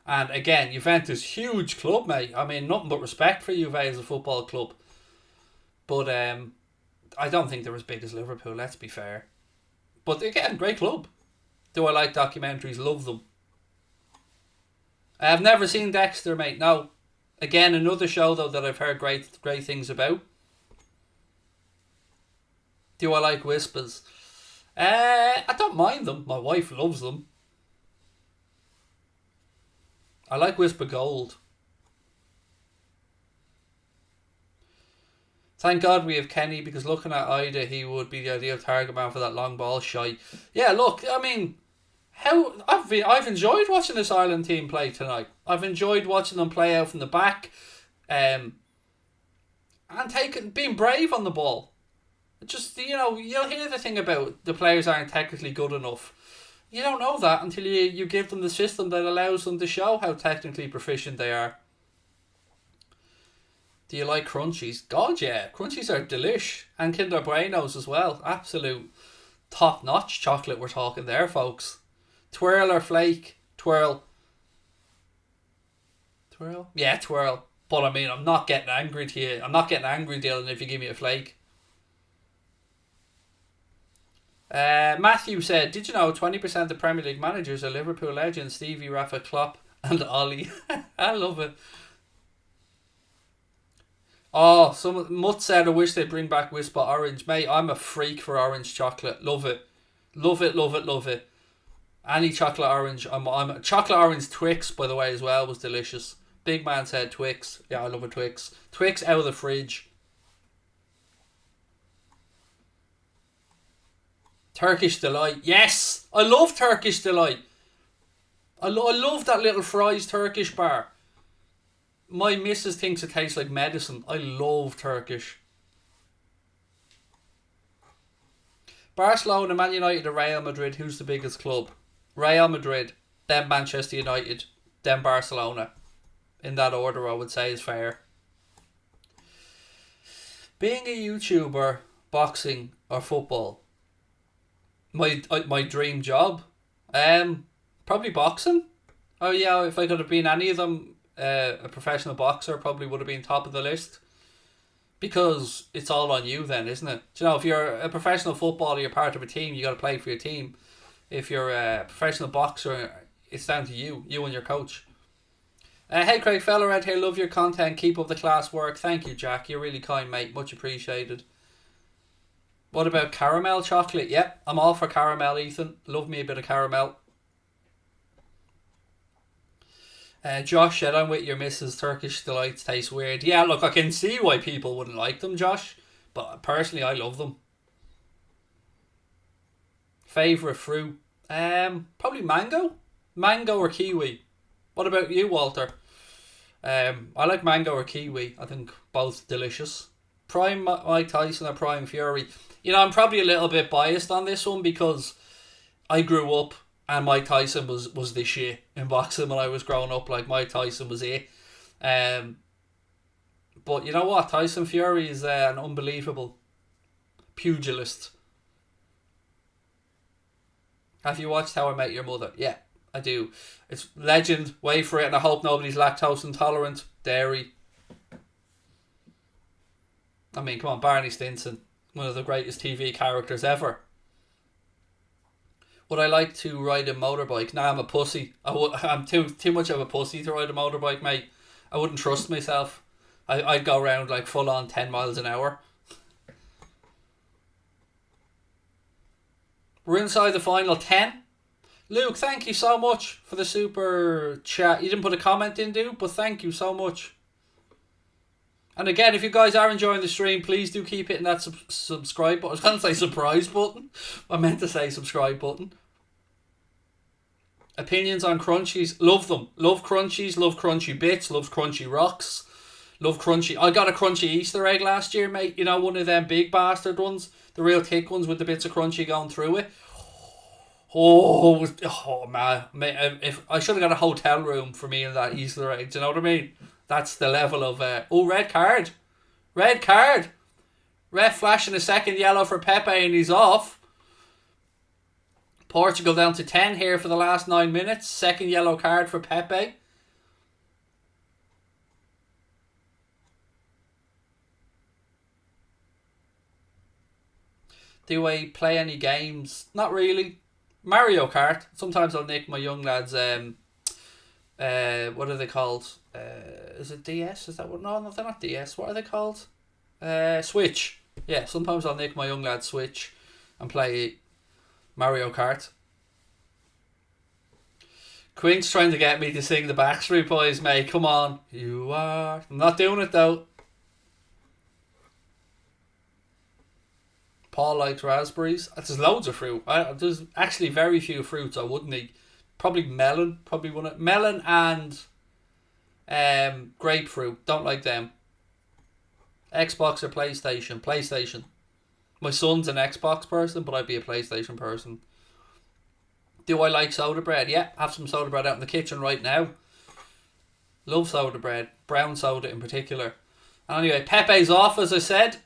And again, Juventus, huge club, mate. I mean, nothing but respect for Juve as a football club. But I don't think they're as big as Liverpool, let's be fair. But again, great club. Do I like documentaries? Love them. I've never seen Dexter, mate. No. Again, another show though that I've heard great things about. Do I like Whispers? I don't mind them. My wife loves them. I like Whisper Gold. Thank God we have Kenny, because looking at Ida, he would be the ideal target man for that long ball shite. Yeah, look, I mean, I've enjoyed watching this Ireland team play tonight. I've enjoyed watching them play out from the back, and being brave on the ball. Just, you'll hear the thing about the players aren't technically good enough. You don't know that until you give them the system that allows them to show how technically proficient they are. Do you like crunchies? God, yeah. Crunchies are delish. And Kinder Buenos as well. Absolute top-notch chocolate we're talking there, folks. Twirl or flake? Twirl. Twirl? Yeah, twirl. But I mean, I'm not getting angry to you. I'm not getting angry, Dylan, if you give me a flake. Matthew said, did you know 20% of Premier League managers are Liverpool legends? Stevie, Rafa, Klopp and Ollie. I love it. Oh, Mutt said, I wish they'd bring back Whisper Orange. Mate, I'm a freak for orange chocolate. Love it. Love it, love it, love it. Any chocolate orange. I'm chocolate orange Twix, by the way, as well, was delicious. Big man said Twix. Yeah, I love a Twix. Twix out of the fridge. Turkish Delight. Yes! I love Turkish Delight. I love that little fries Turkish bar. My missus thinks it tastes like medicine. I love Turkish. Barcelona, Man United or Real Madrid, who's the biggest club? Real Madrid, then Manchester United, then Barcelona. In that order, I would say is fair. Being a YouTuber, boxing or football? My dream job? Probably boxing. Oh yeah, if I could have been any of them, a professional boxer probably would have been top of the list, because it's all on you then, isn't it? Do you know, if you're a professional footballer, you're part of a team, you got to play for your team. If you're a professional boxer, it's down to you and your coach. Hey Craig, fella right here, love your content, keep up the class work. Thank you, Jack, you're really kind, mate, much appreciated. What about caramel chocolate? Yep, I'm all for caramel, Ethan. Love me a bit of caramel. Josh said, I'm with your missus, Turkish Delights taste weird. Yeah, look, I can see why people wouldn't like them, Josh. But personally, I love them. Favourite fruit? Probably mango. Mango or kiwi. What about you, Walter? I like mango or kiwi. I think both delicious. Prime Mike Tyson or Prime Fury? I'm probably a little bit biased on this one, because I grew up and Mike Tyson was the shit in boxing when I was growing up. Like, Mike Tyson was it. But you know what? Tyson Fury is an unbelievable pugilist. Have you watched How I Met Your Mother? Yeah, I do. It's legend. Wait for it, and I hope nobody's lactose intolerant. Dairy. I mean, come on, Barney Stinson. One of the greatest TV characters ever. Would I like to ride a motorbike? Nah, I'm a pussy. I'm too much of a pussy to ride a motorbike, mate. I wouldn't trust myself. I'd go around like full on 10 miles an hour. We're inside the final 10. Luke, thank you so much for the super chat. You didn't put a comment in, dude, but thank you so much. And again, if you guys are enjoying the stream, please do keep hitting that subscribe button. I was going to say surprise button. I meant to say subscribe button. Opinions on crunchies? Love them. Love crunchies. Love crunchy bits. Love crunchy rocks. Love crunchy. I got a crunchy Easter egg last year, mate. You know, one of them big bastard ones. The real thick ones with the bits of crunchy going through it. Oh man. If I should have got a hotel room for me in that Easter egg. Do you know what I mean? That's the level of... red card. Red card. Ref flashing a second yellow for Pepe and he's off. Portugal down to 10 here for the last 9 minutes. Second yellow card for Pepe. Do I play any games? Not really. Mario Kart. Sometimes I'll nick my young lads. What are they called? Is it DS? Is that what? No, they're not DS. What are they called? Switch. Yeah, sometimes I'll nick my young lads Switch and play Mario Kart. Quink's trying to get me to sing the Backstreet Boys, mate. Come on. You are. I'm not doing it though. Paul likes raspberries. There's loads of fruit. There's actually very few fruits I wouldn't eat. Probably melon. Probably one of melon and grapefruit. Don't like them. Xbox or PlayStation? PlayStation. My son's an Xbox person, but I'd be a PlayStation person. Do I like soda bread? Yeah, have some soda bread out in the kitchen right now. Love soda bread. Brown soda in particular. And anyway, Pepe's off, as I said.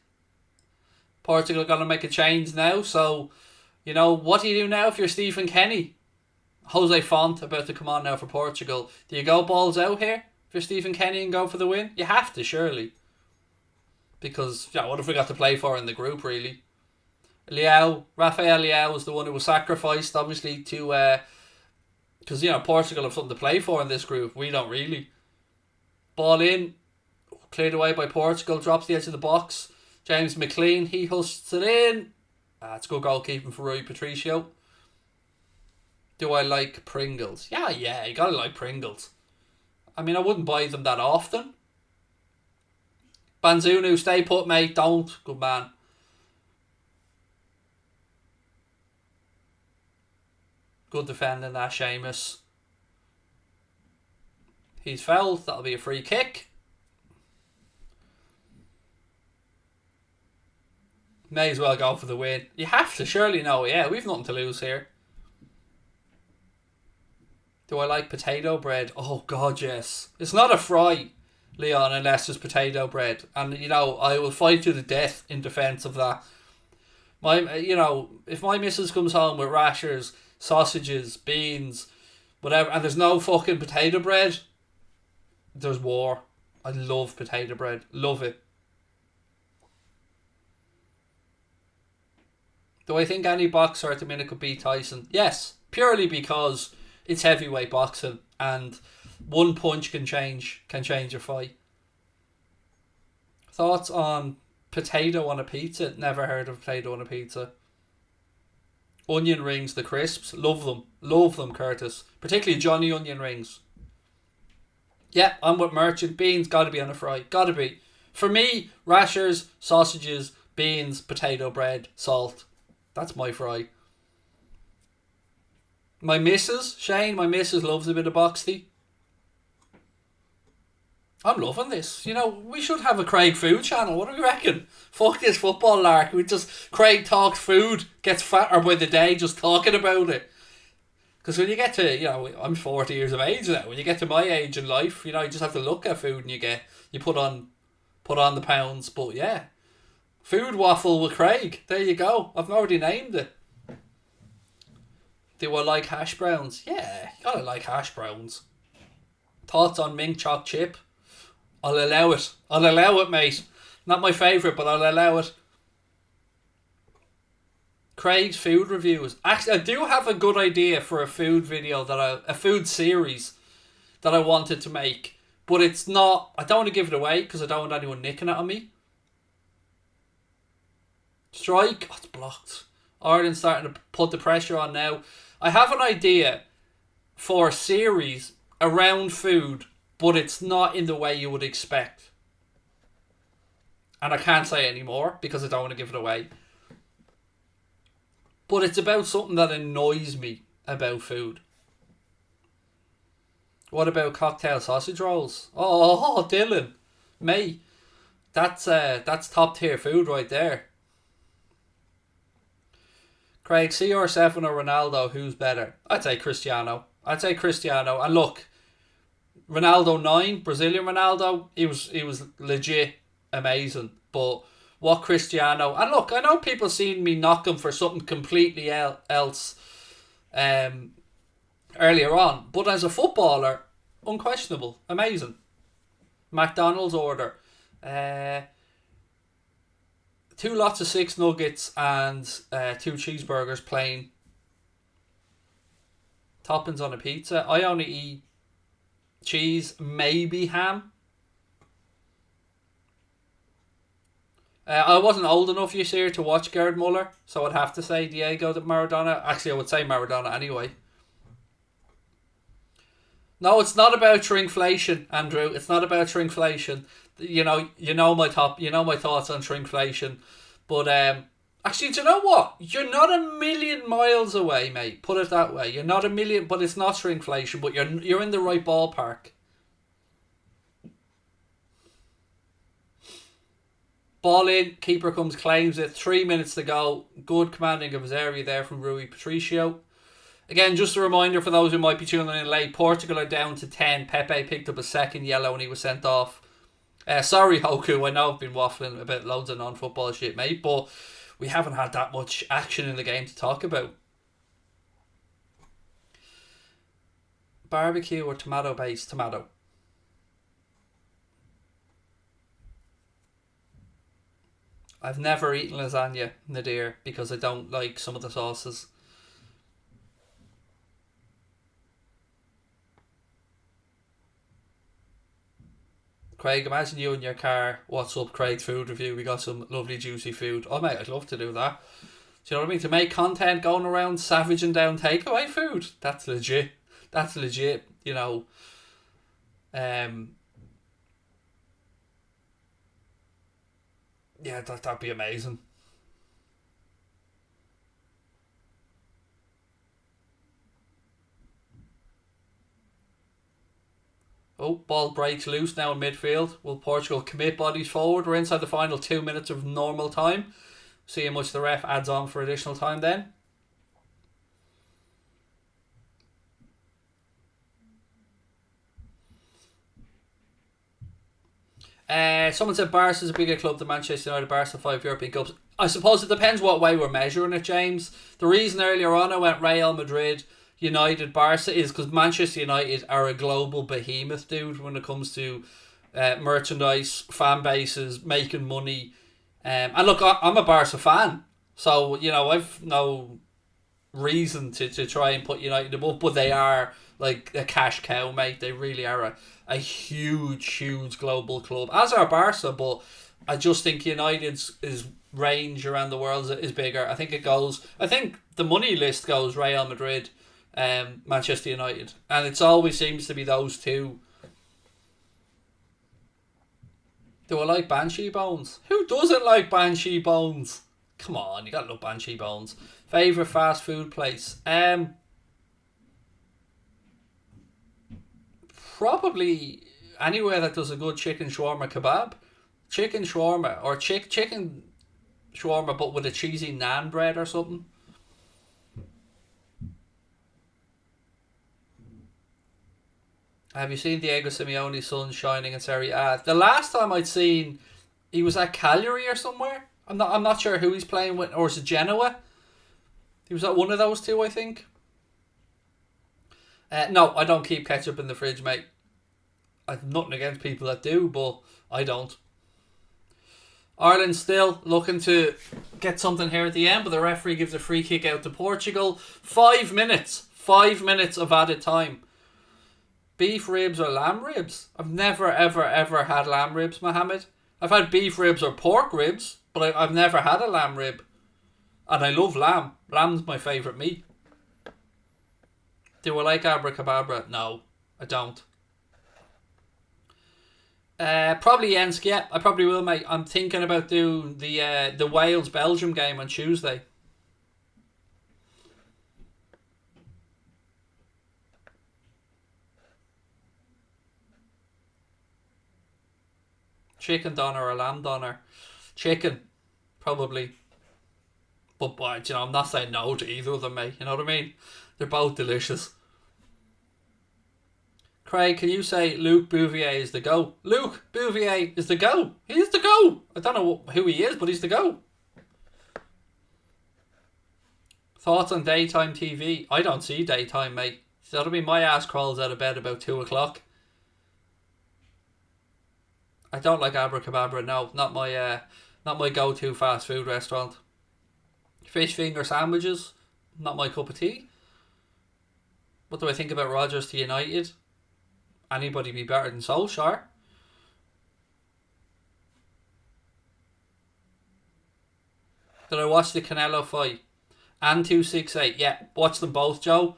Portugal going to make a change now. So, you know, what do you do now if you're Stephen Kenny? Jose Font about to come on now for Portugal. Do you go balls out here if you're Stephen Kenny and go for the win? You have to, surely. Because, yeah, what have we got to play for in the group, really? Rafael Leao was the one who was sacrificed, obviously, to... Because, you know, Portugal have something to play for in this group. We don't really. Ball in. Cleared away by Portugal. Drops the edge of the box. James McLean, he husks it in. It's good goalkeeping for Rui Patricio. Do I like Pringles? Yeah, you gotta like Pringles. I mean, I wouldn't buy them that often. Banzunu, stay put, mate. Don't. Good man. Good defending that, Seamus. He's fouled. That'll be a free kick. May as well go for the win. You have to, surely no. Yeah, we've nothing to lose here. Do I like potato bread? Oh, God, yes. It's not a fry, Leon, unless there's potato bread. And, you know, I will fight to the death in defence of that. If my missus comes home with rashers, sausages, beans, whatever, and there's no fucking potato bread, there's war. I love potato bread. Love it. Do I think any boxer at the minute could beat Tyson? Yes, purely because it's heavyweight boxing and one punch can change a fight. Thoughts on potato on a pizza? Never heard of potato on a pizza. Onion rings, the crisps, love them, Curtis. Particularly Johnny onion rings. Yeah, I'm with Merchant. Beans gotta be on a fry, gotta be. For me, rashers, sausages, beans, potato bread, salt. That's my fry. My missus, Shane, loves a bit of boxty. I'm loving this. You know, we should have a Craig food channel. What do we reckon? Fuck this football lark. Craig talks food, gets fatter by the day just talking about it. Because when you get to, you know, I'm 40 years of age now. When you get to my age in life, you know, you just have to look at food and you put on the pounds. But yeah. Food waffle with Craig. There you go. I've already named it. Do I like hash browns? Yeah, you gotta like hash browns. Thoughts on mink choc chip? I'll allow it, mate. Not my favourite, but I'll allow it. Craig's food reviews. Actually, I do have a good idea for a food video a food series that I wanted to make. But it's not, I don't want to give it away because I don't want anyone nicking it on me. Strike. Oh, it's blocked. Ireland's starting to put the pressure on now. I have an idea for a series around food, but it's not in the way you would expect. And I can't say any more because I don't want to give it away. But it's about something that annoys me about food. What about cocktail sausage rolls? Oh, Dylan. Me. That's top tier food right there. Craig, CR7 or Ronaldo, who's better? I'd say Cristiano. And look, Ronaldo 9, Brazilian Ronaldo, he was legit amazing. But what Cristiano... And look, I know people seen me knock him for something completely else earlier on. But as a footballer, unquestionable. Amazing. McDonald's order. To 2 lots of 6 nuggets and 2 cheeseburgers plain. Toppings on a pizza. I only eat cheese, maybe ham. I wasn't old enough this year to watch Gerd Muller, so I'd have to say Diego Maradona. Actually, I would say Maradona anyway. No, it's not about shrinkflation, Andrew. It's not about shrinkflation. You know my thoughts on shrinkflation. But actually, do you know what? You're not a million miles away, mate. Put it that way. You're not a million, but it's not shrinkflation. But you're in the right ballpark. Ball in, keeper comes, claims it. 3 minutes to go. Good commanding of his area there from Rui Patricio. Again, just a reminder for those who might be tuning in late. Portugal are down to 10. Pepe picked up a second yellow and he was sent off. Sorry, Hoku. I know I've been waffling a bit, loads of non-football shit, mate. But we haven't had that much action in the game to talk about. Barbecue or tomato-based? Tomato. I've never eaten lasagna, Nadir, because I don't like some of the sauces. Craig, imagine you in your car. What's up, Craig? Food review. We got some lovely juicy food. Oh mate, I'd love to do that. Do you know what I mean? To make content going around savaging down takeaway food. That's legit. That's legit. You know. Yeah, that'd be amazing. Oh, ball breaks loose now in midfield. Will Portugal commit bodies forward? We're inside the final 2 minutes of normal time. See how much the ref adds on for additional time then. Someone said Barca is a bigger club than Manchester United. Barca 5 European Cups. I suppose it depends what way we're measuring it, James. The reason earlier on I went Real Madrid, United, Barca is because Manchester United are a global behemoth, dude, when it comes to merchandise, fan bases, making money. And look, I'm a Barca fan, so you know I've no reason to try and put United above, but they are like a cash cow, mate. They really are a huge global club, as are Barca, but I just think United's range around the world is bigger. I think the money list goes Real Madrid, Manchester United, and it's always seems to be those two. Do I like Banshee Bones? Who doesn't like Banshee Bones? Come on, you gotta love Banshee Bones. Favourite fast food place? Probably anywhere that does a good chicken shawarma kebab. Chicken shawarma or chicken shawarma but with a cheesy naan bread or something. Have you seen Diego Simeone's son shining in Serie A? The last time I'd seen, he was at Cagliari or somewhere. I'm not sure who he's playing with, or is it Genoa? He was at one of those two, I think. No, I don't keep ketchup in the fridge, mate. I've nothing against people that do, but I don't. Ireland still looking to get something here at the end, but the referee gives a free kick out to Portugal. 5 minutes. 5 minutes of added time. Beef ribs or lamb ribs? I've never, ever had lamb ribs, Mohammed. I've had beef ribs or pork ribs, but I've never had a lamb rib. And I love lamb. Lamb's my favourite meat. Do I like abracadabra? No, I don't. Probably Yensk, yeah. I probably will, mate. I'm thinking about doing the Wales-Belgium game on Tuesday. Chicken doner or lamb doner? Chicken, probably. But you know, I'm not saying no to either of them, mate. You know what I mean? They're both delicious. Craig, can you say Luc Bouvier is the go? Luc Bouvier is the go. He is the go. I don't know who he is, but he's the go. Thoughts on daytime TV? I don't see daytime, mate. So that'll be my ass crawls out of bed about 2 o'clock. I don't like abracadabra, no. Not my Not my go-to fast food restaurant. Fish finger sandwiches, not my cup of tea. What do I think about Rodgers to United? Anybody be better than Solskjaer? Did I watch the Canelo fight? And 268. Yeah, watch them both, Joe.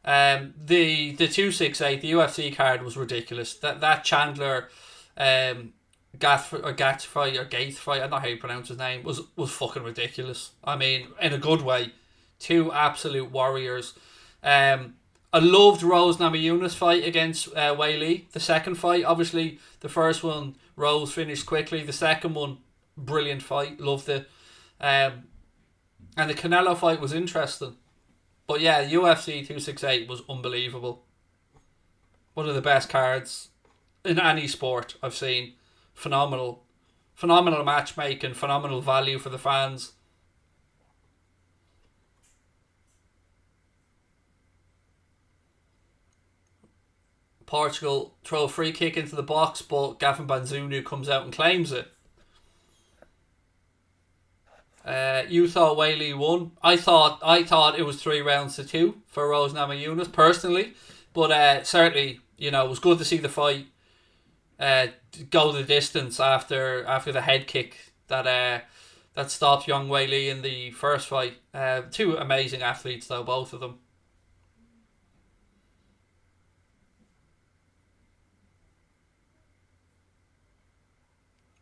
The 268, the UFC card was ridiculous. That Chandler Gath fight, or Gaeth fight, I don't know how you pronounce his name, was fucking ridiculous. I mean, in a good way. Two absolute warriors. I loved Rose Namajunas' fight against Wei Li. The second fight, obviously, the first one, Rose finished quickly. The second one, brilliant fight. Loved it. And the Canelo fight was interesting. But yeah, UFC 268 was unbelievable. One of the best cards in any sport I've seen. Phenomenal. Phenomenal matchmaking, phenomenal value for the fans. Portugal throw a free kick into the box, but Gavin Banzunu comes out and claims it. You thought Wei Li won. I thought it was 3-2 for Rose Namajunas personally, but certainly, you know, it was good to see the fight go the distance after the head kick that stopped young Wei Li in the first fight. Two amazing athletes though, both of them.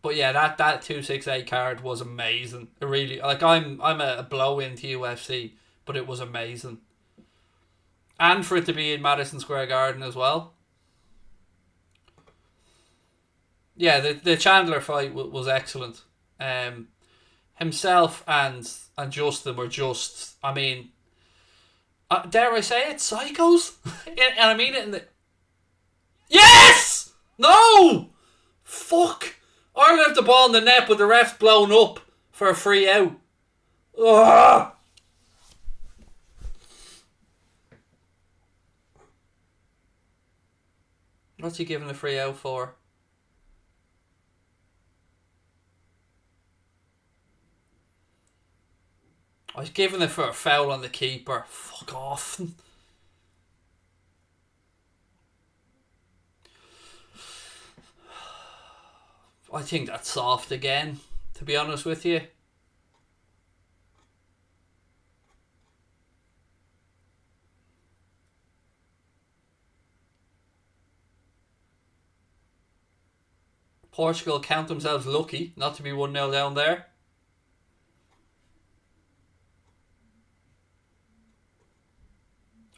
But yeah, that 268 card was amazing. It really, like, I'm a blow into UFC, but it was amazing. And for it to be in Madison Square Garden as well. Yeah, the Chandler fight was excellent. Himself and Justin were just, I mean, dare I say it, psychos? And I mean it in the... Yes! No! Fuck! Ireland have the ball in the net, but the ref's blown up for a free out. Ugh! What's he giving a free out for? I was giving it for a foul on the keeper. Fuck off. I think that's soft again, to be honest with you. Portugal count themselves lucky not to be 1-0 down there.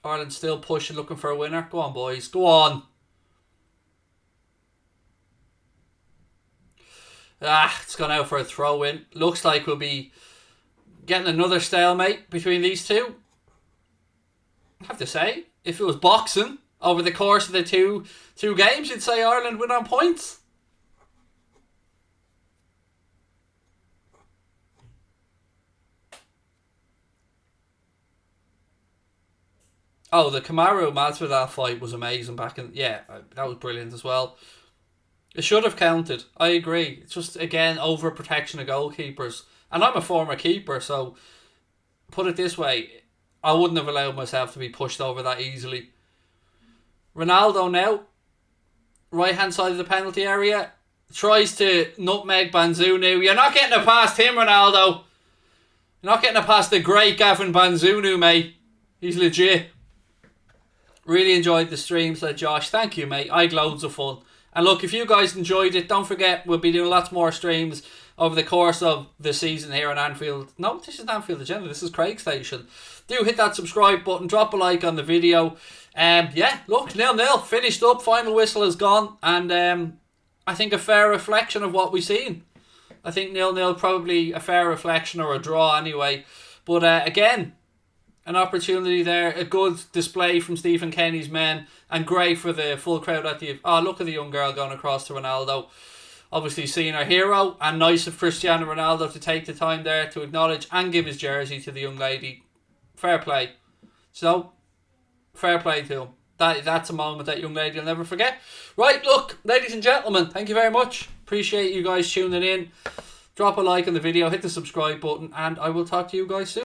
Ireland still pushing, looking for a winner. Go on, boys. Go on. It's gone out for a throw-in. Looks like we'll be getting another stalemate between these two. I have to say, if it was boxing over the course of the two games, you'd say Ireland win on points. Oh, the Kamaru Masvidal fight was amazing back in... Yeah, that was brilliant as well. It should have counted. I agree. It's just, again, overprotection of goalkeepers. And I'm a former keeper, so put it this way, I wouldn't have allowed myself to be pushed over that easily. Ronaldo now, right-hand side of the penalty area, tries to nutmeg Banzunu. You're not getting it past him, Ronaldo. You're not getting it past the great Gavin Banzunu, mate. He's legit. Really enjoyed the stream, said Josh. Thank you, mate. I had loads of fun. And look, if you guys enjoyed it, don't forget we'll be doing lots more streams over the course of the season here on Anfield. No, this is Anfield Agenda. This is Craig Station. Do hit that subscribe button. Drop a like on the video. Yeah, look, 0-0. Finished up. Final whistle is gone. And I think a fair reflection of what we've seen. I think 0-0 probably a fair reflection, or a draw anyway. But again, an opportunity there, a good display from Stephen Kenny's men, and great for the full crowd at the... Oh, look at the young girl going across to Ronaldo. Obviously seeing her hero, and nice of Cristiano Ronaldo to take the time there to acknowledge and give his jersey to the young lady. Fair play. So, fair play to him. That's a moment that young lady will never forget. Right, look, ladies and gentlemen, thank you very much. Appreciate you guys tuning in. drop a like on the video, hit the subscribe button, and I will talk to you guys soon.